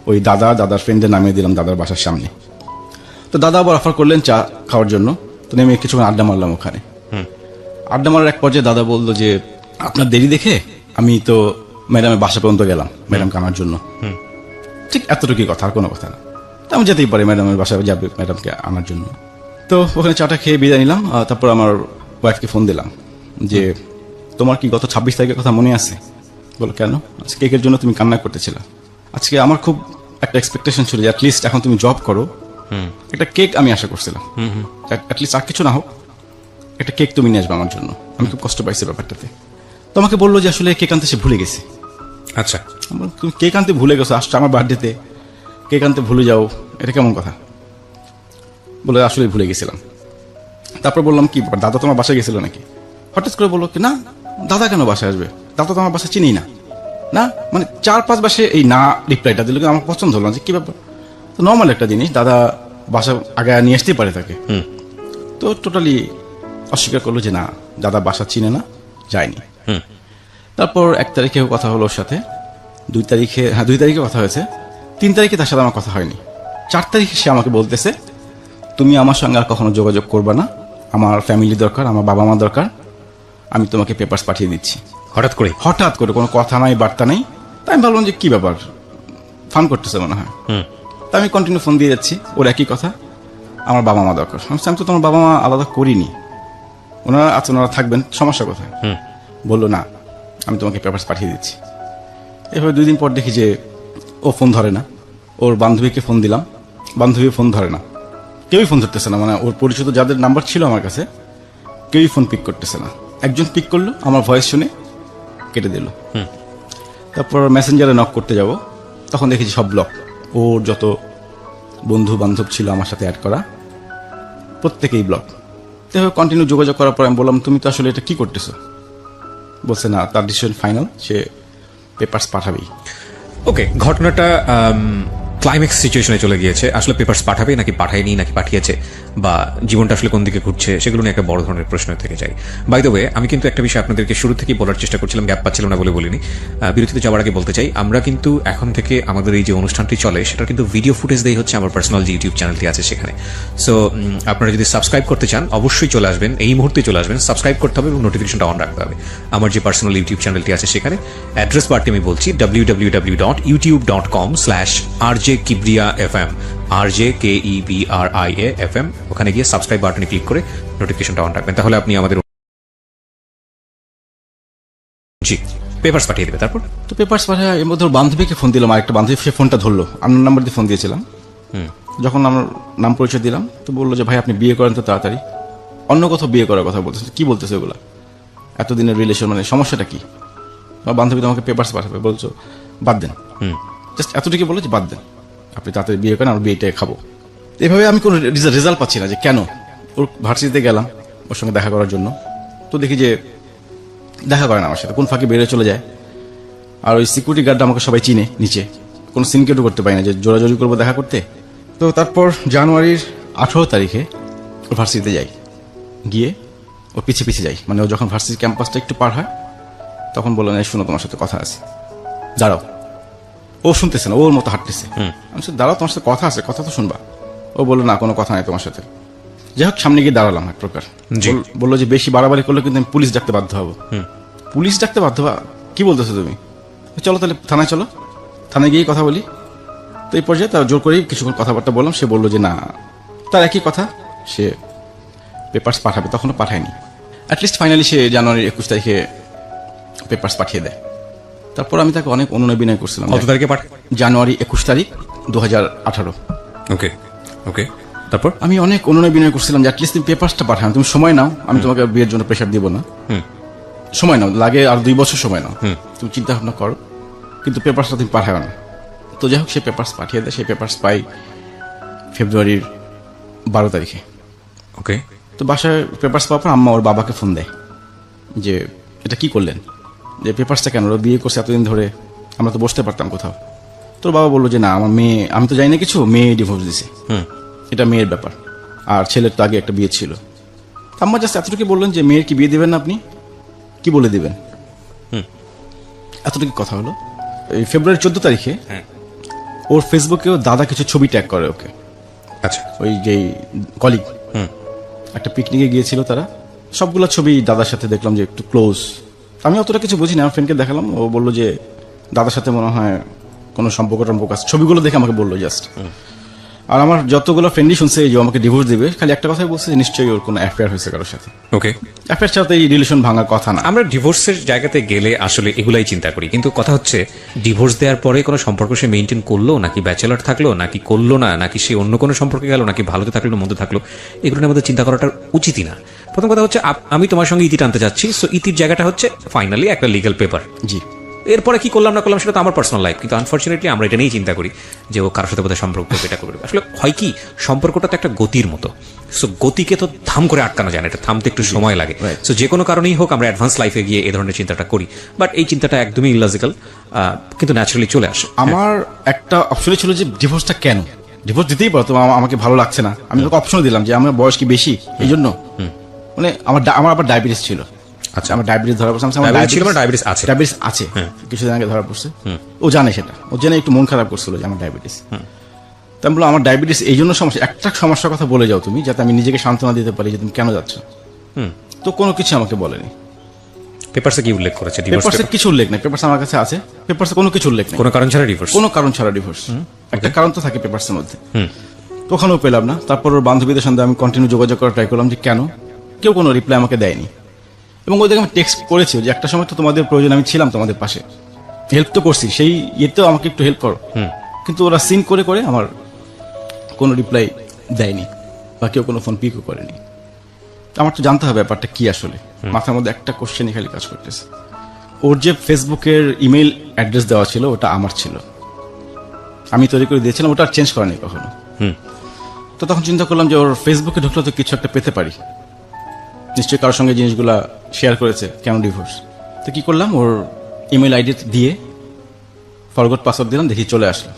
ওই দাদার ফ্রেন্ডদের নামিয়ে দিলাম দাদার বাসার সামনে। তো দাদা আবার অফার করলেন চা খাওয়ার জন্য, তো নেমে কিছুক্ষণ আড্ডা মারলাম ওখানে। আড্ডা মারার এক পর্যায়ে দাদা বললো যে আপনার দেরি দেখে আমি তো ম্যাডামের বাসা পর্যন্ত গেলাম ম্যাডামকে আনার জন্য। ঠিক এতটুকুই কথা, আর কোনো কথা না। তো আমি যেতেই পারি, ম্যাডামের বাসায় যাবে ম্যাডামকে আনার জন্য। তো ওখানে চাটা খেয়ে বিদায় নিলাম। তারপর আমার ওয়াইফকে ফোন দিলাম যে তোমার কি গত 26 তারিখের কথা মনে আছে? বলো কেন? আজকে কেকের জন্য তুমি কান্না করতেছিলা। আজকে আমার খুব একটা এক্সপেকটেশন ছিল যে অ্যাটলিস্ট এখন তুমি জব করো, একটা কেক আমি আশা করছিলাম, অ্যাটলিস্ট আর কিছু না হোক একটা কেক তুমি নিয়ে আসবে আমার জন্য। আমি খুব কষ্ট পাইছি ব্যাপারটাতে। তো আমাকে বললো যে আসলে কেক আনতে সে ভুলে গেছে। আচ্ছা, তুমি কেক আনতে ভুলে গেছো, আসছো আমার বার্থডেতে, কেক আনতে ভুলে যাও, এটা কেমন কথা? বলে আসলে ভুলে গেছিলাম। তারপর বললাম কি ব্যাপার, দাদা তোমার বাসায় গেছিল নাকি? হঠাৎ করে বললো কি না, দাদা কেন বাসায় আসবে, দাদা তো আমার বাসা চিনি না। না মানে 4-5 বাসে এই না রিপ্লাইটা দিল, আমার পছন্দ হলো না যে কি ব্যাপার। তো নর্মাল একটা জিনিস, দাদা বাসা আগে নিয়ে আসতেই পারে তাকে। তো টোটালি অস্বীকার করলো যে না, দাদা বাসা চিনে না, যায়নি। তারপর 1 তারিখে কথা হলো ওর সাথে, 2 তারিখে কথা হয়েছে, 3 তারিখে তার সাথে আমার কথা হয়নি। 4 তারিখে সে আমাকে বলতেছে তুমি আমার সঙ্গে আর কখনো যোগাযোগ করবে না, আমার ফ্যামিলি দরকার, আমার বাবা মা দরকার, আমি তোমাকে পেপারস পাঠিয়ে দিচ্ছি। হঠাৎ করে কোনো কথা নাই, বার্তা নাই। তাই আমি ভাবলাম যে কি ব্যাপার, ফান করতেছে মনে হয়। তাই আমি কন্টিনিউ ফোন দিয়ে যাচ্ছি, ওর একই কথা, আমার বাবা মা দরকার। আমি তো তোমার বাবা মা আলাদা করিনি, ওনারা আছে, ওনারা থাকবেন, সমস্যা কোথায়? বললো না, আমি তোমাকে পেপারস পাঠিয়ে দিচ্ছি। এভাবে 2 দিন পর দেখি যে ও ফোন ধরে না। ওর বান্ধবীকে ফোন দিলাম, বান্ধবী ফোন ধরে না, কেউই ফোন ধরতেছে না। মানে ওর পরিচিত যাদের নাম্বার ছিল আমার কাছে, কেউই ফোন পিক করতেছে না। একজন পিক করলো, আমার ভয়েস শুনে কেটে দিল। তারপর মেসেঞ্জারে নক করতে যাব, তখন দেখেছি সব ব্লক। ওর যত বন্ধু বান্ধব ছিল আমার সাথে অ্যাড করা, প্রত্যেকেই ব্লক। এভাবে কন্টিনিউ যোগাযোগ করার পর আমি বললাম তুমি তো আসলে এটা কি করতেছো? বলছে না, তার ডিসিশন ফাইনাল, সে পেপারস পাঠাবেই। ওকে, ঘটনাটা ক্লাইম্যাক্স সিচুয়েশনে চলে গিয়েছে। আসলে পেপারস পাঠাবে নাকি পাঠায়নি, নাকি পাঠিয়েছে, বা জীবনটা আসলে কোন দিকে ঘুরছে, সেগুলো নিয়ে একটা বড় ধরনের প্রশ্ন থেকে যায়। বাই দ্য ওয়ে, আমি কিন্তু একটা বিষয় আপনাদেরকে শুরু থেকেই বলার চেষ্টা করছিলাম, গ্যাপ পাচ্ছিলাম না বলে বলিনি। বিরতিতে যাওয়ার আগে বলতে চাই, আমরা কিন্তু এখন থেকে আমাদের এই যে অনুষ্ঠানটি চলে, সেটা কিন্তু ভিডিও ফুটেজ দেই হচ্ছে আমার পার্সোনাল যে ইউটিউব চ্যানেলটি আছে সেখানে। সো আপনারা যদি সাবস্ক্রাইব করতে চান, অবশ্যই চলে আসবেন, এই মুহূর্তে চলে আসবেন, সাবস্ক্রাইব করতে হবে এবং নোটিফিকেশনটা অন রাখতে হবে। আমার যে পার্সোনাল ইউটিউব চ্যানেলটি আছে সেখানে অ্যাড্রেস বারটি আমি বলছি, www.youtube.com/RJKibriya.fm, RJKEBRIA.FM। ওখানে গিয়ে সাবস্ক্রাইব বাটনে ক্লিক করে নোটিফিকেশনটা অন রাখবেন, তাহলে আপনি আমাদের জি পেপারস পাঠিয়ে দেবে। তারপর তো পেপারস পাঠায়, এর মধ্যে ওর বান্ধবীকে ফোন দিলাম, আরেকটা বান্ধবী, সে ফোনটা ধরলো, আমার নাম্বার দিয়ে ফোন দিয়েছিলাম। যখন আমার নাম পরিচয় দিলাম, তো বললো যে ভাই আপনি বিয়ে করেন তো তাড়াতাড়ি, অন্য কোথাও বিয়ে করার কথা বলতেছে। কি বলতেছে ওগুলা, এতদিনের রিলেশন, মানে সমস্যাটা কি? আমার বান্ধবী তো আমাকে পেপারস পাঠাবে, বলছো বাদ দেন, জাস্ট এতটুকু বলো যে বাদ দেন, আপনি তাড়াতাড়ি বিয়ে করেন, আমরা বিয়েটাই খাবো। এভাবে আমি কোনো রেজাল্ট পাচ্ছি না যে কেন। ওর ভার্সিটিতে গেলাম ওর সঙ্গে দেখা করার জন্য, তো দেখি যে দেখা করে না আমার সাথে, কোন ফাঁকে বেরিয়ে চলে যায়। আর ওই সিকিউরিটি গার্ডটা আমাকে সবাই চিনে, নিচে কোনো সিনকেটও করতে পারি না যে জোরাজোরি করবো দেখা করতে। তো তারপর জানুয়ারির 18 তারিখে ওর ভার্সিটিতে যাই, গিয়ে ওর পিছিয়ে যাই। মানে ও যখন ভার্সিটি ক্যাম্পাসটা একটু পার হয়, তখন বললো না শুনো তোমার সাথে কথা আছে, দাঁড়াও। ও শুনতেছে না, ওর মতো হাঁটতেছে। আমি দাঁড়াও, তোমার সাথে কথা আছে, কথা তো শুনবা। ও বললো না, কোনো কথা নাই তোমার সাথে। যাই হোক, সামনে গিয়ে দাঁড়ালাম এক প্রকার। বললো যে বেশি বাড়াবাড়ি করলে কিন্তু আমি পুলিশ ডাকতে বাধ্য হবো। পুলিশ ডাকতে বাধ্য হবা? কি বলতেছো তুমি? চলো তাহলে থানায় চলো, থানায় গিয়ে কথা বলি। তো এই পর্যায়ে তার জোর করেই কিছুক্ষণ কথাবার্তা বললাম। সে বললো যে না, তার একই কথা, সে পেপারস পাঠাবে, তখনও পাঠায়নি। অ্যাটলিস্ট ফাইনালি সে জানুয়ারির 21 তারিখে পেপারস পাঠিয়ে দেয়। তারপর আমি তাকে অনেক অনুনয় বিনয় করছিলাম। কত তারিখে পাঠায়? জানুয়ারি 21 তারিখ 2018। ওকে ওকে, তারপর আমি অনেক অনুনয় বিনয় করছিলাম যে অ্যাটলিস্ট তুমি পেপারসটা পাঠাও, তুমি সময় নাও, আমি তোমাকে বিয়ের জন্য প্রেশার দিব না, সময় নাও, লাগে আর 2 বছর সময় নাও, তুমি চিন্তা ভাবনা করো, কিন্তু পেপারসটা তুমি পাঠাও না। তো যাই হোক সে পেপারস পাঠিয়ে দেয়, সেই পেপারস পাই ফেব্রুয়ারির 12 তারিখে। ওকে। তো বাসায় পেপারস পাওয়ার পর আম্মা ওর বাবাকে ফোন দেয় যে এটা কি করলেন, যে পেপারসটা কেন, ওরা বিয়ে করছে এতদিন ধরে, আমরা তো বসতে পারতাম কোথাও। তোর বাবা বললো যে না, আমার মেয়ে, আমি তো জানি না কিছু, মেয়ে ডিভোর্স দিছে, এটা মেয়ের ব্যাপার, আর ছেলের তো আগে একটা বিয়ে ছিল। আম্মা জাস্ট এতটুকু বললেন যে মেয়ের কি বিয়ে দিবেন না, আপনি কি বলে দিবেন, এতটুকু কথা হলো। এই ফেব্রুয়ারি 14 তারিখে ওর ফেসবুকেও দাদা কিছু ছবি ট্যাগ করে ওকে, আচ্ছা। ওই যে কলিগ একটা পিকনিকে গিয়েছিল তারা, সবগুলো ছবি দাদার সাথে দেখলাম যে একটু ক্লোজ। আমি অতটা কিছু বুঝি না, আমার ফ্রেন্ডকে দেখালাম, ও বললো যে দাদার সাথে মনে হয় কোনো সম্পর্ক আছে, ছবিগুলো দেখে আমাকে বললো জাস্ট। আর আমার যতগুলো ফ্রেন্ডই শুনছে যে আমাকে ডিভোর্স দিবে, খালি একটা কথাই বলছে যে নিশ্চয়ই ওর কোনো অ্যাফেয়ার হয়েছে কারোর সাথে। ওকে। অ্যাফেয়ার ছাড়া তো এই রিলেশন ভাঙার কথা না। আমরা ডিভোর্সের জায়গাতে গেলে আসলে এগুলাই চিন্তা করি, কিন্তু কথা হচ্ছে ডিভোর্স দেওয়ার পরে কোনো সম্পর্ক সে মেনটেন করলো নাকি ব্যাচেলর থাকলো নাকি করলো না, নাকি সে অন্য কোনো সম্পর্কে গেল নাকি ভালোতে থাকলো মধ্যে থাকলো, এগুলো নিয়ে আমাদের চিন্তা করাটা উচিতই না। প্রথম কথা হচ্ছে আমি তোমার সঙ্গে ইতি টানতে যাচ্ছি, সো ইতির জায়গাটা হচ্ছে ফাইনালি একটা লিগ্যাল পেপার। জি। এরপরে কি করলাম না করলাম সেটা তো আমার পার্সোনাল লাইফ, কিন্তু আনফর্চুনেটলি আমরা এটা নিয়েই চিন্তা করি যে ও কারোর সাথে বোধহয় সম্পর্ক করবে, এটা করবে। আসলে হয় কি, সম্পর্কটা তো একটা গতির মতো, সো গতিকে তো থাম করে আটকানো যায় না, এটা থামতে একটু সময় লাগে। সো যে কোনো কারণেই হোক আমরা অ্যাডভান্স লাইফে গিয়ে এই ধরনের চিন্তাটা করি, বাট এই চিন্তাটা একদমই ইলজিক্যাল, কিন্তু ন্যাচারালি চলে আসে। আমার একটা অপশনই ছিল যে ডিভোর্সটা কেন, ডিভোর্স দিতেই পারতো, আমাকে ভালো লাগছে না, আমি তোকে অপশন দিলাম যে আমার বয়স কি বেশি এই জন্য, মানে আমার আবার ডায়াবেটিস ছিল। আচ্ছা, আমার ডায়াবেটিস ধরা পড়ছে, ডায়াবেটিস আছে, ডায়াবেটিস আছে, কিছুদিন আগে ধরা পড়ছে। ও জানে সেটা, ও জেনে একটু মন খারাপ করছিল যে আমার ডায়াবেটিস। তাই বললো আমার ডায়াবেটিস এই জন্য সমস্যা, একটা সমস্যার কথা বলে যাও তুমি, যাতে আমি নিজেকে সান্ত্বনা দিতে পারি যে তুমি কেন যাচ্ছ। তো কোনো কিছু আমাকে বলেনি। পেপারসে কি উল্লেখ করেছে? পেপারসে কিছু উল্লেখ নেই, পেপারস আমার কাছে আছে, পেপারসে কোনো কিছু উল্লেখ নেই, কোনো কারণ ছাড়া ডিভোর্স, কোনো কারণ ছাড়া ডিভোর্স। একটা কারণ তো থাকে পেপারসের মধ্যে, তো ওখানেও পেলাম না। তারপর ওর বান্ধবীদের সঙ্গে আমি কন্টিনিউ যোগাযোগ করার ট্রাই করলাম যে কেন, কেউ কোনো রিপ্লাই আমাকে দেয়নি। এবং ওদেরকে আমি টেক্সট করেছি যে একটা সময় তো তোমাদের প্রয়োজন, আমি ছিলাম তোমাদের পাশে, হেল্প তো করছি, সেই ইয়েতেও আমাকে একটু হেল্প করো। কিন্তু ওরা সিন করে করে আমার কোনো রিপ্লাই দেয়নি, বা কেউ কোনো ফোন পিকও করেনি। আমার তো জানতে হবে ব্যাপারটা কি আসলে, মাথার মধ্যে একটা কোশ্চেনই খালি কাজ করতেছে। ওর যে ফেসবুকের ইমেল অ্যাড্রেস দেওয়া ছিল ওটা আমার ছিল, আমি তৈরি করে দিয়েছিলাম, ওটা আর চেঞ্জ করেনি কখনো। তো তখন চিন্তা করলাম যে ওর ফেসবুকে ঢুকলে তো কিছু একটা পেতে পারি, নিশ্চয়ই কারোর সঙ্গে জিনিসগুলা শেয়ার করেছে, কেন ডিভোর্স। তো কি করলাম, ওর ইমেল আইডি দিয়ে ফরগট পাসওয়ার্ড দিলাম, দেখি চলে আসলো।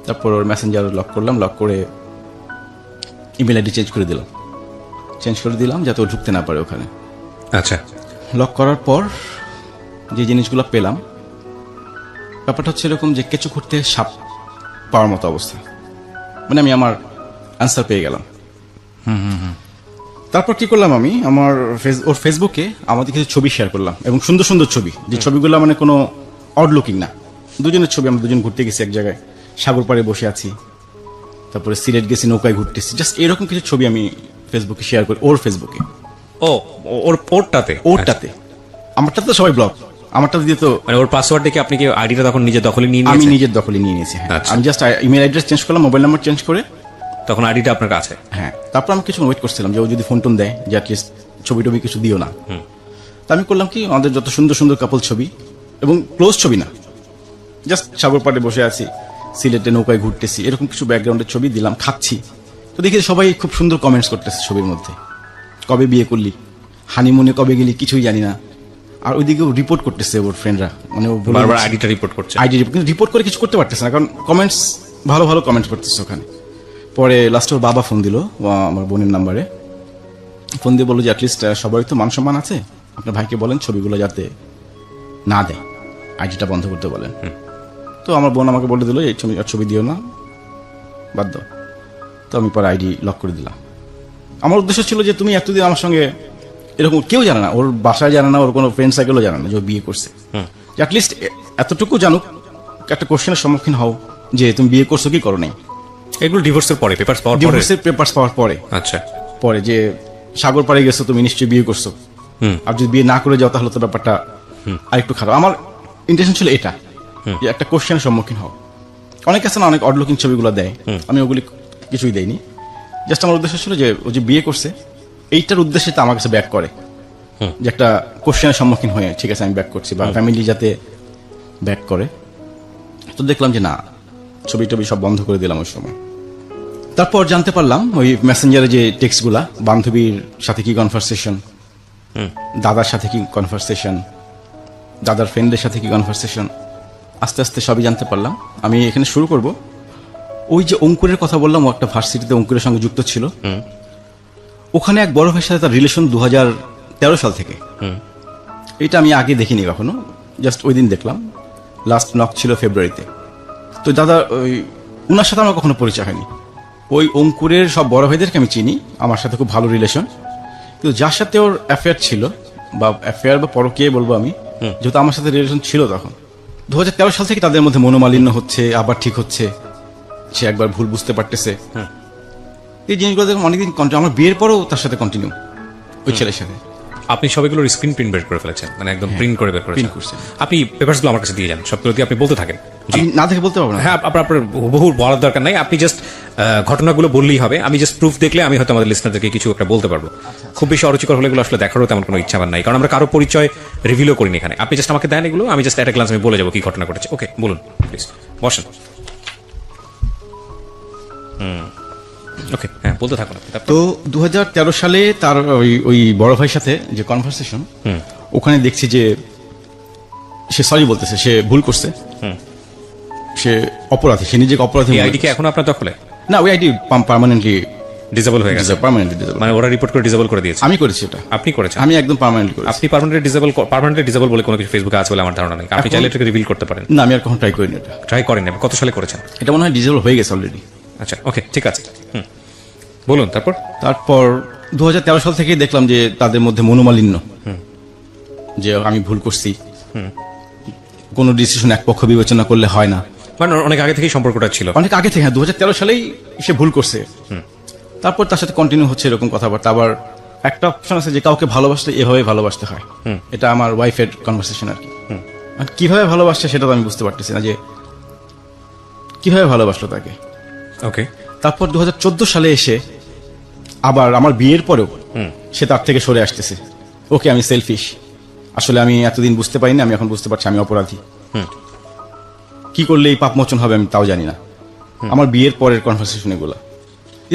তারপর ওর মেসেঞ্জার লক করলাম, লক করে ইমেল আইডি চেঞ্জ করে দিলাম যাতে ও ঢুকতে না পারে ওখানে। আচ্ছা। লক করার পর যে জিনিসগুলো পেলাম, ব্যাপারটা হচ্ছে এরকম যে কেঁচো খুঁড়তে সাপ পাওয়ার মতো অবস্থা, মানে আমি আমার অ্যান্সার পেয়ে গেলাম। তারপর কি করলাম, আমি ওর ফেসবুকে আমাদের কিছু ছবি শেয়ার করলাম, এবং সুন্দর সুন্দর ছবি, যে ছবিগুলো মানে কোনো অড লুকিং না, দুজনের ছবি। আমরা দুজন ঘুরতে গেছি এক জায়গায়, সাগর পাড়ে বসে আছি, তারপরে সিলেট গেছি, নৌকায় ঘুরতেছি, জাস্ট এরকম কিছু ছবি আমি ফেসবুকে শেয়ার করি, ওর ফেসবুকে। ওরটাতে আমারটা তো সবাই ব্লক, আমারটা দিয়ে তো মানে ওর পাসওয়ার্ড দেখে আপনি কি আইডিটা তখন নিজের দখলে নিয়ে নিয়েছেন? আমি নিজের দখলে নিয়ে নিয়েছি। আচ্ছা। আমি জাস্ট ইমেল অ্যাড্রেস চেঞ্জ করলাম, মোবাইল নাম্বার চেঞ্জ করে, তখন আইডিটা আপনার কাছে। হ্যাঁ। তারপর আমি কিছু ওয়েট করছিলাম যে ও যদি ফোন টোন দেয় যে অ্যাটলিস্ট ছবি টবি কিছু দিও না। তা আমি করলাম কি, আমাদের যত সুন্দর সুন্দর কাপল ছবি, এবং ক্লোজ ছবি না, জাস্ট সাগর পাড়ে বসে আছি, সিলেটে নৌকায় ঘুরতেছি, এরকম কিছু ব্যাকগ্রাউন্ডের ছবি দিলাম, খাচ্ছি। তো দেখি সবাই খুব সুন্দর কমেন্টস করতেছে ছবির মধ্যে, কবে বিয়ে করলি, হানিমুনে কবে গেলি, কিছুই জানি না। আর ওইদিকে রিপোর্ট করতেছে ওর ফ্রেন্ডরা, মানে ও বারবার আইডিটা রিপোর্ট করছে, কিন্তু রিপোর্ট করে কিছু করতে পারতেছে না, কারণ কমেন্টস ভালো ভালো কমেন্টস করতেছে ওখানে। পরে লাস্টে ওর বাবা ফোন দিল আমার বোনের নাম্বারে, ফোন দিয়ে বললো যে অ্যাটলিস্ট সবারই তো মান সম্মান আছে, আপনার ভাইকে বলেন ছবিগুলো যাতে না দেয়, আইডিটা বন্ধ করতে বলেন। তো আমার বোন আমাকে বলে দিল এই ছবি দিও না, বাদ দাও। তো আমি পরে আইডি লক করে দিলাম। আমার উদ্দেশ্য ছিল যে তুমি এতদিন আমার সঙ্গে এরকম, কেউ জানে না, ওর বাসায় জানে না, ওর কোনো ফ্রেন্ড সার্কেলও জানে না যে ও বিয়ে করছে, অ্যাটলিস্ট এতটুকু জানুক, একটা কোশ্চেনের সম্মুখীন হও যে তুমি বিয়ে করছো কি করো নাই। এগুলো ডিভোর্সের পরে, পেপারস পাওয়ার পরে, ডিভোর্সের পেপারস পাওয়ার পরে। আচ্ছা। পরে যে সাগর পাড়ে গেছো তুমি, নিশ্চয়ই বিয়ে করছো, আর যদি বিয়ে না করে যাও তাহলে তো ব্যাপারটা আরেকটু খারাপ। আমার ইন্টেনশন ছিল এটা, যে একটা কোশ্চেনের সম্মুখীন হও। অনেক আছে না, অনেক অড লুকিং ছবিগুলো দেয়, আমি ওগুলি কিছুই দেইনি। জাস্ট আমার উদ্দেশ্য ছিল যে ও যে বিয়ে করছে এইটার উদ্দেশ্যে তো আমার কাছে ব্যাক করে, যে একটা কোশ্চেনের সম্মুখীন হয়ে ঠিক আছে আমি ব্যাক করছি, বা ফ্যামিলি যাতে ব্যাক করে তো দেখলাম যে না, ছবি টবি সব বন্ধ করে দিলাম ওই সময়। তারপর জানতে পারলাম ওই মেসেঞ্জারে যে টেক্সটগুলা, বান্ধবীর সাথে কি কনভারসেশন, দাদার সাথে কি কনভারসেশন, দাদার ফ্রেন্ডের সাথে কি কনভারসেশন, আস্তে আস্তে সবই জানতে পারলাম। আমি এখানে শুরু করব, ওই যে অঙ্কুরের কথা বললাম, ও একটা ভার্সিটিতে অঙ্কুরের সঙ্গে যুক্ত ছিল। ওখানে এক বড় ভাইয়ের সাথে তার রিলেশন 2013 সাল থেকে। এটা আমি আগে দেখিনি কখনো, জাস্ট ওই দিন দেখলাম। লাস্ট নক ছিল ফেব্রুয়ারিতে। তো দাদা ওনার সাথে আমার কখনো পরিচয় হয়নি। ওই অঙ্কুরের সব বড় ভাইদেরকে আমি চিনি, আমার সাথে খুব ভালো রিলেশন। কিন্তু যার সাথে ওর অ্যাফেয়ার ছিল, বা অ্যাফেয়ার বা পরকীয়া বলবো আমি, যেহেতু আমার সাথে রিলেশন ছিল তখন, 2013 সাল থেকে তাদের মধ্যে মনোমালিন্য হচ্ছে, আবার ঠিক হচ্ছে, সে একবার ভুল বুঝতে পারতেছে। এই জিনিসগুলো দেখুন অনেকদিন কন্টিনিউ, আমার বিয়ের পরেও তার সাথে কন্টিনিউ ওই ছেলের সাথে। আপনি সবগুলোর স্ক্রিন প্রিন্ট বের করে ফেলেছেন, মানে একদম প্রিন্ট করে বের করেছেন। print করছি। আপনি পেপারসগুলো আমার কাছে দিয়ে যান, সবগুলো দিয়ে আপনি বলতে থাকেন। জি, আমি না দেখে বলতে পারবো না। হ্যাঁ, আপনার বহু বলার দরকার নাই, আপনি জাস্ট ঘটনাগুলো বললেই হবে। আমি জাস্ট প্রুফ দেখলে আমি হয়তো আমাদের লিসনারদেরকে কিছু একটা বলতে পারবো। খুব বেশি অরুচিকর হলে এগুলো আসলে দেখারও তেমন কোনো ইচ্ছা আমার নাই, কারণ আমরা কারো পরিচয় রিভিলও করিনি এখানে। আপনি জাস্ট আমাকে দেন এগুলো, আমি জাস্ট একটা গ্লান্স আমি বলে যাবো কি ঘটনা ঘটেছে। ওকে, বলুন প্লিজ, বসেন। ওকে, হ্যাঁ, বলতে থাকুন আপনি। তো 2013 সালে তার ওই বড় ভাইয়ের সাথে যে কনভারসেশন, ওখানে দেখছি যে সে সরি বলতেছে, সে ভুল করছে, সে অপরাধী, সে নিজেকে অপরাধী এই মনে আইডি কি করছে। এখন আপনার দখলে? না, ওই আইডি পার্মানেন্টলি ডিসেবল হয়ে গেছে? Permanently disable. মানে ওরা রিপোর্ট করে ডিসেবল করে দিয়েছে? আমি করেছি এটা। আপনি করেছেন? আমি একদম পার্মানেন্টলি করেছি। আপনি পার্মানেন্টলি ডিসেবল বলে কোনো কিছু ফেসবুকে আছে বলে আমার ধারণা নেই। আপনি এখন- চাইলে এটাকে রিভিল করতে পারেন। না, আমি আর কখনো ট্রাই করিনি এটা। ট্রাই করেন, কত সালে করেছেন? এটা মনে হয় ডিসেবল হয়ে গেছে অলরেডি। আচ্ছা, ওকে, ঠিক আছে। বলুন তারপর। তারপর 2013 সাল থেকেই দেখলাম যে তাদের মধ্যে মনোমালিন্য, যে আমি ভুল করছি, কোনো ডিসিশন এক পক্ষ বিবেচনা করলে হয় না। মানে অনেক আগে থেকেই সম্পর্কটা ছিল? অনেক আগে থেকে, হ্যাঁ, 2013 সালেই সে ভুল করছে। তারপর তার সাথে কন্টিনিউ হচ্ছে এরকম কথাবার্তা। আবার একটা অপশন আছে যে কাউকে ভালোবাসলে এভাবে ভালোবাসতে হয়। এটা আমার ওয়াইফের কনভারসেশন আর কি। আর কিভাবে ভালোবাসছে সেটা তো আমি বুঝতে পারতেছি না, যে কিভাবে ভালোবাসলো তাকে। ওকে। তারপর 2014 সালে এসে আবার আমার বিয়ের পরেও সে তার থেকে সরে আসতেছে। ওকে, আমি সেলফিশ, আসলে আমি এতদিন বুঝতে পারিনি, আমি এখন বুঝতে পারছি আমি অপরাধী। কি করলে এই পাপ মোচন হবে আমি তাও জানি না। আমার বিয়ের পরের কনভারসেশন এগুলা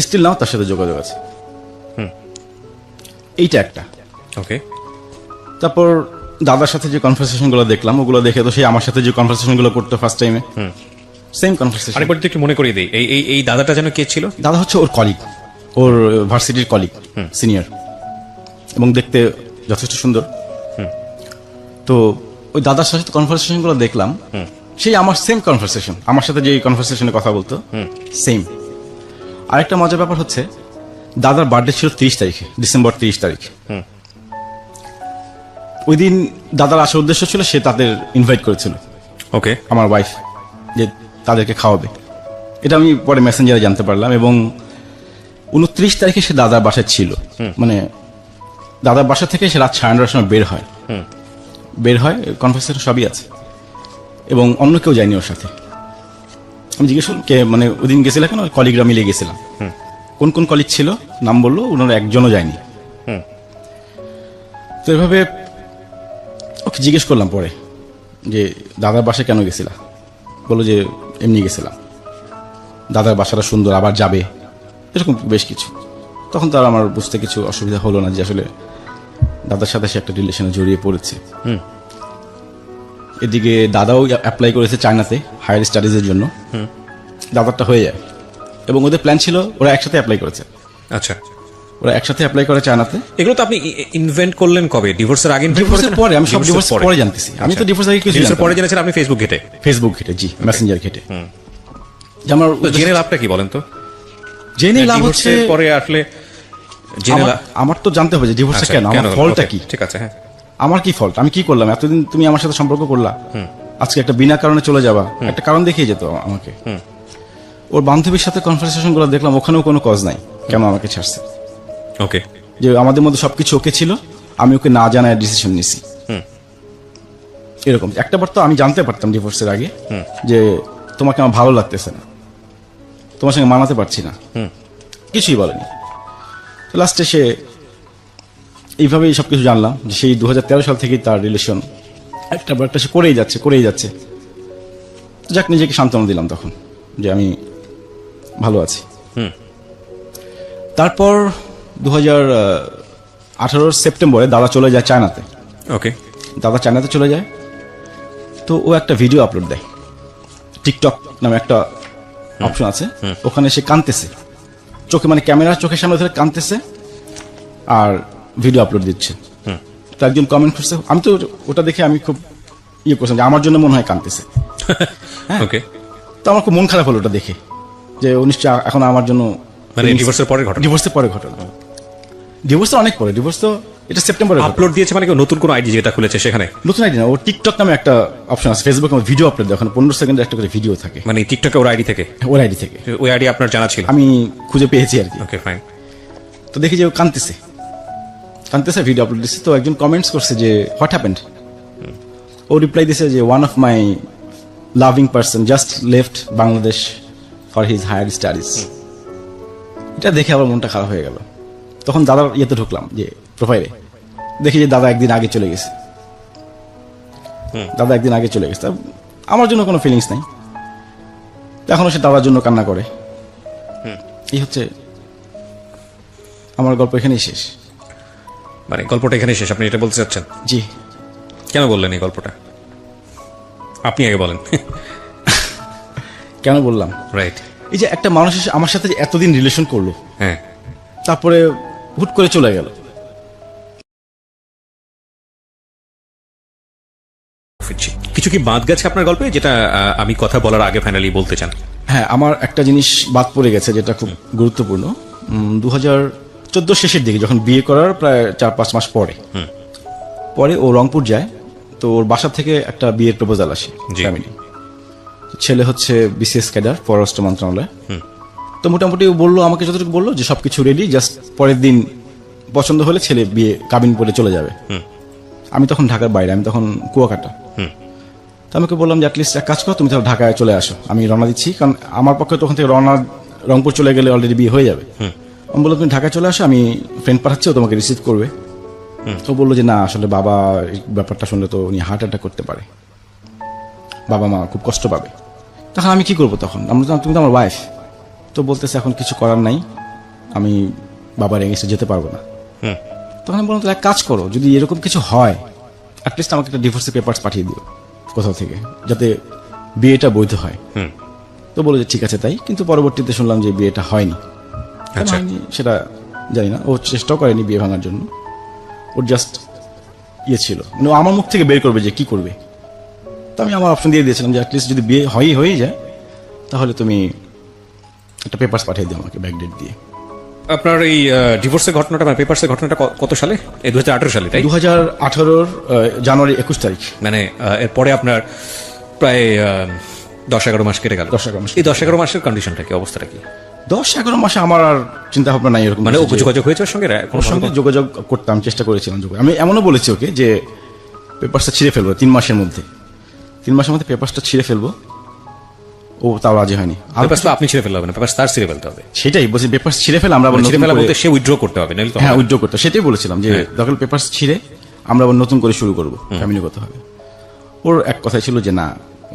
স্টিল নাও তার সাথে যোগাযোগ আছে। এইটা একটা। ওকে। তারপর দাদার সাথে যে কনভারসেশন গুলো দেখলাম, ওগুলো দেখে তো সে আমার সাথে যে কনভারসেশন গুলো করতো ফার্স্ট টাইমে, সেম কনভারসেশন। আরেকবার একটু মনে করিয়ে দিই, এই দাদাটা যেন কে ছিল? দাদা হচ্ছে ওর কলিগ, ওর ভার্সিটির কলিগ, সিনিয়র, এবং দেখতে যথেষ্ট সুন্দর। তো ওই দাদার সাথে কনভারসেশন গুলো দেখলাম, সেই আমার সেম কনভারসেশন, আমার সাথে যে কনভারসেশনে কথা বলতো সেম। আরেকটা মজার ব্যাপার হচ্ছে, দাদার বার্থডে ছিল 30 তারিখে, ডিসেম্বর 30 তারিখ। ওই দিন দাদার আসার উদ্দেশ্য ছিল সে তাদের ইনভাইট করেছিল, ওকে, আমার ওয়াইফ, যে তাদেরকে খাওয়াবে। এটা আমি পরে মেসেঞ্জারে জানতে পারলাম। এবং 29 তারিখে সে দাদার বাসায় ছিল, মানে দাদার বাসা থেকে সে রাত 9:30টার সময় বের হয়, কনভারসেশন সবই আছে, এবং অন্য কেউ যায়নি ওর সাথে। আমি জিজ্ঞেস করলাম কে, মানে ওই দিন গেছিল কেন, কলিগরা মিলে গেছিলাম। কোন কোন কলিগ ছিল নাম বললো, ওনারা একজনও যায়নি। তো এভাবে ওকে জিজ্ঞেস করলাম পরে যে দাদার বাসায় কেন গেছিলা, বললো যে এমনি গেছিলাম, দাদার বাসাটা সুন্দর, আবার যাবে, এরকম বেশ কিছু। তখন তার আমার বুঝতে কিছু অসুবিধা হলো না যে আসলে দাদার সাথে সে একটা রিলেশনে জড়িয়ে পড়েছে। এদিকে দাদাও অ্যাপ্লাই করেছে চায়নাতে হায়ার স্টাডিজের জন্য, দাদারটা হয়ে যায়, এবং ওদের প্ল্যান ছিল ওরা একসাথে অ্যাপ্লাই করেছে। আচ্ছা, ওরা একসাথে অ্যাপ্লাই করে চায়নাতে। এগুলো তো আপনি ইনভেন্ট করলেন কবে? ডিভোর্সের আগে? ডিভোর্সের পরে, আমি সব ডিভোর্স পরে জানতেছি। আমি তো ডিভোর্স আগে কিছু ডিভোর্সের পরে জেনেছেন আপনি ফেসবুক ঘেটে? ফেসবুক ঘেটে, জি, মেসেঞ্জার ঘেটে। যে আমার তো জেনে লাভটা কি বলেন তো? জেনে লাভ হচ্ছে, ডিভোর্সের পরে আসলে জেনে আমার তো জানতে হবে যে ডিভোর্সটা আচ্ছা, কেন, আমার হলো? ফলটা Okay, কি, ঠিক আছে, হ্যাঁ। আমার কি ফল্ট, আমি কি করলাম, এতদিন তুমি আমার সাথে সম্পর্ক করলা, আজকে একটা বিনা কারণে চলে যাবা, একটা কারণ দেখিয়ে যেত আমাকে। ওর বান্ধবীর সাথে কনভারসেশন গুলো দেখলাম, ওখানেও কোনো কজ নাই কেন আমাকে ছাড়ছে। ওকে। যে আমাদের মধ্যে সবকিছু ওকে ছিল, আমি ওকে না জানায় ডিসিশন নিছি, এরকম। একটা বার তো আমি জানতে পারতাম ডিভোর্সের আগে যে তোমাকে আমার ভালো লাগতেছে না, তোমার সঙ্গে মানাতে পারছি না, কিছুই বলেনি। লাস্টে সে এইভাবেই সবকিছু জানলাম যে সেই 2013 সাল থেকেই তার রিলেশন একটা সে করেই যাচ্ছে। তো যাক, নিজেকে সান্ত্বনা দিলাম তখন যে আমি ভালো আছি। তারপর 2018 সেপ্টেম্বরে দাদা চলে যায় চায়নাতে। ওকে। দাদা চায়নাতে চলে যায়, তো ও একটা ভিডিও আপলোড দেয়। টিকটক নামে একটা অপশন আছে, ওখানে সে কাঁদতেছে চোখে, মানে ক্যামেরা চোখের সামনে ধরে কাঁদতেছে আর ভিডিও আপলোড দিচ্ছে। তো একজন কমেন্ট করছে, আমি তো ওটা দেখে আমি খুব ইয়ে করছিলাম যে আমার জন্য মনে হয় কাঁদতেছে। ওকে। তো আমার খুব মন খারাপ হলো ওটা দেখে, যে ও নিশ্চয় এখন আমার জন্য, মানে ডিভোর্সের পরের ঘটনা? ডিভোর্সের পরে ঘটনা, ডিভোর্স তো অনেক পরে, ডিভোর্স তো এটা সেপ্টেম্বরে আপলোড দিয়েছে। মানে কেউ নতুন কোনো আইডি যেটা খুলেছে সেখানে? নতুন আইডি না, ও টিকটক নামে একটা অপশন আছে, ফেসবুকে ভিডিও আপলোড দেয়, ওখানে 15 সেকেন্ডের একটা করে ভিডিও থাকে। মানে টিকটকে ওর আইডি থেকে? ওর আইডি থেকে। ওই আইডি আপনার জানা ছিল? আমি খুঁজে পেয়েছি আর কি। ওকে, ফাইন। তো দেখি যে ও কাঁদতেছে, ভিডিও আপলোড দিচ্ছে। তো একজন কমেন্টস করছে যে হোয়াট হ্যাপেন্ড। ও রিপ্লাই দিছে যে one of my loving person just left Bangladesh for his higher studies. এটা দেখে আবার মনটা খারাপ হয়ে গেল। তখন দাদার ইয়েতে ঢুকলাম, যে প্রোফাইলে দেখি যে দাদা একদিন আগে চলে গেছে। দাদা একদিন আগে চলে গেছে, তা আমার জন্য কোনো ফিলিংস নাই। এখনো সে দাদার জন্য কান্না করে। এই হচ্ছে আমার গল্প, এখানেই শেষ। মানে গল্পটা এখানে শেষ, আপনি এটা বলতে চাচ্ছেন? জি। কেন বললেন এই গল্পটা? আপনি আগে বলেন। কেন বললাম? রাইট। এই যে একটা মানুষ এসে আমার সাথে যে এতদিন রিলেশন করলো, হ্যাঁ, তারপরে হুট করে চলে গেল। কিছু কি বাদ গেছে আপনার গল্পে, যেটা আমি কথা বলার আগে ফাইনালি বলতে চান? হ্যাঁ, আমার একটা জিনিস বাদ পড়ে গেছে যেটা খুব গুরুত্বপূর্ণ। 2014 শেষের দিকে, যখন বিয়ে করার প্রায় 4-5 মাস পরে ও রংপুর যায়। তো ওর বাসা থেকে একটা বিয়ের প্রপোজাল আসে, ফ্যামিলি। ছেলে হচ্ছে বিসিএস ক্যাডার, পররাষ্ট্র মন্ত্রণালয়। তো মোটামুটি ও বললো, আমাকে যতটুকু বললো যে সবকিছু রেডি, জাস্ট পরের দিন পছন্দ হলে ছেলে বিয়ে কাবিন করে চলে যাবে। আমি তখন ঢাকার বাইরে, আমি তখন কুয়াকাটা। তো আমাকে বললাম যে অ্যাটলিস্ট এক কাজ করো, তুমি তাহলে ঢাকায় চলে আসো, আমি রওনা দিচ্ছি। কারণ আমার পক্ষে তখন থেকে রংপুর চলে গেলে অলরেডি বিয়ে হয়ে যাবে। আমি বললাম তুমি ঢাকায় চলে আসো, আমি ফ্রেন্ড পাঠাচ্ছি, ও তোমাকে রিসিভ করবে। ও বললো যে না, আসলে বাবা এই ব্যাপারটা শুনলে তো উনি হার্ট অ্যাটাক করতে পারে, বাবা মা খুব কষ্ট পাবে। তখন আমি কি করবো? তখন তুমি তো আমার ওয়াইফ। তো বলতেছে এখন কিছু করার নাই, আমি বাবার এগেইনস্টে যেতে পারবো না। তখন আমি বললাম, এক কাজ করো, যদি এরকম কিছু হয় অ্যাটলিস্ট আমাকে একটা ডিভোর্সের পেপারস পাঠিয়ে দিও কোথাও থেকে, যাতে বিয়েটা বৈধ হয়। তো বলে যে ঠিক আছে তাই। কিন্তু পরবর্তীতে শুনলাম যে বিয়েটা হয়নি। সেটা জানি না, ও চেষ্টাও করেনি বিয়ে ভাঙার জন্য। ওর জাস্ট ইয়ে ছিল, মানে আমার মুখ থেকে বের করবে যে কি করবে। তো আমি আমার অপশন দিয়ে দিয়েছিলাম যে অ্যাটলিস্ট যদি বিয়ে হয়ে যায়, তাহলে তুমি একটা পেপারস পাঠিয়ে দিও আমাকে ব্যাকডেট দিয়ে। আপনার এই ডিভোর্সের ঘটনাটা, মানে পেপারসের ঘটনাটা কত সালে? এই 2018 সালে, তাই? 2018 জানুয়ারি 21 তারিখ। মানে এরপরে আপনার প্রায় 10-11 মাস কেটে গেল। 10-11 মাস। এই 10-11 মাসের কন্ডিশনটা কি, অবস্থাটা কি? 10-11 মাসে আমার আর চিন্তা ভাবনা নাই এরকম। মানে ও যোগাযোগ হয়েছে ওর সঙ্গে? ওর সঙ্গে যোগাযোগ করতাম, চেষ্টা করেছিলাম যোগাযোগ। আমি এমনও বলেছি ওকে যে পেপারসটা ছিঁড়ে ফেলবো 3 মাসের মধ্যে, 3 মাসের মধ্যে পেপারসটা ছিঁড়ে ফেলবো। ও তাও রাজি হয়নি। পেপারস তো আপনি ছিঁড়ে ফেলতে হবে না, পেপারস তার ছিঁড়ে ফেলতে হবে। সেটাই বলছি, পেপারস ছিঁড়ে ফেলে আমরা ছিঁড়ে ফেলা বলতে সে উইথড্র করতে হবে, নাহলে তো হ্যাঁ উইথড্র করতে, সেটাই বলেছিলাম যে দরকার পেপারস ছিঁড়ে আমরা আবার নতুন করে শুরু করবো, ফ্যামিলিগত হবে। ওর এক কথাই ছিল যে না,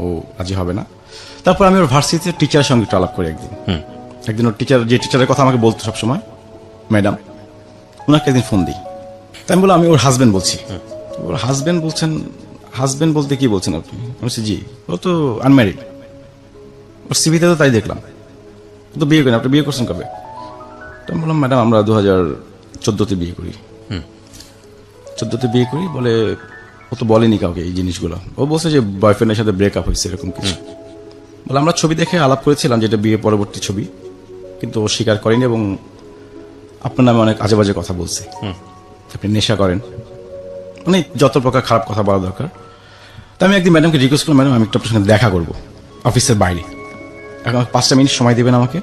ও রাজি হবে না। তারপর আমি ওর ভার্সিটিতে টিচারের সঙ্গে একটু আলাপ করি একদিন ওর টিচার, যে টিচারের কথা আমাকে বলতো সবসময়, ম্যাডাম, ওনাকে একদিন ফোন দিই। তাই আমি বললাম আমি ওর হাজবেন্ড বলছি। ওর হাজবেন্ড বলছেন, হাজবেন্ড বলতে কি বলছেন আপনি? আমি বলছি জি। ও তো আনম্যারিড, ওর সিভিতে তো তাই দেখলাম, ও তো বিয়ে করেন, আপনি বিয়ে করছেন কবে? তো আমি বললাম ম্যাডাম আমরা 2014-তে বিয়ে করি। 14-তে বিয়ে করি বলে, ও তো বলেনি কাউকে এই জিনিসগুলো। ও বলছে যে বয়ফ্রেন্ডের সাথে ব্রেকআপ হয়েছে, এরকম কিছু বলে। আমরা ছবি দেখে আলাপ করেছিলাম, যেটা বিয়ে পরবর্তী ছবি, কিন্তু ও স্বীকার করেনি এবং আপনার নামে অনেক আজে বাজে কথা বলছে, আপনি নেশা করেন, মানে যত প্রকার খারাপ কথা বলা দরকার। তো আমি একদিন ম্যাডামকে রিকোয়েস্ট করলাম, ম্যাডাম আমি একটু আপনার সঙ্গে দেখা করবো অফিসের বাইরে, এখন 5টা মিনিট সময় দেবেন আমাকে?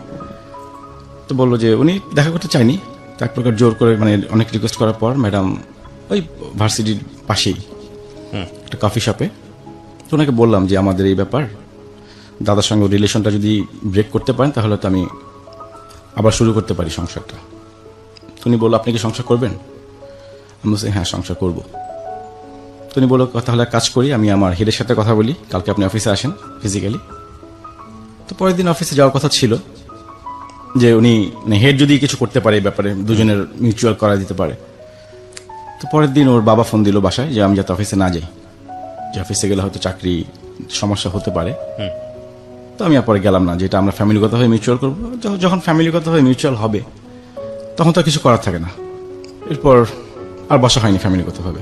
তো বললো যে উনি দেখা করতে চাইনি। তো এক প্রকার জোর করে, মানে অনেক রিকোয়েস্ট করার পর ম্যাডাম ওই ভার্সিটির পাশেই একটা কফি শপে, তো ওনাকে বললাম যে আমাদের এই ব্যাপার, দাদার সঙ্গে রিলেশনটা যদি ব্রেক করতে পারেন তাহলে তো আমি আবার শুরু করতে পারি সংসারটা। উনি বললো আপনি কি সংসার করবেন? আমি বলছি হ্যাঁ সংসার করবো। তো উনি বললো তাহলে কাজ করি, আমি আমার হেডের সাথে কথা বলি, কালকে আপনি অফিসে আসেন ফিজিক্যালি, তো পরের দিন অফিসে যাওয়ার কথা ছিল, যে উনি হেড যদি কিছু করতে পারে এই ব্যাপারে, দুজনের মিউচুয়াল করা দিতে পারে। তো পরের দিন ওর বাবা ফোন দিল বাসায় যে আমি যাতে অফিসে না যাই, যে অফিসে গেলে হয়তো চাকরি সমস্যা হতে পারে। তো আমি আর পরে গেলাম না, যেটা আমরা ফ্যামিলিগত হয়ে মিউচুয়াল করবো। যখন ফ্যামিলিগত হয়ে মিউচুয়াল হবে তখন তো আর কিছু করার থাকে না। এরপর আর বসা হয়নি ফ্যামিলিগতভাবে।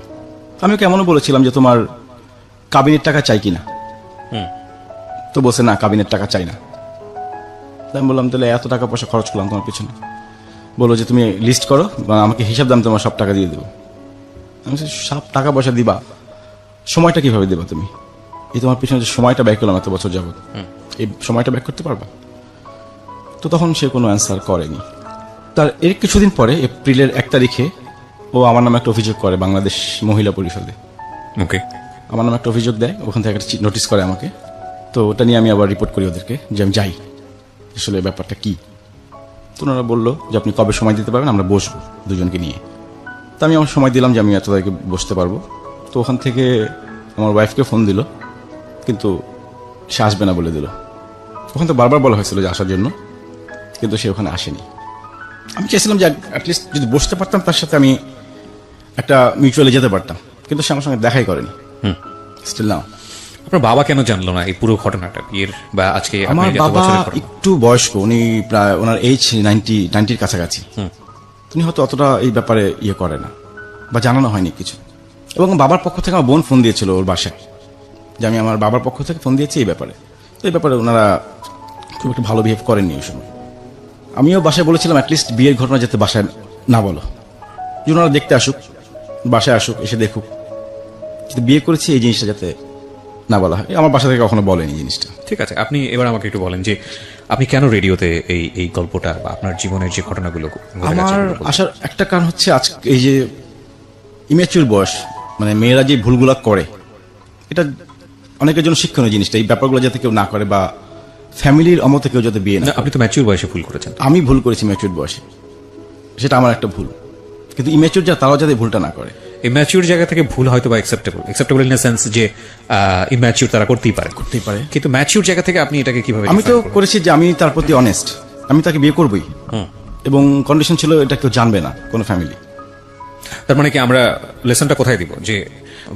আমি ওকে এমনও বলেছিলাম যে তোমার কাবিনের টাকা চাই কিনা, তো বলছে না কাবিনের টাকা চাই না। আমি বললাম তাহলে এত টাকা পয়সা খরচ করলাম তোমার পিছনে, বলো যে তুমি লিস্ট করো বা আমাকে হিসাব দাম তোমার সব টাকা দিয়ে দেবো। আমি বলছি, সব টাকা পয়সা দিবা, সময়টা কিভাবে দেবা তুমি? এই তোমার পিছনে যে সময়টা ব্যয় করলাম এত বছর যাবত, এই সময়টা ব্যয় করতে পারবা? তো তখন সে কোনো অ্যান্সার করেনি। তার এর কিছুদিন পরে এপ্রিলের 1 তারিখে ও আমার নামে একটা অভিযোগ করে বাংলাদেশ মহিলা পরিষদে। ওকে, আমার নামে একটা অভিযোগ দেয়, ওখান থেকে একটা নোটিশ করে আমাকে। তো ওটা নিয়ে আমি আবার রিপোর্ট করি ওদেরকে যে আমি যাই, আসলে ব্যাপারটা কি। তো ওনারা বললো যে আপনি কবে সময় দিতে পারবেন, আমরা বসবো দুজনকে নিয়ে। তো আমি আমার সময় দিলাম যে আমি এত তারিখে বসতে পারবো। তো ওখান থেকে আমার ওয়াইফকে ফোন দিল, কিন্তু সে আসবে না বলে দিল। ওখান থেকে বারবার বলা হয়েছিল যে আসার জন্য, কিন্তু সে ওখানে আসেনি। আমি চেয়েছিলাম যে অ্যাটলিস্ট যদি বসতে পারতাম তার সাথে আমি একটা মিউচুয়ালে যেতে পারতাম, কিন্তু সে আমার সঙ্গে দেখাই করেনি। Still now. আপনার বাবা কেন জানলো না এই পুরো ঘটনাটা বিয়ের বা আজকে আমার আপনার যত বাবা বছরের ঘটনা? একটু বয়স্ক, উনি প্রায় ওনার এইজ 90-র কাছাকাছি। তিনি হয়তো অতটা এই ব্যাপারে ইয়ে করে না বা জানানো হয়নি কিছু। এবং বাবার পক্ষ থেকে আমার বোন ফোন দিয়েছিল ওর বাসায়, যে আমি আমার বাবার পক্ষ থেকে ফোন দিয়েছি এই ব্যাপারে। তো এই ব্যাপারে ওনারা খুব একটা ভালো বিহেভ করেননি ওই সময়। আমিও বাসায় বলেছিলাম অ্যাটলিস্ট বিয়ের ঘটনা যাতে বাসায় না বলো, যে ওনারা দেখতে আসুক, বাসায় আসুক, এসে দেখুক, কিন্তু বিয়ে করেছি এই জিনিসটা যাতে না বলা হয়। আমার বাসা থেকে কখনো বলেনি জিনিসটা। ঠিক আছে, আপনি এবার আমাকে একটু বলেন যে আপনি কেন রেডিওতে এই গল্পটা বা আপনার জীবনের যে ঘটনাগুলো ঘটে গেছে আমার এগুলো বলছেন? আসার একটা কারণ হচ্ছে আজকে এই যে ইমেচুর বয়স, মানে মেয়েরা যে ভুলগুলা করে, এটা অনেকের জন্য শিক্ষণীয় জিনিসটা। এই ব্যাপারগুলো যাতে কেউ না করে বা ফ্যামিলির অমতে কেউ যাতে বিয়ে না না, করে। আপনি তো ম্যাচিউর বয়সে ভুল করেছেন। আমি ভুল করেছি ম্যাচুর বয়সে, সেটা আমার একটা ভুল, কিন্তু ইমেচুর যা তারাও যাতে ভুলটা না করে। ইম্যাচিউর জায়গা থেকে ভুল হয়তো বা অ্যাকসেপ্টেবল ইন দ্য সেন্স যে ইম্যাচিউর তারা করতেই পারে, কিন্তু ম্যাচিউর জায়গা থেকে আপনি এটাকে কিভাবে আমি তো define করবেন? করেছি যে আমি তার প্রতি অনেস্ট, আমি তাকে বিয়ে করবই, এবং কন্ডিশন ছিল এটা কেউ জানবে না, কোনো ফ্যামিলি। তার মানে কি আমরা লেসনটা কোথায় দিব যে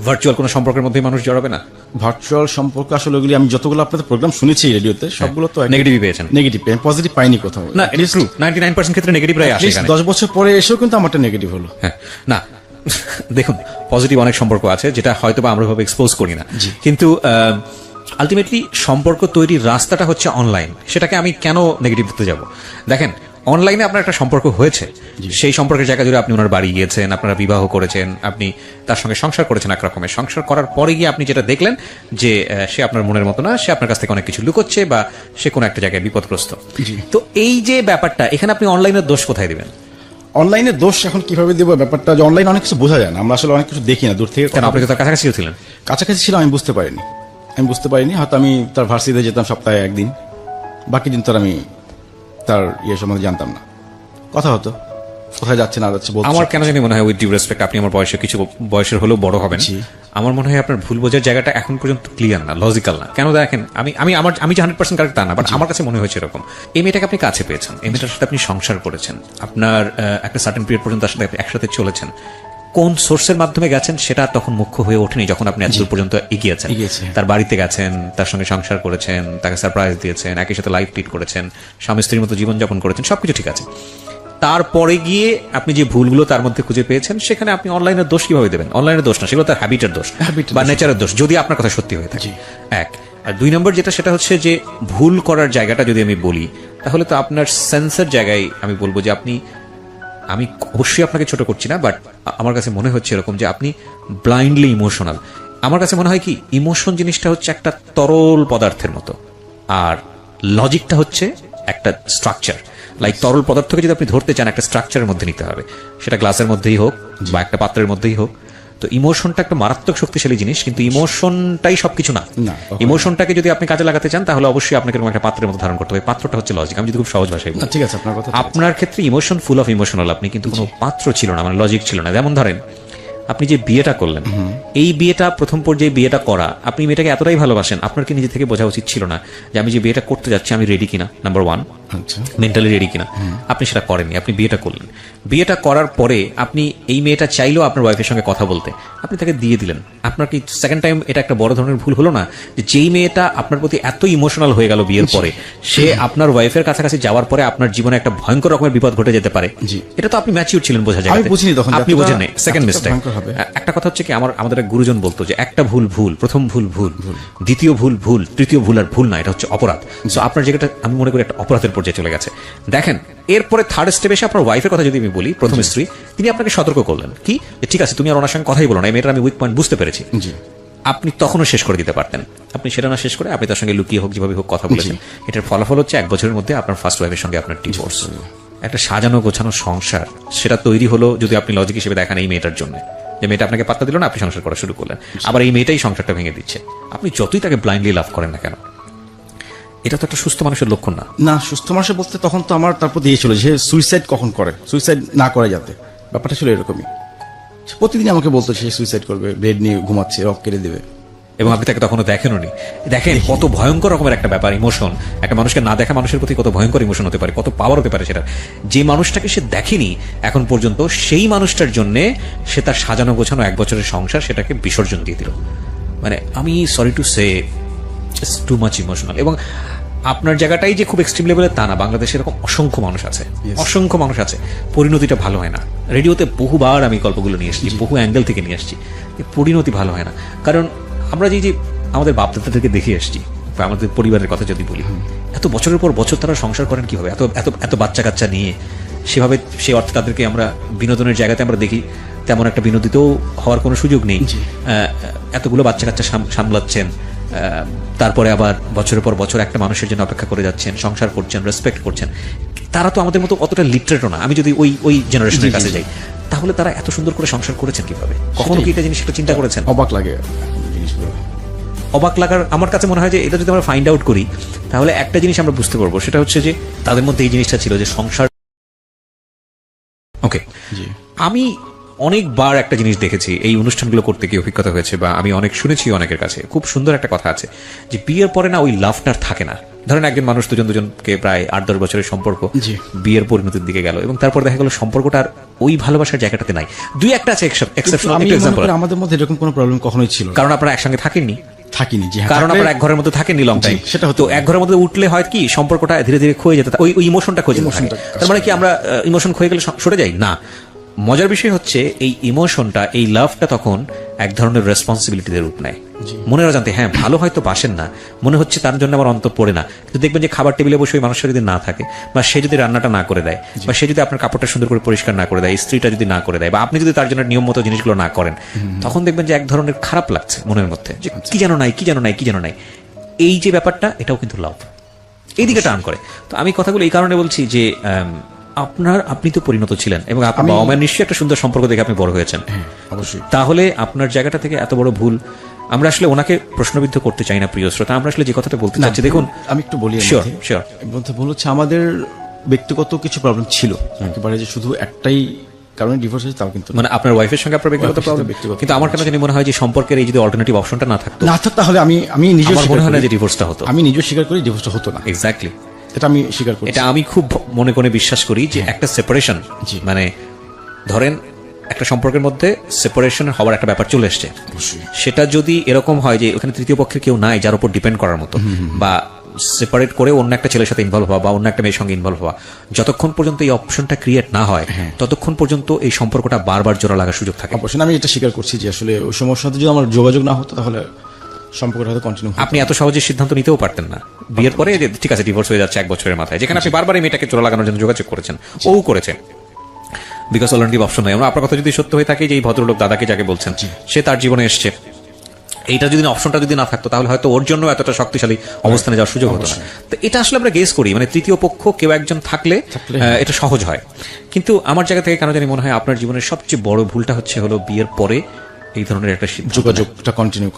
ভার্চুয়াল কোনো সম্পর্কের মধ্যে মানুষ জড়াবে না? ভার্চুয়াল সম্পর্ক আসলে ওগুলি আমি যতগুলো আপনাদের প্রোগ্রাম শুনেছি রেডিওতে, সবগুলো তো নেগেটিভই পেয়েছেন? নেগেটিভ, পজিটিভ পাইনি কোথাও। না, ইট ইজ ট্রু 99% ক্ষেত্রে নেগেটিভ রাই আসে এখানে। 10 বছর পরে এসেও কিন্তু আমারটা নেগেটিভ হলো। হ্যাঁ, না দেখুন, পজিটিভ অনেক সম্পর্ক আছে যেটা হয়তো বা আমরা ভাবে এক্সপোজ করি না, কিন্তু আলটিমেটলি সম্পর্ক তৈরির রাস্তাটা হচ্ছে অনলাইন। সেটাকে আমি কেন নেগেটিভ দিতে যাব? দেখেন, অনলাইনে আপনার একটা সম্পর্ক হয়েছে, সেই সম্পর্কের জায়গা জুড়ে আপনি ওনার বাড়ি গিয়েছেন, আপনারা বিবাহ করেছেন, আপনি তার সঙ্গে সংসার করেছেন। এক রকমের সংসার করার পরে গিয়ে আপনি যেটা দেখলেন যে সে আপনার মনের মতো না, সে আপনার কাছ থেকে অনেক কিছু লুকোচ্ছে বা সে কোনো একটা জায়গায় বিপদগ্রস্ত। তো এই যে ব্যাপারটা, এখানে আপনি অনলাইনের দোষ কোথায় দিবেন? অনলাইনে দোষ এখন কিভাবে দেবো ব্যাপারটা, যে অনলাইনে অনেক কিছু বোঝা যায় না, আমরা আসলে অনেক কিছু দেখি না দূর থেকে। কেন, আপনি তো তার কাছাকাছি ছিলেন। কাছাকাছি ছিল, আমি বুঝতে পারিনি। হয়তো আমি তার ভার্সিটিতে যেতাম সপ্তাহে একদিন, বাকি দিন তার আমি তার ইয়ে সম্বন্ধে জানতাম না। কথা হতো, কোথায় যাচ্ছে না যাচ্ছে বলতো। আমার কেন জানি মনে হয়, উইথ ডিউ রেসপেক্ট, আপনি আমার বয়সে কিছু বয়সের হলেও বড় হবেন, আমার মনে হয় আপনার ভুল বোঝার জায়গাটা এখন পর্যন্ত ক্লিয়ার না, লজিক্যাল না। কেন দেখেন, আমি যে 100% কারেক্ট তা না, বাট আমার কাছে মনে হয়েছে এরকম। এই মেয়েটাকে আপনি কাছে পেয়েছেন, এই মেয়েটার সাথে আপনি সংসার করেছেন, আপনার একটা সার্টেন পিরিয়ড পর্যন্ত তার সাথে একসাথে চলেছেন। কোন সোর্সের মাধ্যমে গেছেন সেটা তখন মুখ্য হয়ে ওঠেনি, যখন আপনি এতদূর পর্যন্ত এগিয়েছেন। তার বাড়িতে গেছেন, তার সঙ্গে সংসার করেছেন, তাকে সারপ্রাইজ দিয়েছেন, একই সাথে লাইফ লিড করেছেন, স্বামী স্ত্রীর মতো জীবনযাপন করেছেন, সবকিছু ঠিক আছে। তারপরে গিয়ে আপনি যে ভুলগুলো তার মধ্যে খুঁজে পেয়েছেন, সেখানে আপনি অনলাইনের দোষ কিভাবে দেবেন? অনলাইনের দোষ না, সেগুলো তার হ্যাবিটের দোষ বা নেচারের দোষ, যদি আপনার কথা সত্যি হয়ে থাকে। এক আর 2 নম্বর যেটা, সেটা হচ্ছে যে ভুল করার জায়গাটা যদি আমি বলি, তাহলে তো আপনার সেন্সের জায়গায় আমি বলবো যে আমি অবশ্যই আপনাকে ছোট করছি না, বাট আমার কাছে মনে হচ্ছে এরকম যে আপনি ব্লাইন্ডলি ইমোশনাল। আমার কাছে মনে হয় কি, ইমোশন জিনিসটা হচ্ছে একটা তরল পদার্থের মতো, আর লজিকটা হচ্ছে একটা স্ট্রাকচার। লাইক তরল পদার্থকে যদি আপনি ধরতে চান, একটা স্ট্রাকচারের মধ্যে নিতে হবে, সেটা গ্লাসের মধ্যেই হোক বা একটা পাত্রের মধ্যেই হোক। তো ইমোশনটা একটা মারাত্মক শক্তিশালী জিনিস, কিন্তু ইমোশনটাই সবকিছু না। ইমোশনটাকে যদি আপনি কাজে লাগাতে চান, তাহলে অবশ্যই আপনাকে এরকম একটা পাত্রের মধ্যে ধারণ করতে হবে। পাত্রটা হচ্ছে লজিক, আমি যদি খুব সহজ ভাষায় বলি। ঠিক আছে, আপনার কথা। আপনার ক্ষেত্রে ইমোশন, ফুল অফ ইমোশনাল আপনি, কিন্তু কোনো পাত্র ছিল না, মানে লজিক ছিল না। যেমন ধরেন, আপনি যে বিয়েটা করলেন, এই বিয়েটা প্রথম পর্যায়ে বিয়েটা করা, আপনি মেয়েটাকে এতটাই ভালোবাসেন, আপনার কি নিজে থেকে বোঝা উচিত ছিল না যে আমি যে বিয়েটা করতে যাচ্ছি আমি রেডি কিনা, নাম্বার ওয়ান, আচ্ছা মেন্টালি রেডি কিনা? আপনি সেটা করেননি, আপনি বিয়েটা করলেন। বিয়েটা করার পরে আপনি এই মেয়েটা চাইলেও আপনার ওয়াইফের সঙ্গে কথা বলতে, আপনি তাকে দিয়ে দিলেন। আপনার কি সেকেন্ড টাইম এটা একটা বড় ধরনের ভুল হলো না? যে যেই মেয়েটা আপনার প্রতি এত ইমোশনাল হয়ে গেল বিয়ের পরে, সে আপনার ওয়াইফের কাছাকাছি যাওয়ার পরে আপনার জীবনে একটা ভয়ঙ্কর রকমের বিপদ ঘটে যেতে পারে। জি। এটা তো আপনি ম্যাচিউর ছিলেন, বোঝা যায়। আমি বুঝিনি তখন, আপনি বুঝেন নাই, সেকেন্ড এতটা মিস্টেক। ভয়ঙ্কর হবে। একটা কথা হচ্ছে কি, আমাদের এক গুরুজন বলতো যে একটা ভুল ভুল, প্রথম ভুল ভুল, দ্বিতীয় ভুল ভুল, তৃতীয় ভুল আর ভুল না, এটা হচ্ছে অপরাধ। সো আপনার জায়গাটা আমি মনে করি একটা অপরাধের পর্যায়ে চলে গেছে। দেখেন, এরপরে থার্ড স্টেপে এসে আপনার ওয়াইফের কথা যদি আমি বলি, প্রথম স্ত্রী, তিনি আপনাকে সতর্ক করলেন কি, যে ঠিক আছে তুমি আর ওনার সঙ্গে কথাই বলো না, এই মেয়েটার আমি উইক পয়েন্ট বুঝতে পেরেছি। জি। আপনি তখনও শেষ করে দিতে পারতেন। আপনি সেটা না শেষ করে আপনি তার সঙ্গে লুকিয়ে হোক, যেভাবে হোক কথা বলেছেন। এটার ফলাফল হচ্ছে 1 বছরের মধ্যে আপনার ফার্স্ট ওয়াইফের সঙ্গে আপনার ডিভোর্স। একটা সাজানো গোছানো সংসার সেটা তৈরি হলো, যদি আপনি লজিক হিসেবে দেখেন, এই মেয়েটার জন্য। যে মেয়েটা আপনাকে পাত্তা দিল না, আপনি সংসার করা শুরু করলেন, আবার এই মেয়েটাই সংসারটা ভেঙে দিচ্ছে। আপনি যতই তাকে ব্লাইন্ডলি লাভ করেন না কেন, এটা তো একটা সুস্থ মানুষের লক্ষণ না। না, সুস্থ মানুষের বলতে তখন তো আমার তারপর দিয়ে ছিল যে সুইসাইড কখন করে, সুইসাইড না করে যাতে, ব্যাপারটা ছিল এরকমই। সে প্রতিদিন আমাকে বলতো সে সুইসাইড করবে, বেড নিয়ে ঘুমাচ্ছে, রক কেটে দেবে। এবং আপনি তাকে তখনও দেখেননি। দেখেন কত ভয়ঙ্কর রকমের একটা ব্যাপার, ইমোশন। একটা মানুষকে না দেখা মানুষের প্রতি কত ভয়ঙ্কর ইমোশন হতে পারে, কত পাওয়ার হতে পারে সেটা। যে মানুষটাকে সে দেখেনি এখন পর্যন্ত, সেই মানুষটার জন্য সে তার সাজানো গোছানো 1 বছরের সংসার সেটাকে বিসর্জন দিয়ে দিল। মানে আমি sorry to say, just too much emotional. এবং আপনার জায়গাটাই যে খুব এক্সট্রিম লেভেলের তা না, বাংলাদেশে এরকম অসংখ্য মানুষ আছে, অসংখ্য মানুষ আছে। পরিণতিটা ভালো হয় না। রেডিওতে বহুবার আমি গল্পগুলো নিয়ে এসেছি, বহু অ্যাঙ্গেল থেকে নিয়ে আসছি, পরিণতি ভালো হয় না। কারণ আমরা যে আমাদের বাপদাদাদেরকে দেখে আসছি, বা আমাদের পরিবারের কথা যদি বলি, এত বছরের পর বছর তারা সংসার করেন কিভাবে, এত এত এত বাচ্চা কাচ্চা নিয়ে। সেভাবে সে অর্থে তাদেরকে আমরা বিনোদনের জায়গাতে আমরা দেখি, তেমন একটা বিনোদিতও হওয়ার কোনো সুযোগ নেই। এতগুলো বাচ্চা কাচ্চা সামলাচ্ছেন, তারপরে আবার বছরের পর বছর একটা মানুষের জন্য অপেক্ষা করে যাচ্ছেন, সংসার করছেন, রেসপেক্ট করছেন। তারা তো আমাদের মতো অতটা লিটারেটও না। আমি যদি ওই জেনারেশনের কাছে যাই, তাহলে তারা এত সুন্দর করে সংসার করেছেন কিভাবে? কখনো কি এটা জিনিসটা চিন্তা করেছেন? অবাক লাগে জিনিসগুলো। অবাক লাগার আমার কাছে মনে হয় যে এটা যদি আমরা ফাইন্ড আউট করি, তাহলে একটা জিনিস আমরা বুঝতে পারবো, সেটা হচ্ছে যে তাদের মধ্যে এই জিনিসটা ছিল যে সংসার। ওকে, আমি অনেকবার একটা জিনিস দেখেছি এই অনুষ্ঠানগুলো করতে গিয়ে, অভিজ্ঞতা হয়েছে, বা আমি অনেক শুনেছি অনেকের কাছে। খুব সুন্দর একটা কথা আছে যে বিয়ের পরে না ওই লাভটার থাকে না। ধরেন একজন মানুষ দুজনকে প্রায় 8-10 বছরের সম্পর্ক, বিয়ের পরিণতির দিকে গেল, এবং তারপর দেখা গেল সম্পর্কটা আর ওই ভালোবাসার জায়গাটাতে নাই। দুই একটা আছে এক্সেপশনাল এক্সাম্পল। আমাদের মধ্যে এরকম কোনো প্রবলেম কখনোই ছিল না, কারণ আপনারা একসঙ্গে থাকেননি। থাকিনি, কারণ আপনারা এক ঘরের মধ্যে থাকেননি লং টাইম। সেটা হতো, এক ঘরের মধ্যে উঠলে হয় কি, সম্পর্কটা ধীরে ধীরে ক্ষয়ে যেত, ওই ইমোশনটা ক্ষয়ে যেত। তার মানে কি আমরা ইমোশন ক্ষয়ে গেলে সরে যাই না। মজার বিষয় হচ্ছে এই ইমোশনটা, এই লাভটা তখন এক ধরনের রেসপন্সিবিলিটির রূপ নেয়। মনে জানতে, হ্যাঁ ভালো হয়তো বাসেন না, মনে হচ্ছে তার জন্য আমার অন্তর পড়ে না, কিন্তু দেখবেন যে খাবার টেবিলে বসে ওই মানুষটা যদি না থাকে, বা সে যদি রান্নাটা না করে দেয়, বা সে যদি আপনার কাপড়টা সুন্দর করে পরিষ্কার না করে দেয়, স্ত্রীটা যদি না করে দেয়, বা আপনি যদি তার জন্য নিয়ম মতো জিনিসগুলো না করেন, তখন দেখবেন যে এক ধরনের খারাপ লাগছে মনের মধ্যে, যে কি যেন নাই, কি যেন নাই, কি যেন নাই। এই যে ব্যাপারটা, এটাও কিন্তু লাভ এই দিকে টার্ন করে। তো আমি কথাগুলো এই কারণে বলছি যে আপনি তো পরিণত ছিলেন, এবং আপনার বাবা মায়ের নিশ্চয়ই একটা সুন্দর সম্পর্ক দেখে আপনি বড় হয়েছেন। অবশ্যই। তাহলে আপনার জায়গাটা থেকে এত বড় ভুল, আমরা আসলে ওনাকে প্রশ্নবিদ্ধ করতে চাই না প্রিয় শ্রোতা। আমরা আসলে যে কথাটা বলতে চাচ্ছি, দেখুন আমি একটু বলি, শিওর শিওর বলতে ভুল হচ্ছে, আমাদের ব্যক্তিগত কিছু প্রবলেম ছিল একেবারে, যে শুধু একটাই কারণে ডিভোর্স হয়েছে তাও কিন্তু মানে আপনার ওয়াইফের সঙ্গে আপনার ব্যক্তিগত প্রবলেম। কিন্তু আমার কেন জানি মনে হয় যে সম্পর্কের এই যদি অল্টারনেটিভ অপশনটা না থাকতো, তাহলে আমি নিজে মনে হয় না যে ডিভোর্সটা হতো। আমি নিজেও স্বীকার করি ডিভোর্সটা হতো না। এক্স্যাক্টলি, এটা আমি স্বীকার করি। এটা আমি খুব মনে করে বিশ্বাস করি যে একটা সেপারেশন, মানে ধরেন একটা সম্পর্কের মধ্যে সেপারেশন হওয়ার একটা ব্যাপার চলে এসছে, সেটা যদি এরকম হয় যে ওখানে তৃতীয় পক্ষের কেউ নাই যার উপর ডিপেন্ড করার মতো, বা সেপারেট করে অন্য একটা ছেলের সাথে ইনভলভ হওয়া, বা অন্য একটা মেয়ের সঙ্গে ইনভলভ হওয়া, যতক্ষণ পর্যন্ত এই অপশনটা ক্রিয়েট না হয়, ততক্ষণ পর্যন্ত এই সম্পর্কটা বারবার জোড়া লাগার সুযোগ থাকে। অবশ্যই আমি এটা স্বীকার করছি যে আসলে ওই সমস্যার সাথে যদি আমার যোগাযোগ না হতো, তাহলে সম্পর্কটা হয়তো কন্টিনিউ। আপনি এত সহজে সিদ্ধান্ত নিতেও পারতেন না বিয়ের পরে, যে ঠিক আছে ডিভোর্স হয়ে যাচ্ছে 1 বছরের মাথায়, যেখানে আপনি বারবার এই মেয়েটাকে জোড়া লাগানোর জন্য যোগাযোগ করেছেন, ও করেছে, বিকজ অল্টারনেটিভ অপশন নাই। আপনার কথা যদি সত্য হয়ে থাকে যে এই ভদ্রলোক দাদাকে যাকে বলছেন, সে তার জীবনে এসছে, এইটা যদি অপশনটা যদি না থাকতো, তাহলে হয়তো ওর জন্য এতটা শক্তিশালী অবস্থানে যাওয়ার সুযোগ হতো না। তো এটা আসলে আমরা গেস করি, মানে তৃতীয় পক্ষ কেউ একজন থাকলে এটা সহজ হয়। কিন্তু আমার জায়গা থেকে কেন জানি মনে হয় আপনার জীবনের সবচেয়ে বড় ভুলটা হলো বিয়ের পরে এই ধরনের একটা যোগাযোগ কন্টিনিউ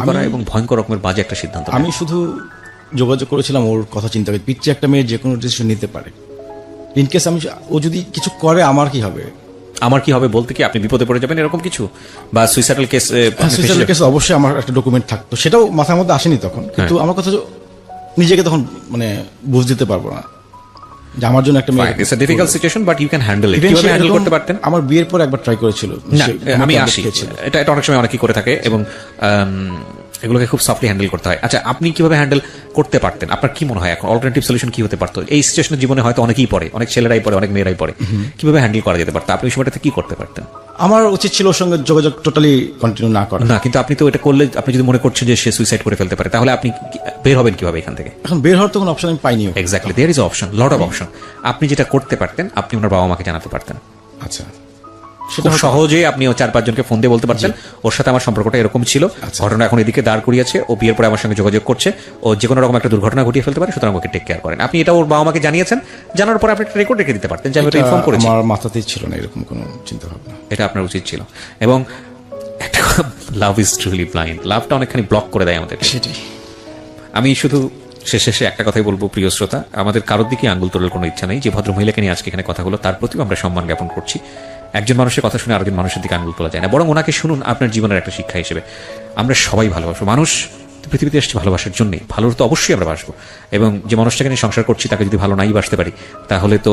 করা, এবং ভয়ঙ্কর রকমের বাজে একটা সিদ্ধান্ত। আমি শুধু যোগাযোগ করেছিলাম ওর কথা চিন্তা করে, পিচ্ছি একটা মেয়ে যে কোনো ডিসিশন নিতে পারে, ইনকেস ও যদি কিছু করে আমার কি হবে, আমার কি হবে বলতে কি আপনি বিপদে পড়ে যাবেন এরকম কিছু, বা সুইসাইডাল কেস? সুইসাইডাল কেস অবশ্যই আমার একটা ডকুমেন্ট থাকতো, সেটাও মাথার মধ্যে আসেনি তখন, কিন্তু আমার কথা নিজেকে তখন মানে বুঝ দিতে পারবো না যে আমার জন্য একটা মেয়ে। It's a difficult situation but you can handle it. কিভাবে হ্যান্ডেল করতে পারতেন? আমার বিয়ের পর একবার ট্রাই করেছিল, না, আমি আসি, এটা অনেক সময় অনেকেই করে থাকে এবং এগুলোকে খুব সফটলি হ্যান্ডেল করতে হয়। আচ্ছা, আপনি কিভাবে হ্যান্ডেল করতে পারতেন? আপনার কি মনে হয় এখন অল্টারনেটিভ সলিউশন কি হতে পারতো? এই সিচুয়েশনের জীবনে হয়তো অনেকেই পড়ে, অনেক ছেলেরাই পড়ে, অনেক মেয়েরাই পড়ে, কিভাবে হ্যান্ডেল করা যেতে পারতো? আপনি ওই সময়টাতে কি করতে পারতেন? আমার উচিত ছিল ওর সঙ্গে যোগাযোগ টোটালি কন্টিনিউ না করা। না, কিন্তু আপনি তো এটা করলে, আপনি যদি মনে করছেন যে সে সুইসাইড করে ফেলতে পারে, তাহলে আপনি বের হবেন কিভাবে এখান থেকে? এখন বের হওয়ার তো কোনো অপশন আমি পাইনি। Exactly, there is option, lot of option. আপনি যেটা করতে পারতেন, আপনি ওনার বাবা মাকে জানাতে পারতেন। আচ্ছা, খুব সহজে আপনি 4-5 জনকে ফোন দিয়ে বলতে পারতেন ওর সাথে আমার সম্পর্কটা এরকম ছিল, ঘটনা এখন এদিকে দাঁড় করিয়েছে, ও বিয়ের পরে আমার সঙ্গে যোগাযোগ করছে, ও যে কোনো রকম একটা দুর্ঘটনা ঘটিয়ে ফেলতে পারে, সুতরাং ওকে টেক কেয়ার করেন। আপনি এটা ওর বাবা মাকে জানিয়েছেন, জানার পরে আপনি একটা রেকর্ড রেখে দিতে পারতেন যে আমি এটা ইনফর্ম করেছি। আমার মাথাতেই ছিল না এরকম কোনো চিন্তা ভাবনা। এটা আপনার উচিত ছিল। এবং একটা লাভ ইজ ট্রুলি ব্লাইন্ড, লাভটা অনেকখানি ব্লক করে দেয় আমাদের। সেটাই আমি শুধু শেষে একটা কথাই বলবো, প্রিয় শ্রোতা, আমাদের কারোর দিকে আঙ্গুল তোলার কোনো ইচ্ছা নেই। যে ভদ্র মহিলাকে নিয়ে আজকে এখানে কথা হলো, তার প্রতিও আমরা সম্মান জ্ঞাপন করছি। একজন মানুষের কথা শুনে আরেকজন মানুষের দিকে আঙ্গুল তোলা যায় না, বরং ওনাকে শুনুন আপনার জীবনের একটা শিক্ষা হিসেবে। আমরা সবাই ভালোবাসবো, মানুষ পৃথিবীতে এসেছে ভালোবাসার জন্যই, ভালোর তো অবশ্যই আমরা বাসবো। এবং যে মানুষটাকে নিয়ে সংসার করছি তাকে যদি ভালো নাই বাসতে পারি, তাহলে তো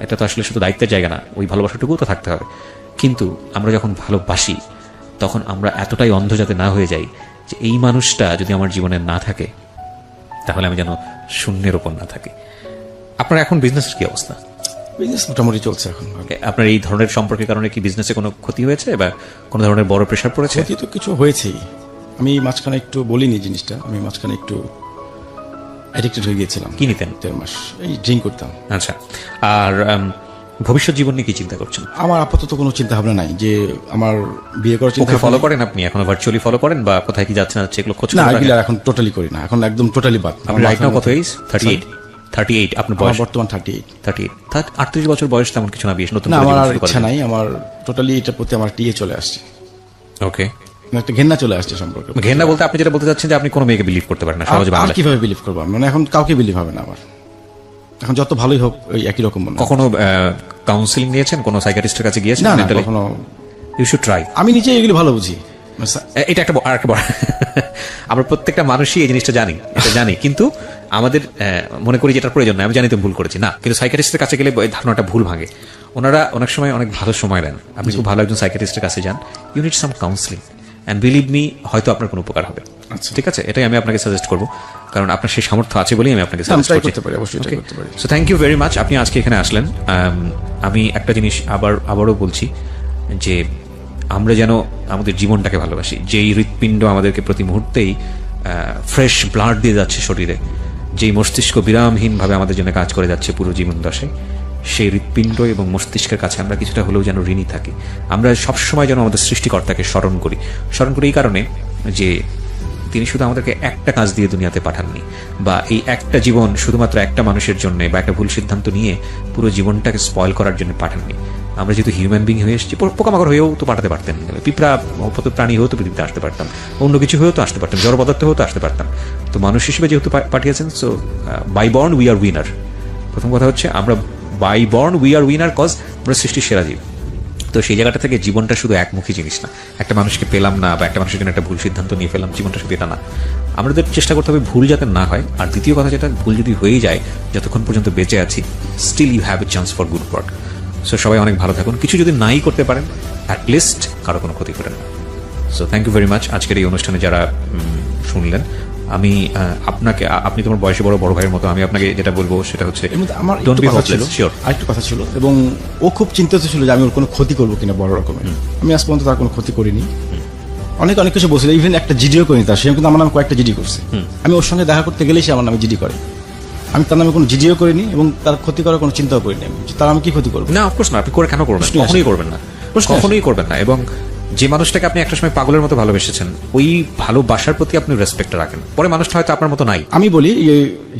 এটা তো আসলে শুধু দায়িত্বের জায়গা না, ওই ভালোবাসাটুকুও তো থাকতে হবে। কিন্তু আমরা যখন ভালোবাসি তখন আমরা এতটাই অন্ধ যাতে না হয়ে যাই যে এই মানুষটা যদি আমার জীবনে না থাকে তাহলে আমি যেন শূন্যের ওপর না থাকি। আপনার এখন বিজনেসের কি অবস্থা? বিজনেস মোটামুটি চলছে এখন। আপনার এই ধরনের সম্পর্কের কারণে কি বিজনেসে কোনো ক্ষতি হয়েছে বা কোনো ধরনের বড় প্রেশার পড়েছে? ক্ষতি তো কিছু হয়েছেই। আমি মাঝখানে একটু বলিনি জিনিসটা, আমি মাঝখানে একটু অ্যাডিক্টেড হয়ে গিয়েছিলাম। কি নিতেন? 3 মাস এই ড্রিঙ্ক করতাম। আচ্ছা, আর ভবিষ্যৎ জীবন নিয়ে কি চিন্তা করছেন? আমার আপাতত কোনো চিন্তা ভাবনা নাই যে আমার বিয়ে করার চিন্তা। ফলো করেন আপনি এখনো ভার্চুয়ালি ফলো করেন বা কোথায় কি যাচ্ছেন এগুলো খোঁজ না, খবর রাখেন? এগুলো এখন টোটালি করি না, এখন একদম টোটালি বাদ। আপনি রাইট নাও কত এজ? 38 আপনার বয়স? বর্তমান 38। 38 বছর বয়স তেমন কিছু না, বিয়ে নতুন না, করে আমার জীবন আর শুরু করার ইচ্ছা জন্য। নাই, আমার টোটালি এটার প্রতি আমার টিয়ে চলে আসছে, ওকে, একটা ঘেন্না চলে আসছে সম্পর্কে। ঘেন্না বলতে আপনি যেটা বলতে চাচ্ছেন যে আপনি কোনো মেয়েকে বিলিভ করতে পারেন না, সহজ আর বাংলায়। কিভাবে বিলিভ করবো? মানে এখন কাউকে বিলিভ হবে না আমার, এখন যত ভালোই হোক ওই একই রকম মনে হয়। কখনো কাউন্সিলিং নিয়েছেন? কোনো সাইকিয়াট্রিস্টের কাছে গিয়েছেন? না না, মেন্টালি কখনো। You should try. আমি নিজে এগুলি ভালো বুঝি। এটা একটা আরেকটা বড় আমরা প্রত্যেকটা মানুষই এই জিনিসটা জানি, এটা জানি, কিন্তু আমাদের মনে করি যেটার প্রয়োজন নাই। আমি জানি তো ভুল করেছি না, কিন্তু সাইকিয়াট্রিস্টের কাছে গেলে এই ধারণাটা ভুল ভাঙে। ওনারা অনেক সময় অনেক ভালো সময় দেন। আপনি খুব ভালো একজন সাইকিয়াট্রিস্টের কাছে যান, you need some counselling and believe me, হয়তো আপনার কোনো উপকার হবে। ঠিক আছে, এটাই আমি আপনাকে সাজেস্ট করবো, কারণ আপনার সেই সামর্থ্য আছে বলেই আমি আপনাকে সাজেস্ট করছি। So thank you very much, আপনি আজকে এখানে আসলেন। আমি একটা জিনিস আবারও বলছি যে আমরা যেন আমাদের জীবনটাকে ভালোবাসি। যেই হৃৎপিণ্ড আমাদেরকে প্রতি মুহূর্তেই ফ্রেশ ব্লাড দিয়ে যাচ্ছে শরীরে, যেই মস্তিষ্ক বিরামহীনভাবে আমাদের জন্য কাজ করে যাচ্ছে পুরো জীবন দশায়, সেই হৃৎপিণ্ড এবং মস্তিষ্কের কাছে আমরা কিছুটা হলেও যেন ঋণী থাকি। আমরা সবসময় যেন আমাদের সৃষ্টিকর্তাকে স্মরণ করি এই কারণে যে তিনি শুধু আমাদেরকে একটা কাজ দিয়ে দুনিয়াতে পাঠাননি, বা এই একটা জীবন শুধুমাত্র একটা মানুষের জন্য বা একটা ভুল সিদ্ধান্ত নিয়ে পুরো জীবনটাকে স্পয়েল করার জন্য পাঠাননি। আমরা যেহেতু হিউম্যান বিং হয়ে এসেছি, পোকামাকড় হয়েও তো পাঠাতে পারতেন, পিঁপড়া প্রাণী হয়েও তো পৃথিবীতে আসতে পারতাম, অন্য কিছু হয়েও তো আসতে পারতাম, জড় পদার্থ হয়েও তো আসতে পারতাম। তো মানুষ হিসেবে যেহেতু পাঠিয়েছেন, so by born we are winner. প্রথম কথা হচ্ছে আমরা by born we are winner, cause আমরা সৃষ্টির সেরা জীব। তো সেই জায়গাটা থেকে জীবনটা শুধু একমুখী জিনিস না, একটা মানুষকে পেলাম না বা একটা মানুষের জন্য একটা ভুল সিদ্ধান্ত নিয়ে ফেলাম, জীবনটা শুধু এটা না। আমাদের চেষ্টা করতে হবে ভুল যাতে না হয়। আর দ্বিতীয় কথা যেটা, ভুল যদি হয়ে যায়, যতক্ষণ পর্যন্ত বেঁচে আছি, still you have a chance for good work. So সবাই অনেক ভালো থাকুন। কিছু যদি নাই করতে পারেন, অ্যাটলিস্ট কারো কোনো ক্ষতি করেন না। So thank you very much আজকের এই অনুষ্ঠানে যারা শুনলেন। আমি আপনাকে, আপনি তোমার বয়সে বড় ভাইয়ের মতো, আমি আপনাকে যেটা বলবো সেটা হচ্ছে আমার আরেকটু কথা ছিল, এবং ও খুব চিন্তিত ছিল যে আমি ওর কোনো ক্ষতি করবো কিনা বড় রকমের। আমি আজ পর্যন্ত তার কোনো ক্ষতি করিনি। অনেক কিছু বলছিল, ইভেন একটা জিডিও করিনি তার, সে কিন্তু আমার নামে কয়েকটা জিডি করছে। আমি ওর সঙ্গে দেখা করতে গেলেই সে আমার নামে জিডি করে। আমি তার নামে কোনো জিডিও করিনি এবং তার ক্ষতি করার কোনো চিন্তাও করিনি। আমি তার আমি কি ক্ষতি করবো? না, অফকোর্স না। আপনি করে কেন করবেন? কখনোই করবেন না, কখনোই করবেন না। এবং যে মানুষটাকে আপনি একটা সময় পাগলের মতো ভালোবেসেছেন, ওই ভালোবাসার প্রতি আপনি রেসপেক্ট রাখেন। পরে মানুষটা হয়তো আপনার মতো নাই। আমি বলি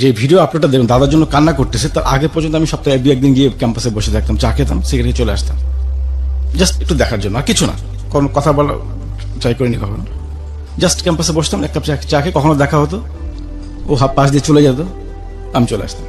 যে ভিডিও আপলোডটা দেখুন, দাদার জন্য কান্না করতেছে, তার আগে পর্যন্ত আমি সপ্তাহে 2-1 দিন গিয়ে ক্যাম্পাসে বসে থাকতাম, চা খেতাম, সিগারেট চলে আসতাম, জাস্ট একটু দেখার জন্য, আর কিছু না, কোনো কথা বলা ট্রাই করিনি কখনো। জাস্ট ক্যাম্পাসে বসতাম, এক কাপ চা খেয়ে, কখনো দেখা হতো, ও পাশ দিয়ে চলে যেত, আমি চলে আসতাম।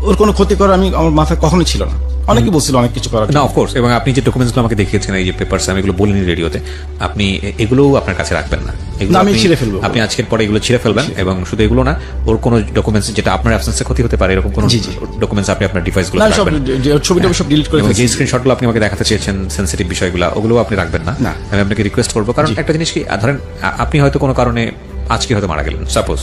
ওর কোনো ক্ষতি করা আমি আমার মাথায় কখনোই ছিল না। অনেকে বলছিল অনেক কিছু করার না জন্য। অফকোর্স, এবং আপনি যে ডকুমেন্টসগুলো আমাকে দেখিয়েছেন, এই যে পেপারস, আমি এগুলো বলিনি রেডিওতে, আপনি এগুলোও আপনার কাছে রাখবেন না, এগুলো না, আমি আপনি- ছিঁড়ে ফেলবো। আপনি আজকের পরে এগুলো ছিঁড়ে ফেলবেন, এবং শুধু এগুলো না, ওর কোনো ডকুমেন্টস যেটা আপনার অ্যাবসেন্সে ক্ষতি হতে পারে এরকম কোনো জি, জি। ডকুমেন্টস আপনি আপনার ডিভাইসগুলো না, আমি সব রাখবেন না। ছবিটা সব ডিলিট করে এবং যে ফেলছি। স্ক্রিনশটগুলো আপনি আমাকে দেখাতে চেয়েছেন সেন্সিটিভ বিষয়গুলো, ওগুলো আপনি রাখবেন না। না। আমি আপনাকে রিকোয়েস্ট করবো, কারণ একটা জিনিস কি, ধরেন আপনি হয়তো কোনো কারণে আজকে হয়তো মারা গেলেন, সাপোজ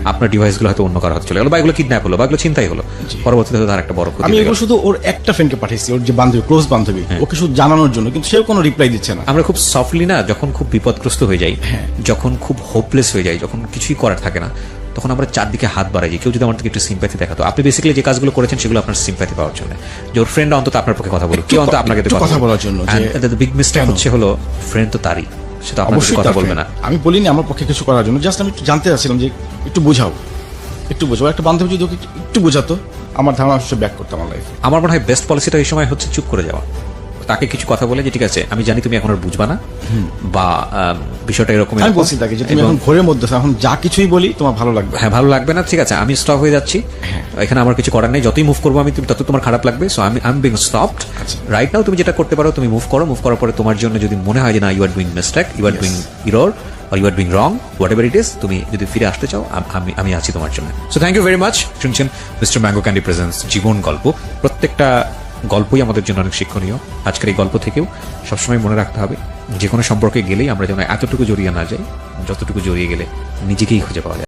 আপনার ডিভাইসগুলো হয়তো অন্য কারো হাতে চলে গেল, বা এগুলো কিডন্যাপ হলো, বা এগুলো চিন্তাই হলো, পরবর্তীতে হয়তো তার একটা বড় ক্ষতি আমি হয়ে এগুলো গেল। শুধু ওর একটা ফ্রেন্ডকে পাঠিয়েছি, ওর যে বান্ধবী, ক্লোজ বান্ধবী, ওকে শুধু জানানোর জন্য, কিন্তু সেও কোনো রিপ্লাই দিচ্ছে না। আমরা খুব সফটলি না, যখন খুব বিপদগ্রস্ত হয়ে যাই, যখন খুব হোপলেস হয়ে যাই, যখন কিছুই করার থাকে না, তখন আমরা চারদিকে হাত বাড়াই যে কেউ যদি আমার থেকে একটু সিম্প্যাথি দেখাতো। আপনি বেসিক্যালি যে কাজগুলো করেছেন সেগুলো আপনার সিম্প্যাথি পাওয়ার জন্য, যে ওর ফ্রেন্ড অন্তত আপনার পক্ষে কথা বলুক, কেউ অন্তত আপনাকে একটু কথা বলার জন্য, যে বিগ মিস্টেক কেন? হচ্ছে হলো, ফ্রেন্ড তো তারই, সেটা আপনার অবশ্যই কথা তার বলবে না। friend। আমি বলিনি আমার পক্ষে কিছু করার জন্য, জাস্ট আমি একটু জানতে চাচ্ছিলাম যে একটু বোঝাও, একটু বোঝাও। একটা বান্ধবী যদি ওকে একটু বোঝাতো, আমার ধারণা আসলে ব্যাক করতো আমার লাইফে। আমার মনে হয় বেস্ট পলিসিটা এই সময় হচ্ছে চুপ করে যাওয়া, তাকে কিছু কথা বলে যে ঠিক আছে আমি জানি তুমি এখন আর বুঝবা না, বা বিষয়টা এরকম আমি বলছি তাকে যে তুমি এবং- এখন ঘোরের মধ্যে আছো, এখন যা কিছুই বলি তোমার ভালো লাগবে। হ্যাঁ, ভালো লাগবে না, ঠিক আছে, আমি স্টপ হয়ে যাচ্ছি, এখানে আমার কিছু করার নেই, যতই মুভ করবো আমি, তত তোমার খারাপ লাগবে, সো আমি বিং স্টপড রাইট নাও। তুমি যেটা করতে পারো তুমি মুভ করো, মুভ করার পরে তোমার জন্য যদি মনে হয় যে না you are doing mistake, you are doing error, or you are doing wrong, whatever it is, তুমি যদি ফিরে আসতে চাও, আমি আছি তোমার জন্য। So thank you very much. শুনছেন মিস্টার ম্যাঙ্গো ক্যান্ডি প্রেজেন্স জীবন গল্প। প্রত্যেকটা গল্পই আমাদের জন্য অনেক শিক্ষণীয়। আজকের এই গল্প থেকেও সবসময় মনে রাখতে হবে, যে কোনো সম্পর্কে গেলেই আমরা যেন এতটুকু জড়িয়ে না যাই যতটুকু জড়িয়ে গেলে নিজেকেই খুঁজে পাওয়া যায়।